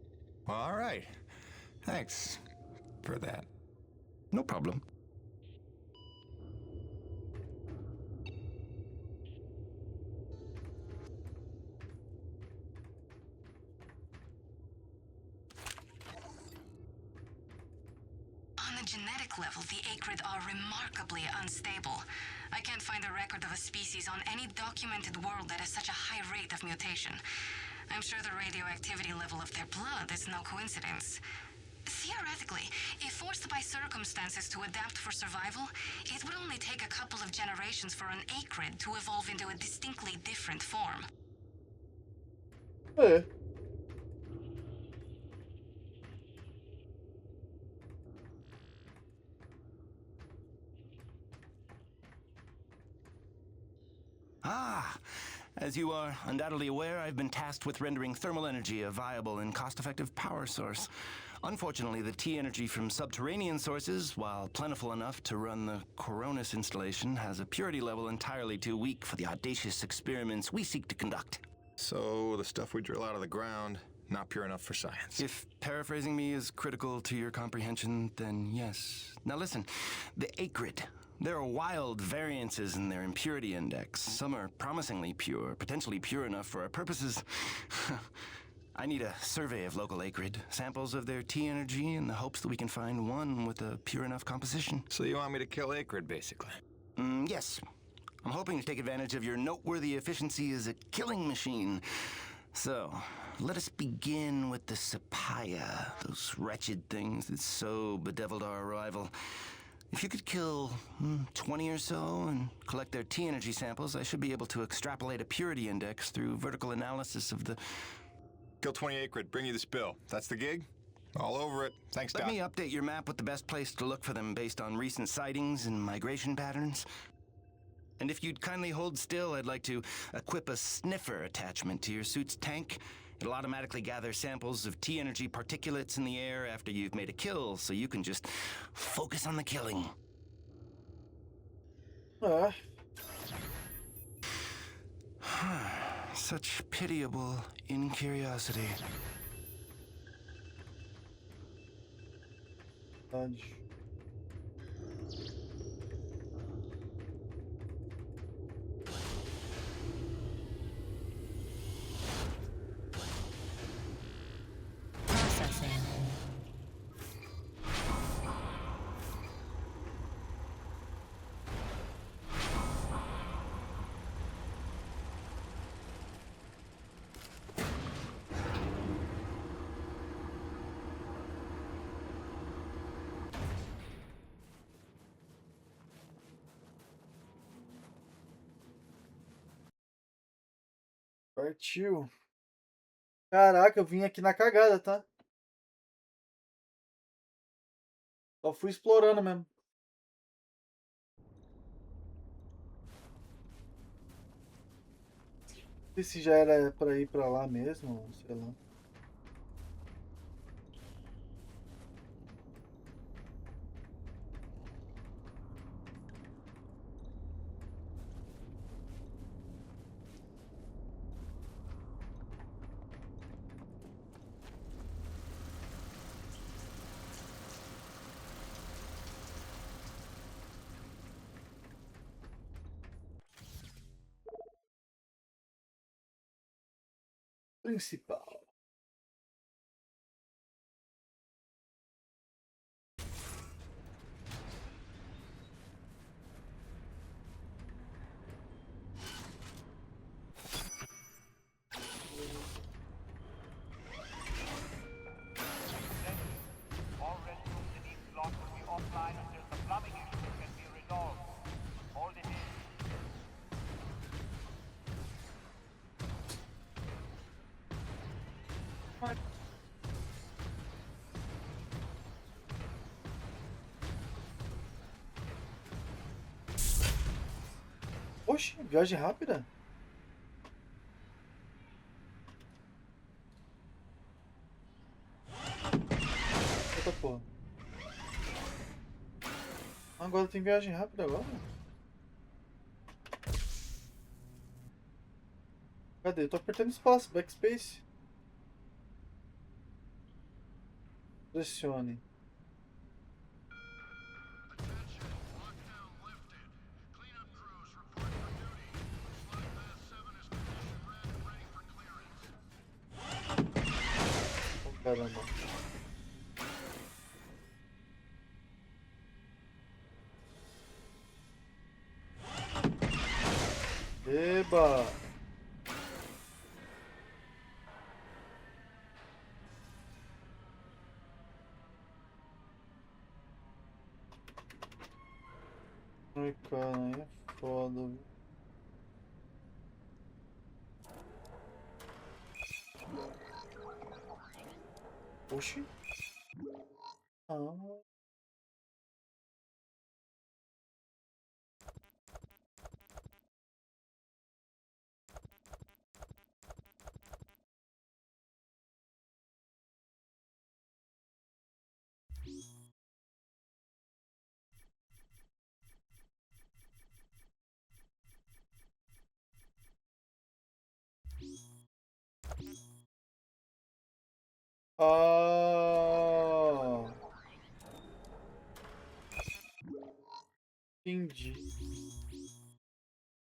Speaker 21: Well, all right. Thanks for that.
Speaker 23: No problem.
Speaker 5: On the genetic level, the acrid are remarkably unstable. I can't find a record of a species on any documented world that has such a high rate of mutation. I'm sure the radioactivity level of their blood is no coincidence. Theoretically, if forced by circumstances to adapt for survival, it would only take a couple of generations for an acrid to evolve into a distinctly different form.
Speaker 4: É.
Speaker 23: Ah, as you are undoubtedly aware, I've been tasked with rendering thermal energy a viable and cost-effective power source. Unfortunately, the T-energy from subterranean sources, while plentiful enough to run the Coronis installation, has a purity level entirely too weak for the audacious experiments we seek to conduct.
Speaker 21: So the stuff we drill out of the ground, not pure enough for science.
Speaker 23: If paraphrasing me is critical to your comprehension, then yes. Now listen, the acrid. There are wild variances in their impurity index. Some are promisingly pure, potentially pure enough for our purposes. I need a survey of local acrid, samples of their T-energy in the hopes that we can find one with a pure enough composition.
Speaker 21: So you want me to kill acrid, basically?
Speaker 23: Yes. I'm hoping to take advantage of your noteworthy efficiency as a killing machine. So, let us begin with the Sapaya, those wretched things that so bedeviled our arrival. If you could kill 20 or so and collect their T-energy samples, I should be able to extrapolate a purity index through vertical analysis of the...
Speaker 21: Kill 20 acrid, bring you the spill. That's the gig? All over it. Thanks, Doc.
Speaker 23: Let me update your map with the best place to look for them based on recent sightings and migration patterns. And if you'd kindly hold still, I'd like to equip a sniffer attachment to your suit's tank. It'll automatically gather samples of T-energy particulates in the air after you've made a kill, so you can just focus on the killing. Such pitiable incuriosity.
Speaker 4: Partiu. Caraca, eu vim aqui na cagada, tá? Só fui explorando mesmo. Não sei se já era pra ir pra lá mesmo, sei lá. Principal.
Speaker 9: All restrooms in each block will be offline until the plumbing issue can be resolved. Hold it in.
Speaker 4: Oxe, viagem rápida? Eita porra. Agora tem viagem rápida agora? Cadê? Eu tô apertando espaço, backspace. Pressione. Oh, caramba. Eba! Ai, cara, é foda, viu? Oxi. Ah. Ah. Entendi.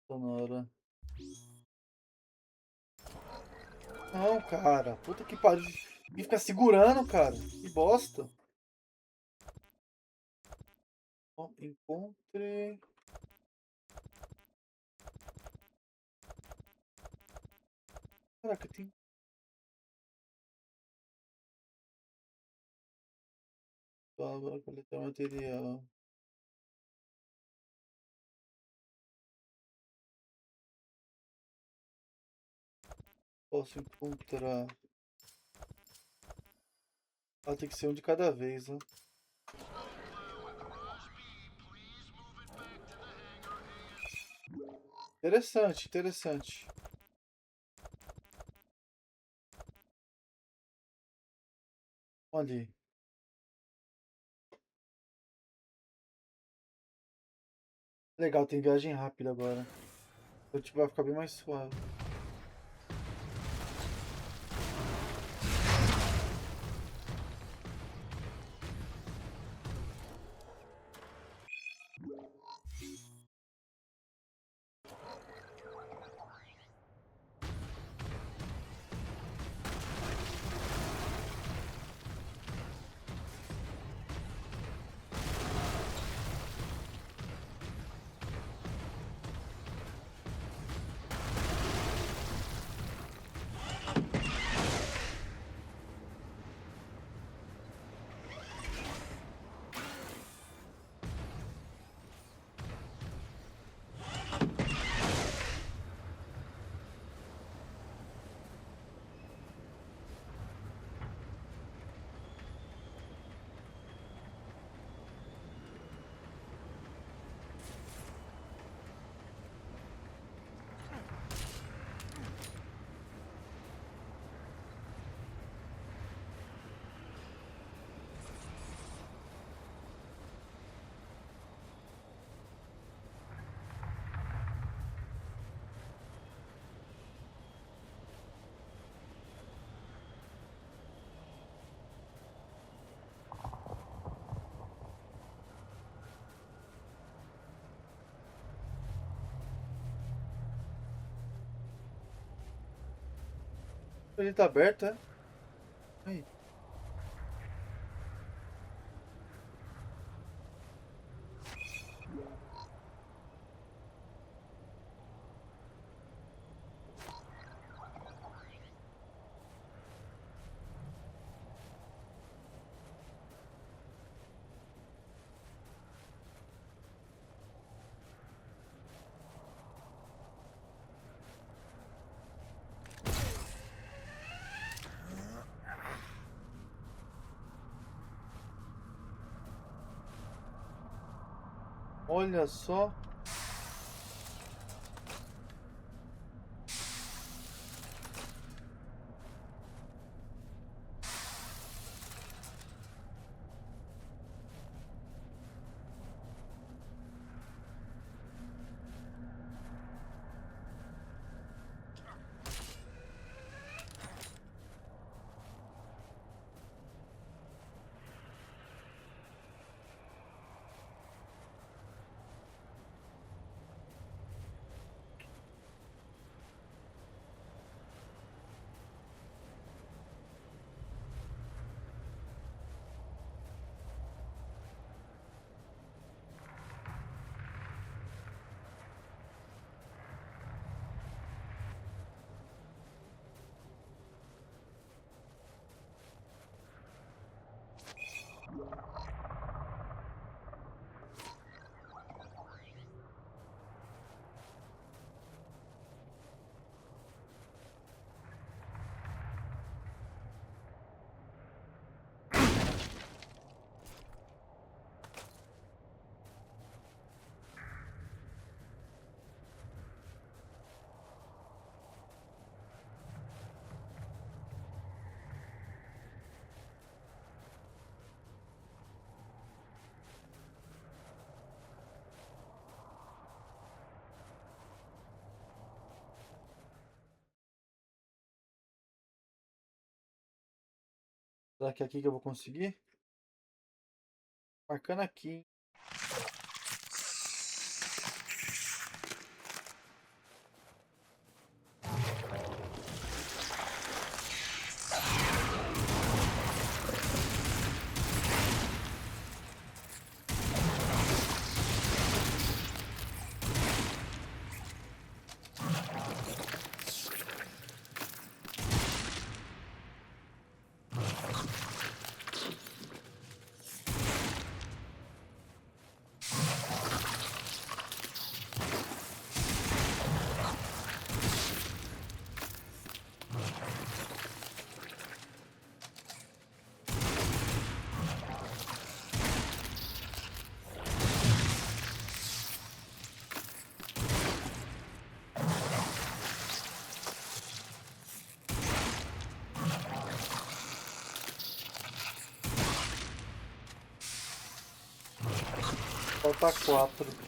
Speaker 4: Sonora. Não, cara. Puta que pariu. E ficar segurando, cara. Que bosta. Ó, encontre. Caraca, tem. Agora coletar material. Posso encontrar. Ah, tem que ser um de cada vez, né? Interessante, interessante. Olha ali. Legal, tem viagem rápida agora. Então, tipo, vai ficar bem mais suave. Ele tá aberto, é? Aí. Olha só. Será que é aqui que eu vou conseguir? Marcando aqui. Falta 4.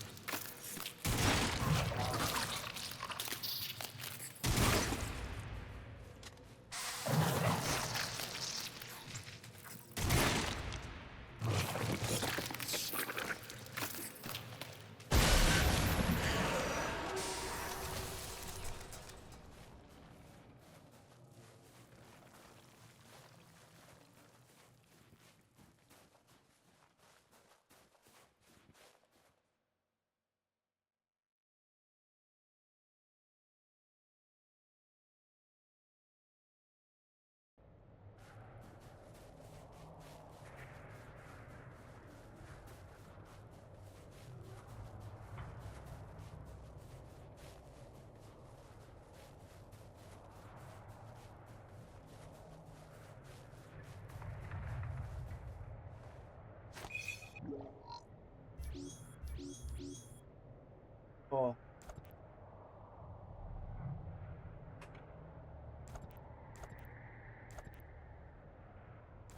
Speaker 4: Ó.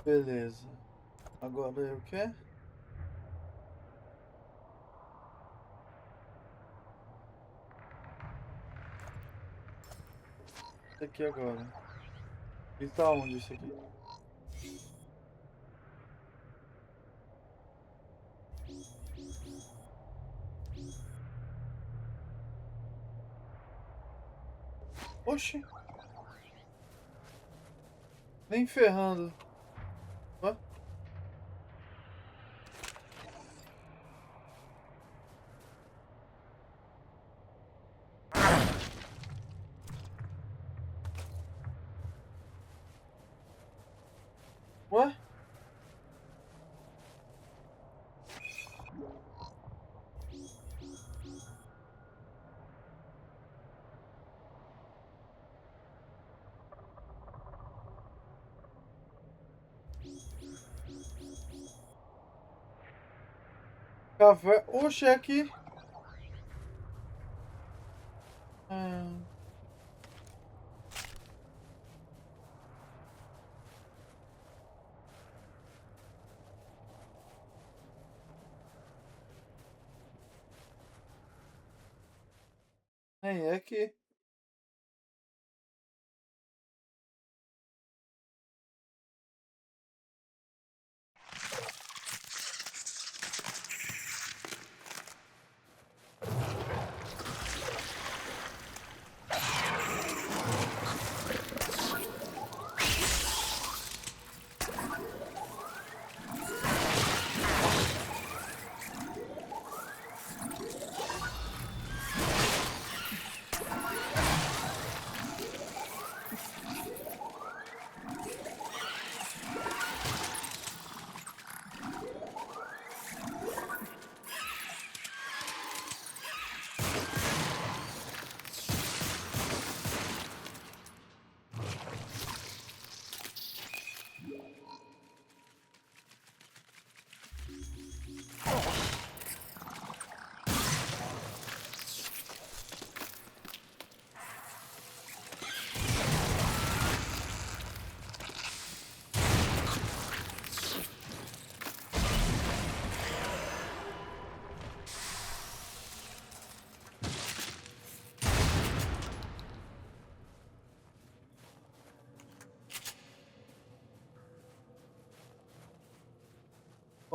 Speaker 4: Beleza. Agora eu quero. Isso aqui agora. Ele tá onde isso aqui? Oxi. Nem ferrando. Ó. Ué? Café. Oxe, é aqui. É aqui.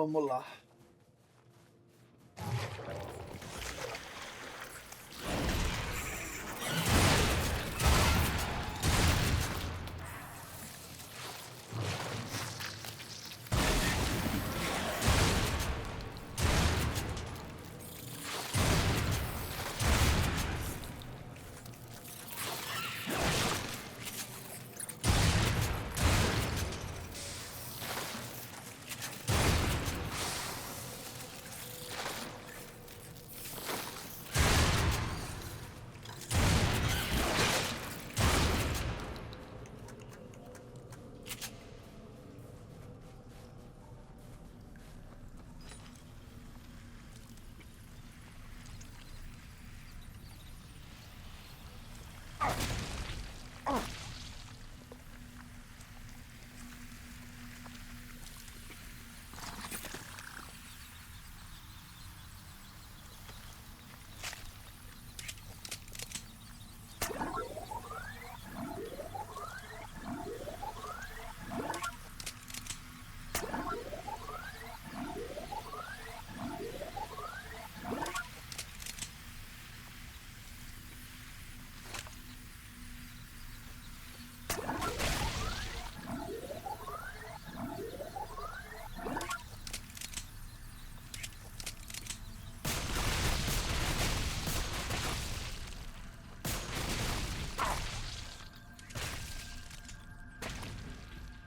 Speaker 4: Vamos lá.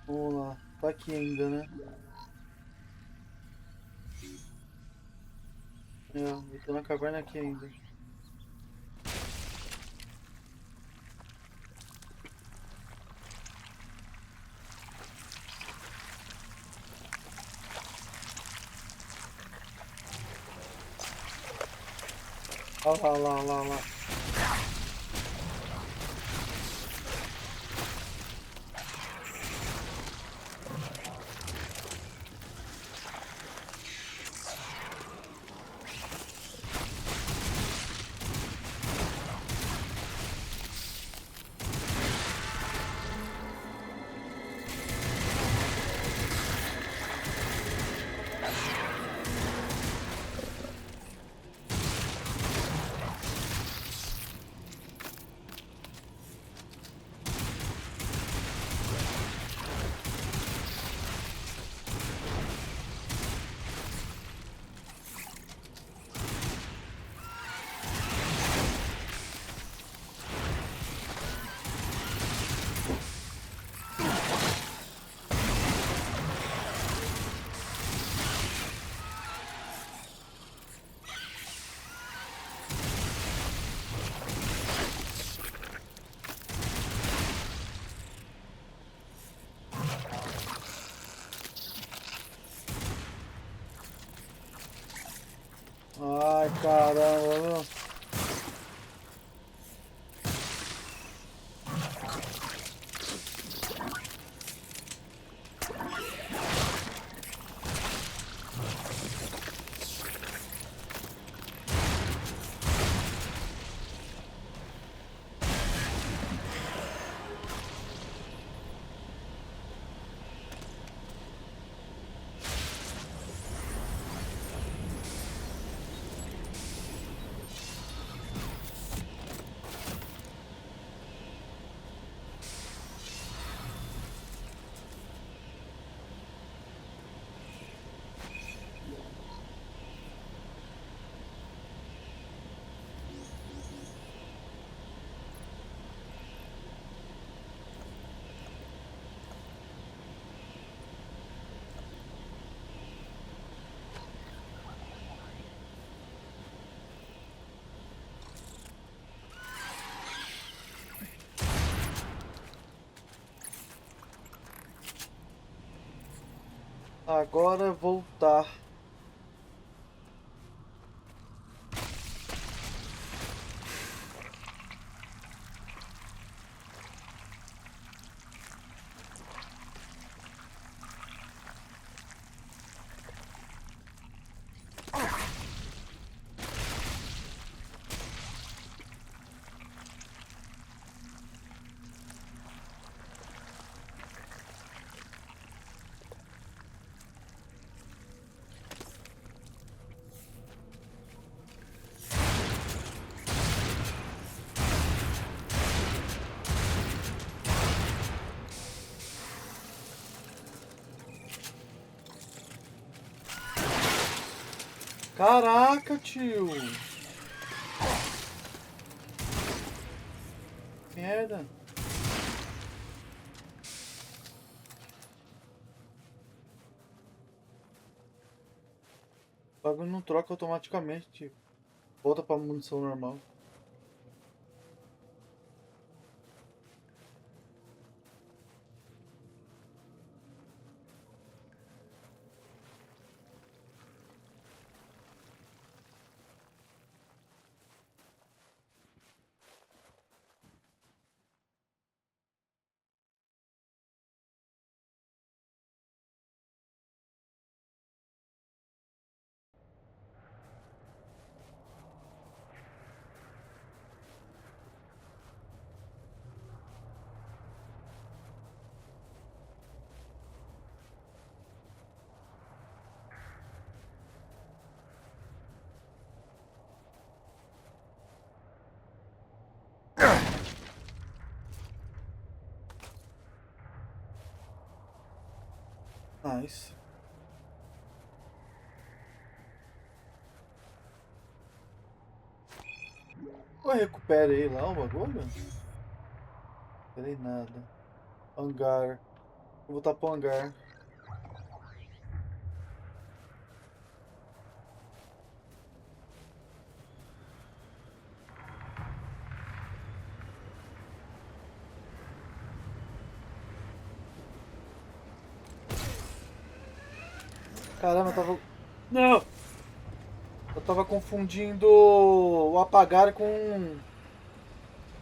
Speaker 4: Vamos lá. Tá aqui ainda, né? Eu tô na caverna aqui ainda. Olha lá. Ai, caramba, meu. Agora voltar. Caraca, tio. Merda. O bagulho não troca automaticamente, tio. Volta pra munição normal. Nice. Eu recuperei lá o bagulho? Não recuperei nada. Hangar. Vou voltar pro hangar. Caramba, eu tava... Não! Eu tava confundindo o apagar com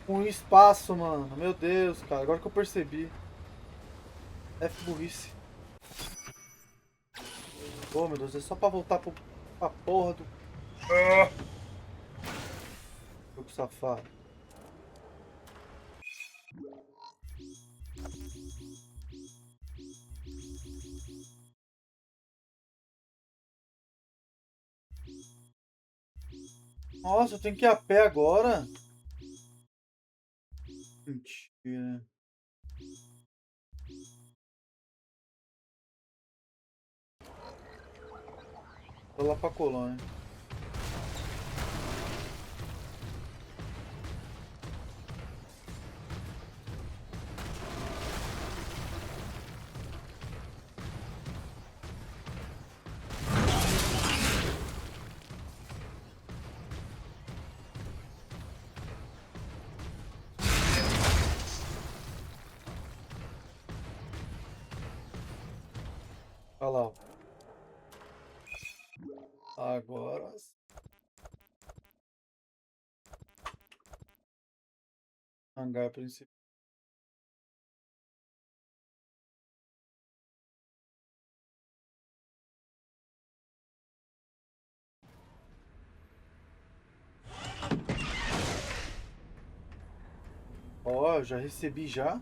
Speaker 4: o espaço, mano. Meu Deus, cara. Agora que eu percebi. F burrice. Oh, meu Deus. É só pra voltar pra porra do... Jogo safado. Nossa, eu tenho que ir a pé agora? Mentira. Vou lá pra colônia. Olha lá. Agora... Hangar principal. Ó, já recebi já.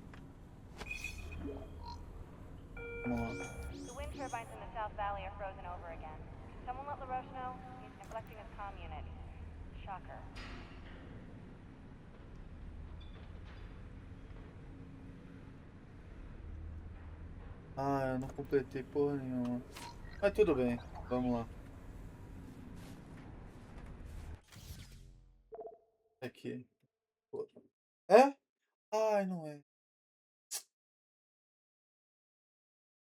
Speaker 4: Vamos lá.
Speaker 10: The wind turbines in the South Valley are frozen over again. Someone let LaRoche know? He's neglecting his comm unit. Shocker.
Speaker 4: Ah, eu não completei porra nenhuma. Mas tudo bem, vamos lá. Aqui. É? Ai, não é.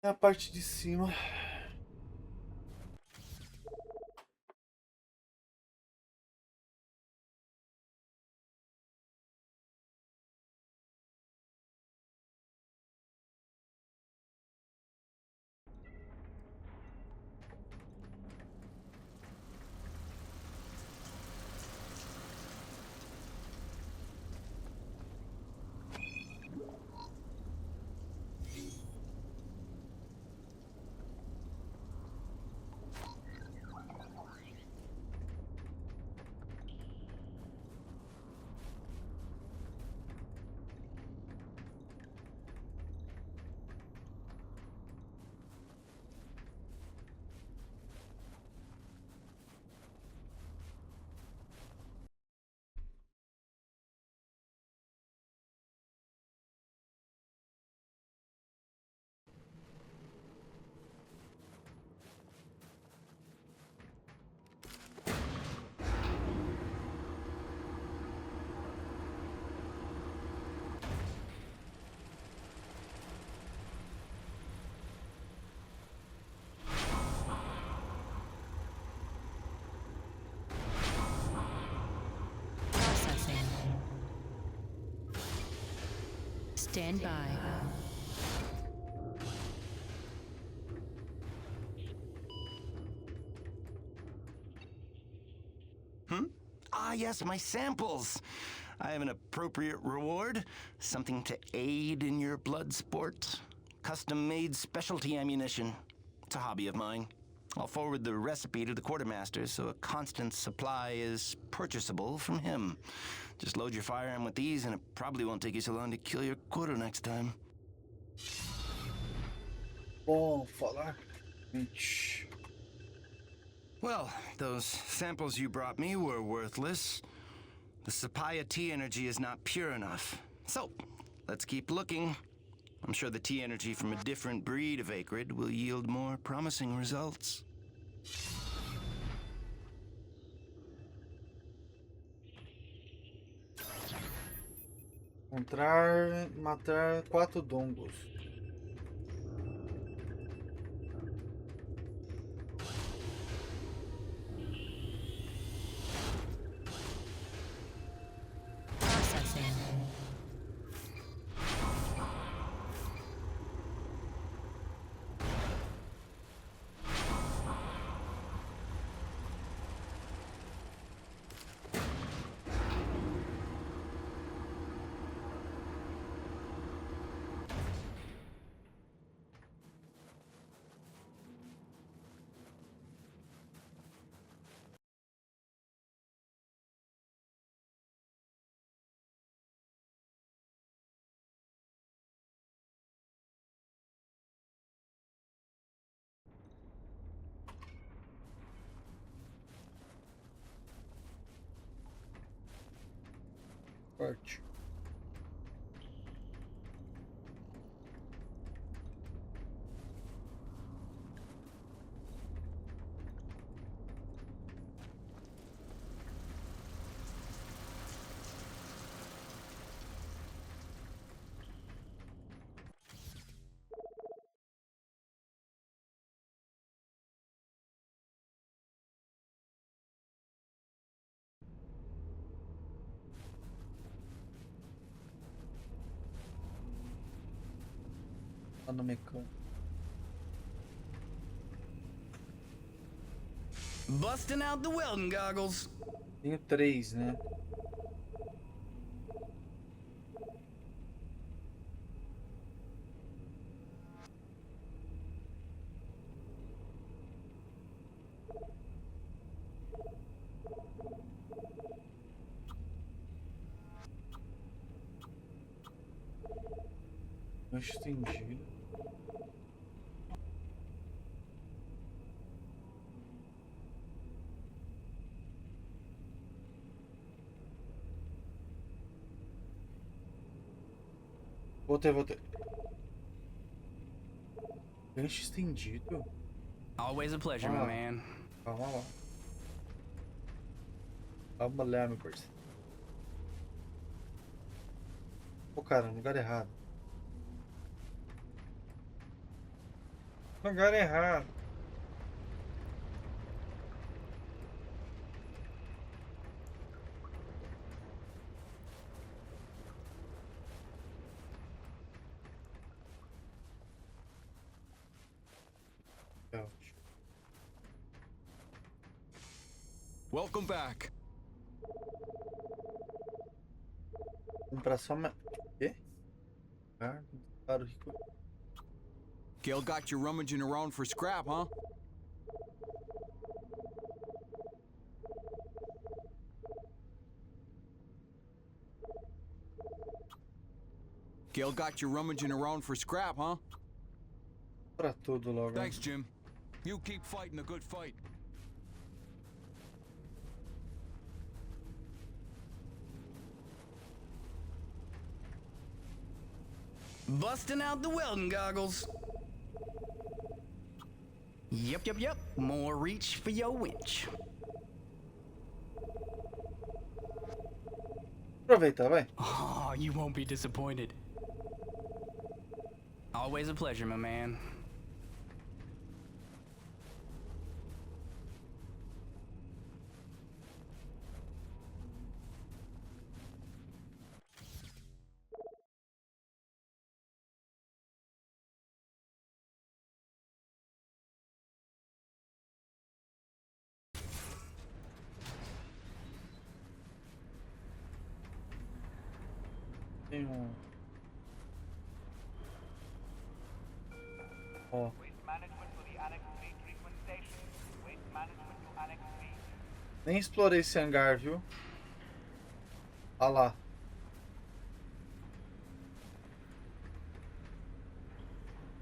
Speaker 4: É a parte de cima.
Speaker 2: Stand by.
Speaker 23: Ah, yes, my samples. I have an appropriate reward, something to aid in your blood sport. Custom-made specialty ammunition. It's a hobby of mine. I'll forward the recipe to the quartermaster so a constant supply is purchasable from him. Just load your firearm with these and it probably won't take you so long to kill your quota next time.
Speaker 4: Bom, falar.
Speaker 23: Well, those samples you brought me were worthless. The Sapaya T energy is not pure enough. So, let's keep looking. I'm sure the T energy from a different breed of acrid will yield more promising results.
Speaker 4: Matar 4 dongos. Parte. No mecânico.
Speaker 19: Busting out the welding goggles.
Speaker 4: Tenho 3, né? Gancho estendido. Voltei. Gancho estendido?
Speaker 19: Always a pleasure, my man.
Speaker 4: Calma lá. Calma lá, meu parceiro. Pô, cara, no lugar errado. Lugar errado.
Speaker 18: Welcome back.
Speaker 4: Comprar só uma... Quê? Claro, rico.
Speaker 18: Gail got you rummaging around for scrap, huh? Gail got you rummaging around for scrap, huh?
Speaker 4: Pra tudo logo.
Speaker 18: Thanks, Jim. You keep fighting a good fight.
Speaker 19: Busting out the welding goggles. Yep. More reach for your winch.
Speaker 4: Aproveita, vai.
Speaker 19: Oh, you won't be disappointed. Always a pleasure, my man.
Speaker 4: Tem um... Ó. Nem explorei esse hangar, viu? Olha lá.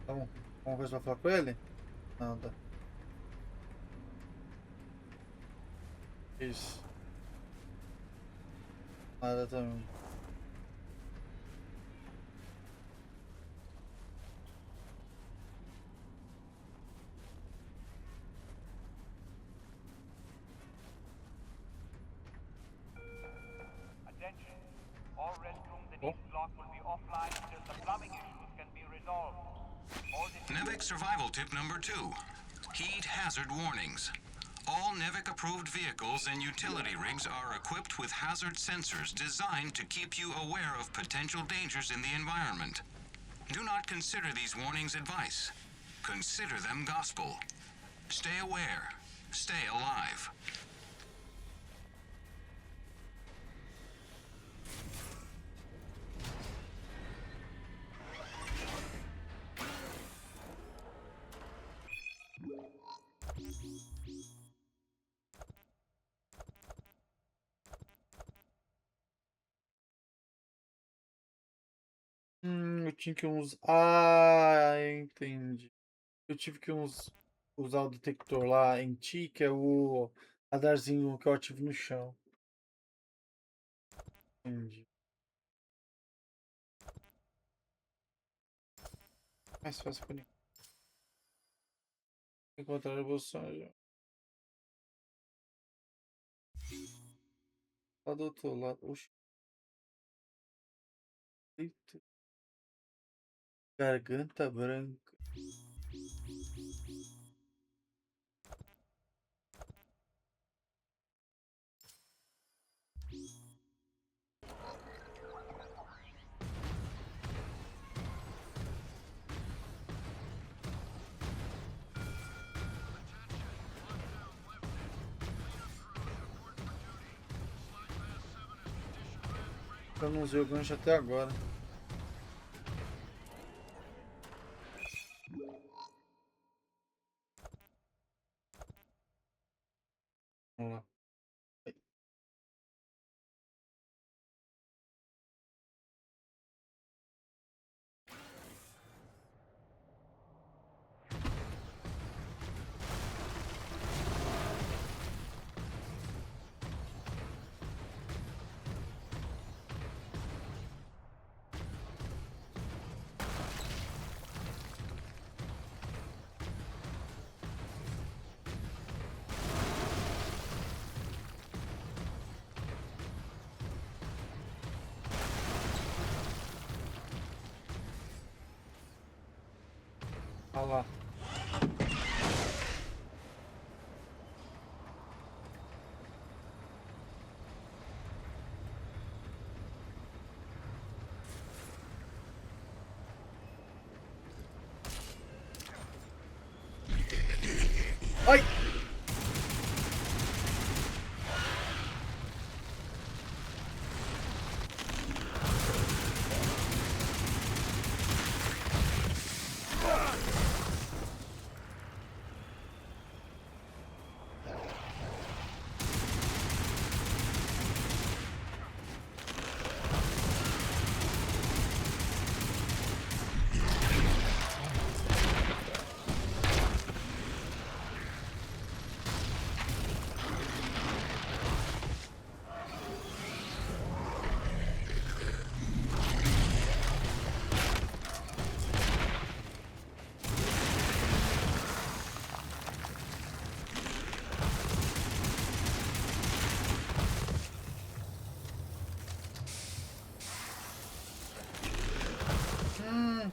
Speaker 4: Então, vamos ver se vai falar com ele? Nada. Isso. Nada também.
Speaker 15: NEVIC survival tip number 2. Heed hazard warnings. All NEVIC-approved vehicles and utility rigs are equipped with hazard sensors designed to keep you aware of potential dangers in the environment. Do not consider these warnings advice. Consider them gospel. Stay aware. Stay alive.
Speaker 4: Eu tinha que usar. Ah, entendi. Eu tive que usar o detector lá em ti, que é o radarzinho que eu ativo no chão. Entendi. Mais fácil por encontrar a bolsagem. Lá do outro lado. Oxi. Eita. Garganta branca. Eu não usei o gancho até agora. Vamos lá. Olha lá. Ai!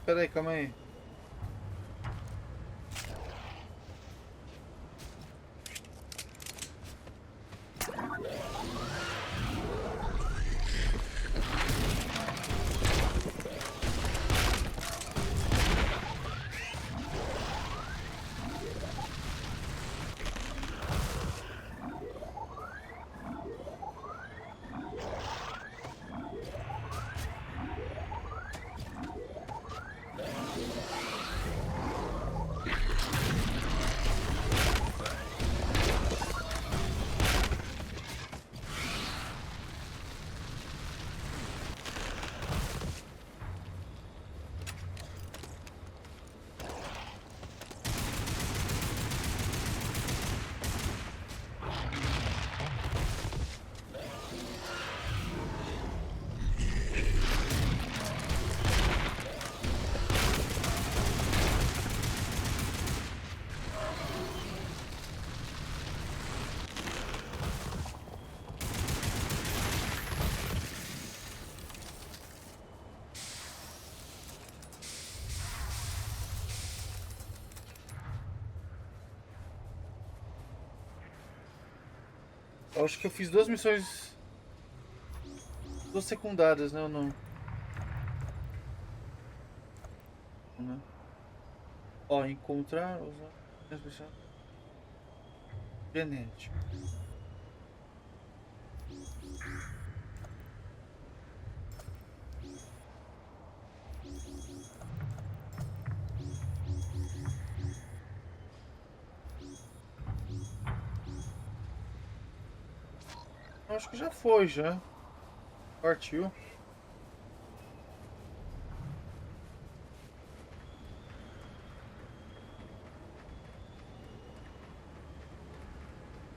Speaker 4: Peraí, calma aí. Eu acho que eu fiz 2 missões... 2 secundárias, né? Ou não? Não. Ó, encontrar... Usar... Genético. Acho que já foi, já. Partiu.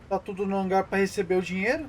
Speaker 4: Tá tudo no hangar para receber o dinheiro?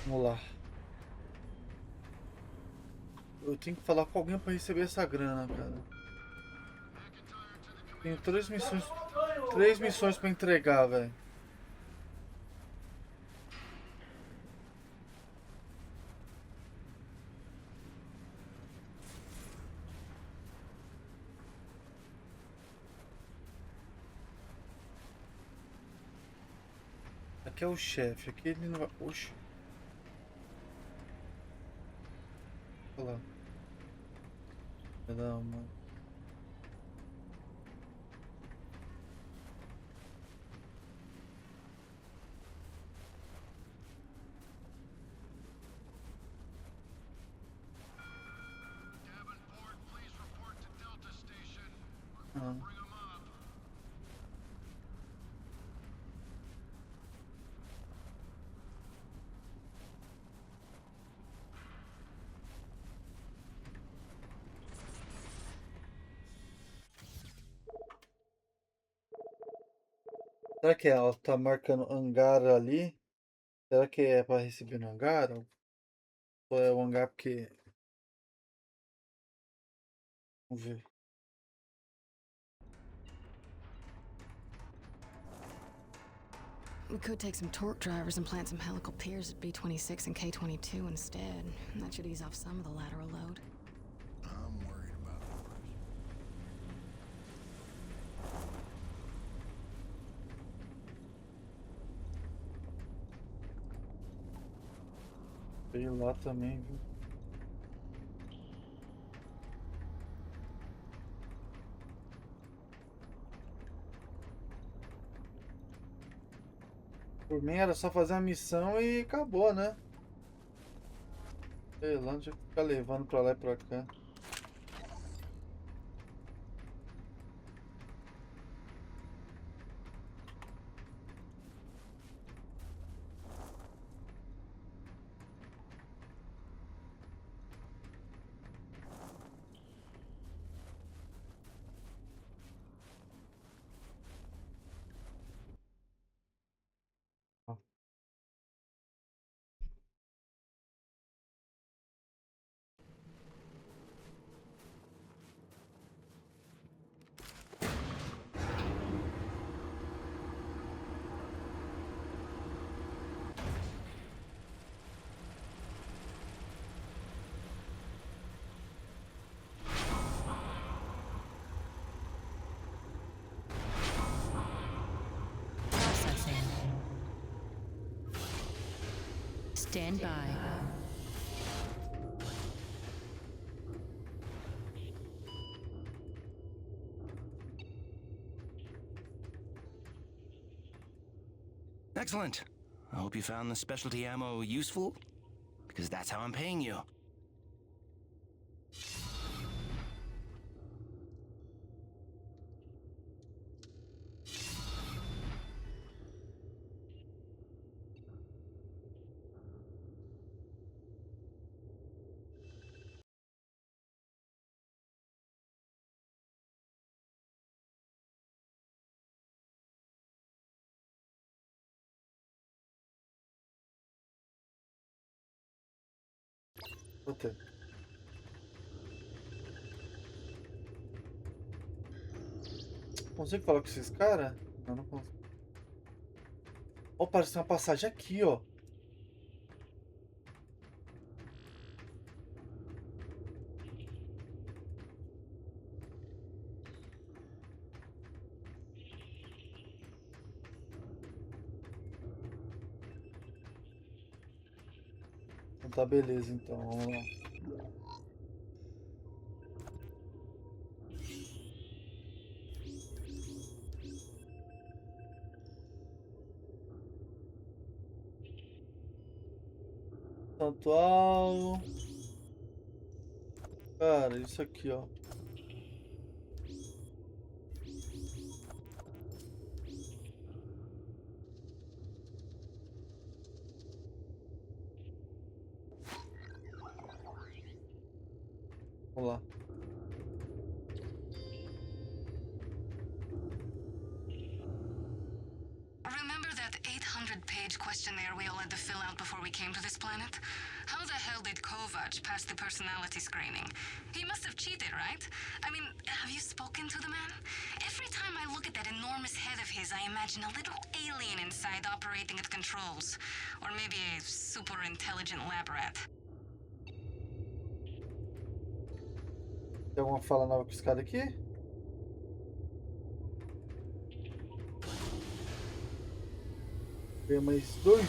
Speaker 4: Vamos lá. Eu tenho que falar com alguém para receber essa grana, cara. Tenho 3 missões. 3 missões para entregar, velho. Aqui é o chefe. Aqui ele não vai. Oxi. Olha lá. Não, mano. Ah. Será que ela tá marcando hangar ali? Será que é para receber no hangar? Ou é o hangar porque... Vamos ver.
Speaker 2: We could take some torque drivers and plant some helical piers at B-26 and K-22 instead. That should ease off some of the lateral load.
Speaker 14: I'm worried about the pressure.
Speaker 4: Veio lá também, viu? Por mim era só fazer a missão e acabou, né? Sei lá, não tinha que ficar levando pra lá e pra cá.
Speaker 5: Stand by.
Speaker 23: Excellent. I hope you found the specialty ammo useful, because that's how I'm paying you.
Speaker 4: Puta. Consigo falar com esses caras? Não consigo. Ó, parece uma passagem aqui, ó. Então tá, beleza, então, vamos lá. Atual. Cara, isso aqui, ó. Vamos lá.
Speaker 2: Remember that 800-page questionnaire we all had to fill out before we came to this planet? How the hell did Kovac pass the personality screening? He must have cheated, right? I mean, have you spoken to the man? Every time I look at that enormous head of his, I imagine a little alien inside operating at controls. Or maybe a super intelligent lab rat.
Speaker 4: Tem alguma fala nova com esse cara aqui? Tem mais 2.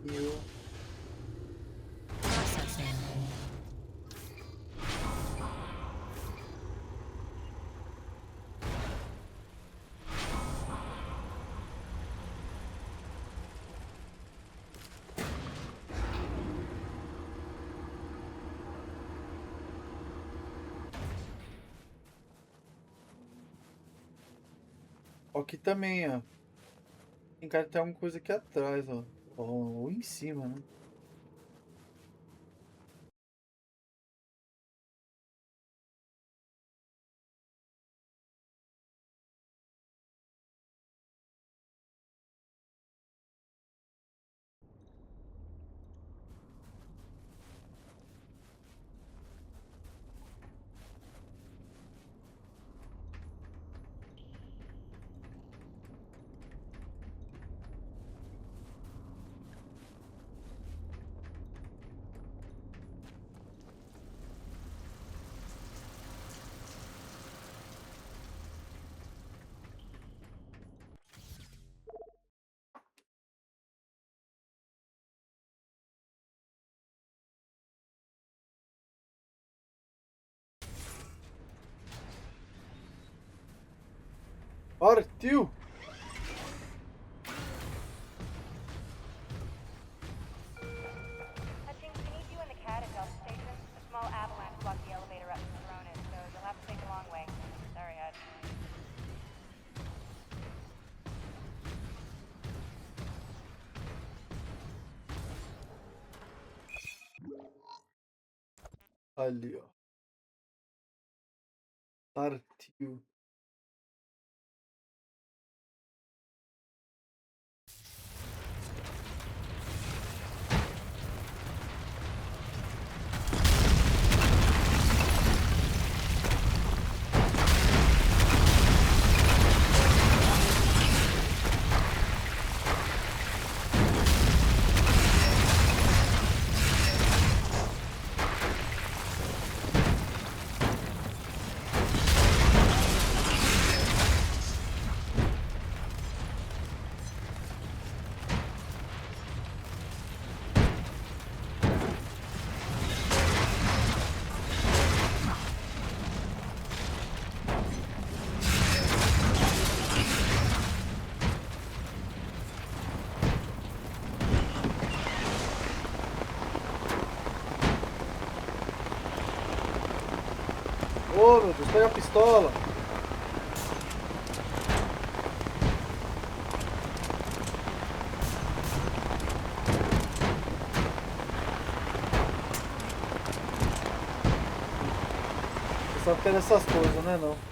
Speaker 4: E eu... Aqui também, ó. Tem cara que tem alguma coisa aqui atrás, ó. Ou em cima, né? Partiu!
Speaker 10: Hutchings, we need you in the CAD at Delta Station. A small avalanche blocked the elevator up to Ronan, so you'll have to take the long way. Sorry, Hutch.
Speaker 4: Ali, ó. Partiu. Oh, meu Deus, pega a pistola. Você sabe que era essas coisas, né? Não.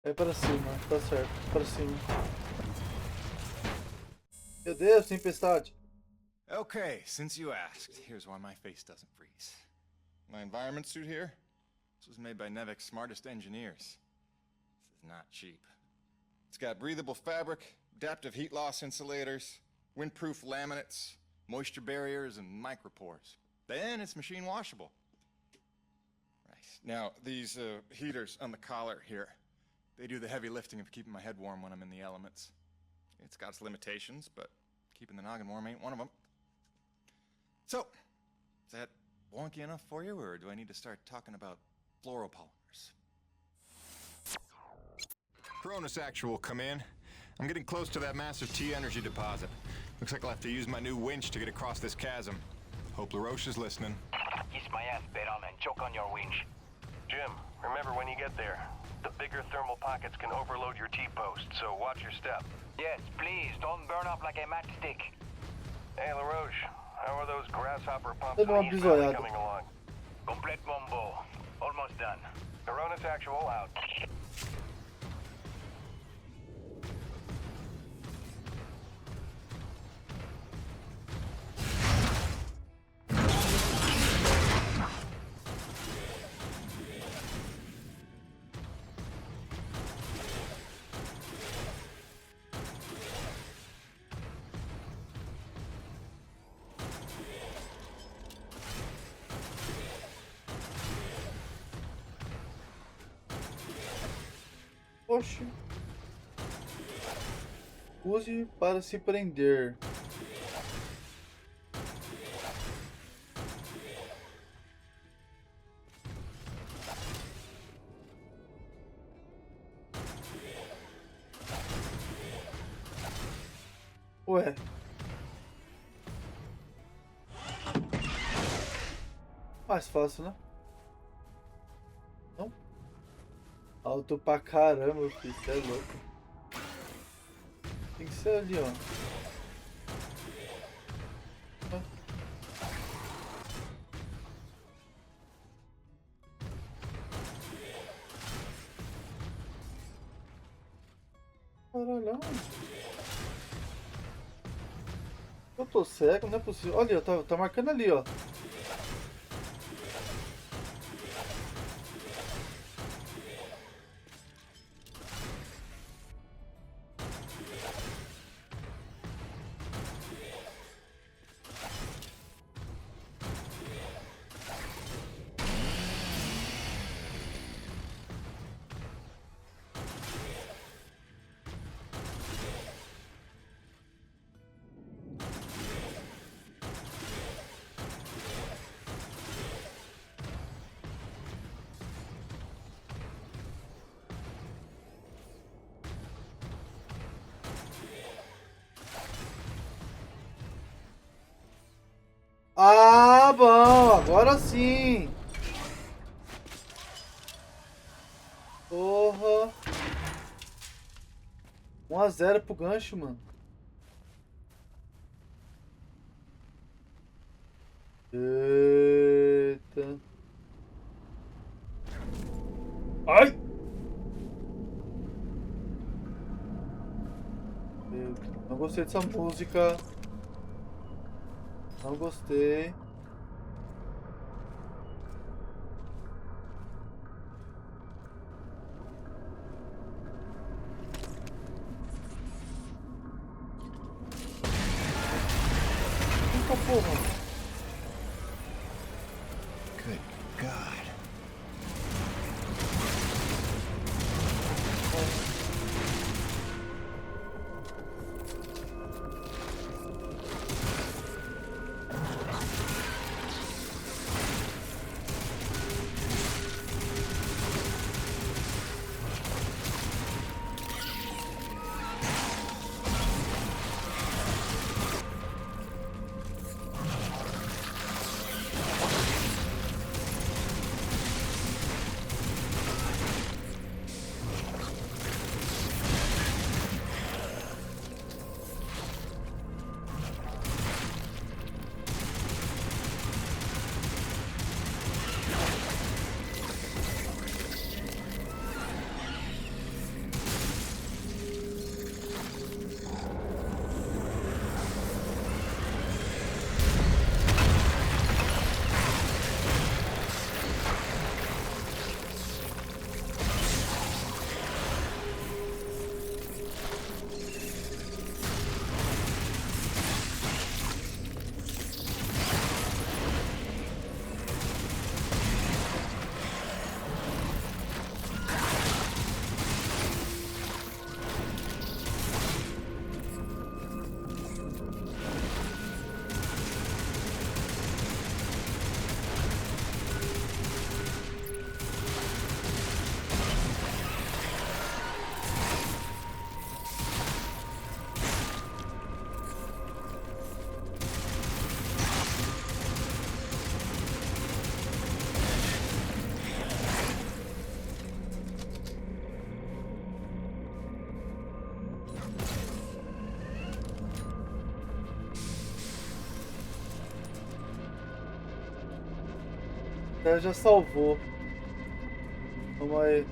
Speaker 4: É para cima, tá certo. Para cima. Meu Deus, tempestade.
Speaker 6: Okay, since you asked, here's why my face doesn't freeze. My environment suit here? This was made by Nevek's smartest engineers. This is not cheap. It's got breathable fabric, adaptive heat loss insulators, windproof laminates, moisture barriers, and micropores. Then it's machine washable. Right. Now, these heaters on the collar here, they do the heavy lifting of keeping my head warm when I'm in the elements. It's got its limitations, but keeping the noggin warm ain't one of them. So, is that wonky enough for you, or do I need to start talking about fluoropolymers?
Speaker 21: Cronus Actual, come in. I'm getting close to that massive T-energy deposit. Looks like I'll have to use my new winch to get across this chasm. Hope LaRoche is listening.
Speaker 8: Kiss my ass, Beron, and choke on your winch. Jim, remember when you get there, the bigger thermal pockets can overload your T-post, so watch your step.
Speaker 9: Yes, please, don't burn up like a matchstick.
Speaker 8: Hey, LaRoche, how are those grasshopper pumps
Speaker 4: Deu uma
Speaker 8: on East Coast
Speaker 4: bisoiada.
Speaker 8: coming along?
Speaker 9: Complete bombo. Almost done.
Speaker 8: Coronas Actual out.
Speaker 4: Oxi. Use para se prender. Ué. Mais fácil, né? Não? Alto pra caramba, filho. Você é louco. Tem que ser ali, ó. Caralho. Eu tô cego, não é possível. Olha, tá marcando ali, ó. Ah, bom, agora sim. Porra. 1-0 pro gancho, mano. Eita. Ai! Não gostei dessa música. Não gostei. Eita porra.
Speaker 3: Good God.
Speaker 4: Ela já salvou. Vamos aí.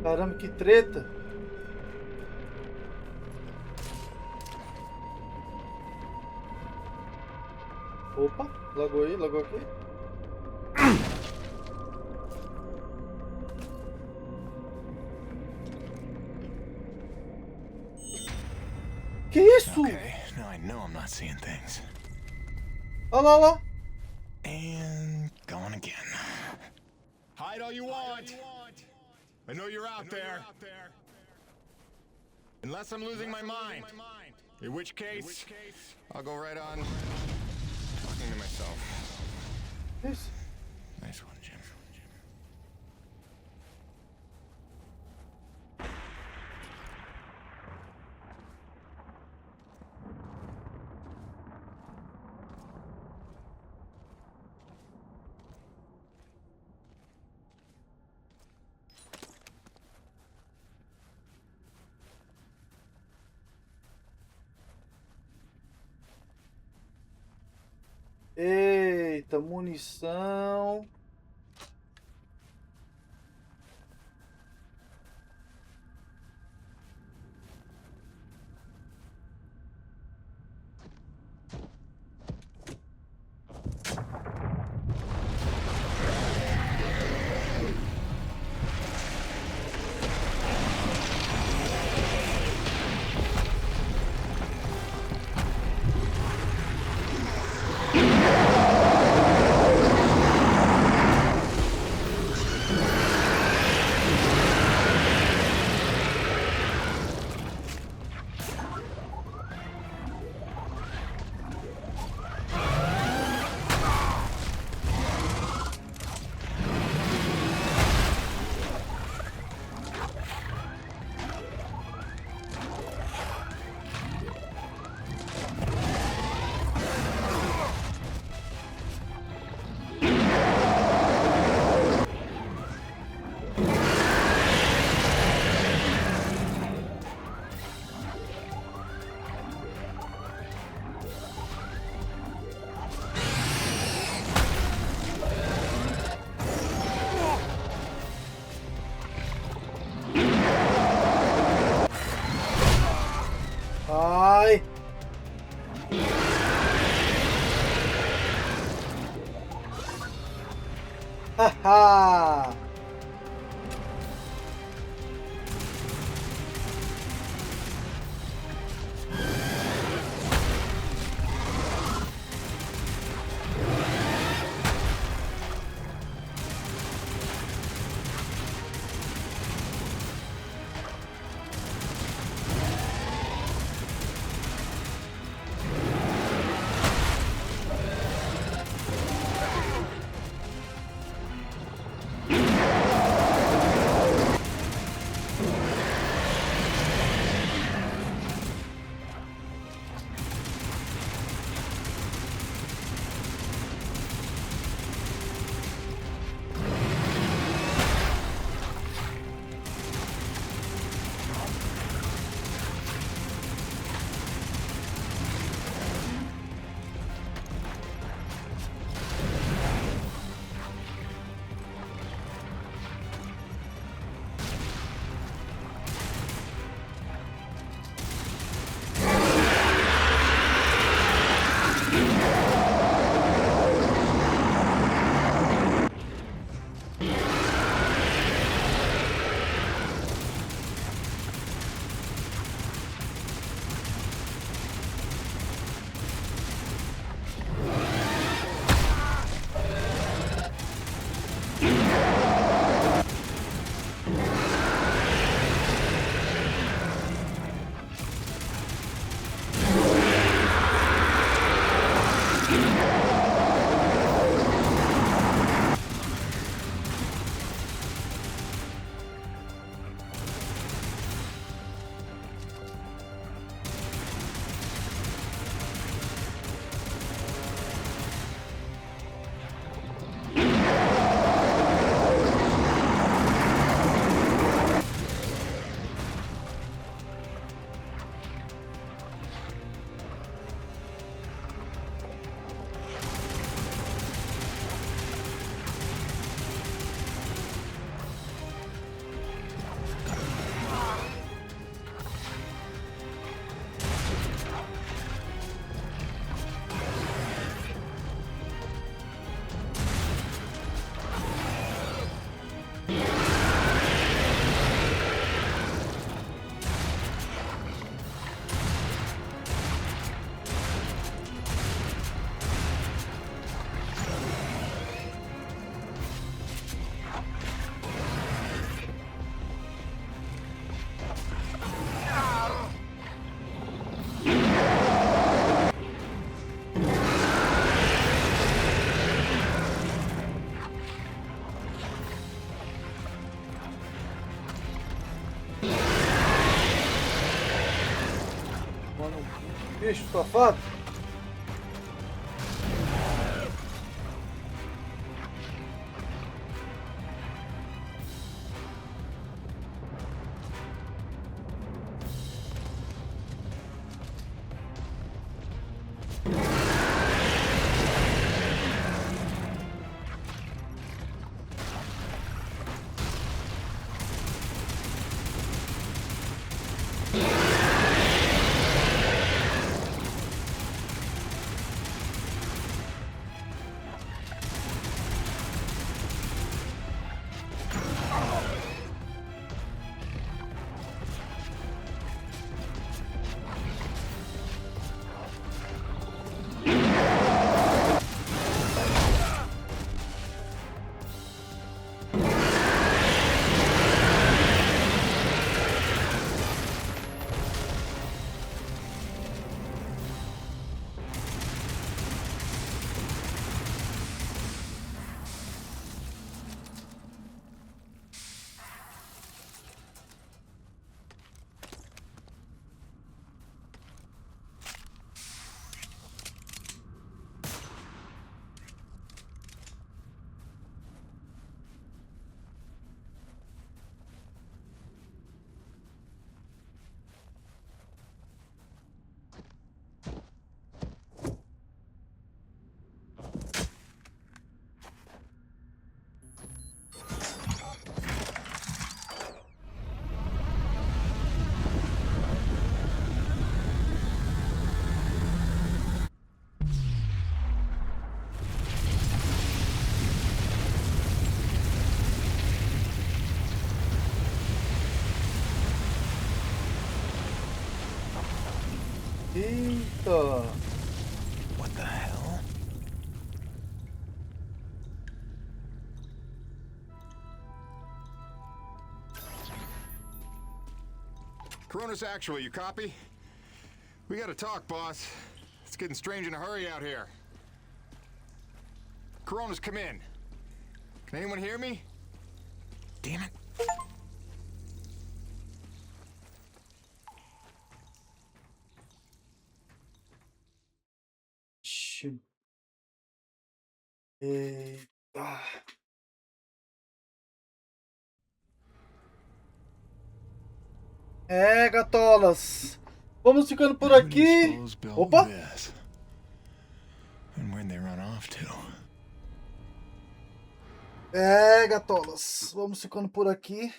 Speaker 4: Caramba, que treta! Opa, lagou aí, lagou aqui. Que isso?
Speaker 3: Okay, now I know I'm not seeing things.
Speaker 4: Olha lá, lá.
Speaker 3: And going again. Hide all you want. I know you're out there. Unless I'm losing my mind. In which case, I'll go right on talking to myself.
Speaker 4: Yes.
Speaker 3: Nice one, Jim.
Speaker 4: Eita, munição. Bicho safado. Eita!
Speaker 21: What the hell?
Speaker 6: Cronus Actual, you copy? We gotta talk, boss. It's getting strange in a hurry out here. Cronus, come in. Can anyone hear me? Damn it.
Speaker 4: Eita. É, gatolas. Vamos ficando por aqui. Opa!
Speaker 21: And where'd they run off to?
Speaker 4: É, gatolas. Vamos ficando por aqui.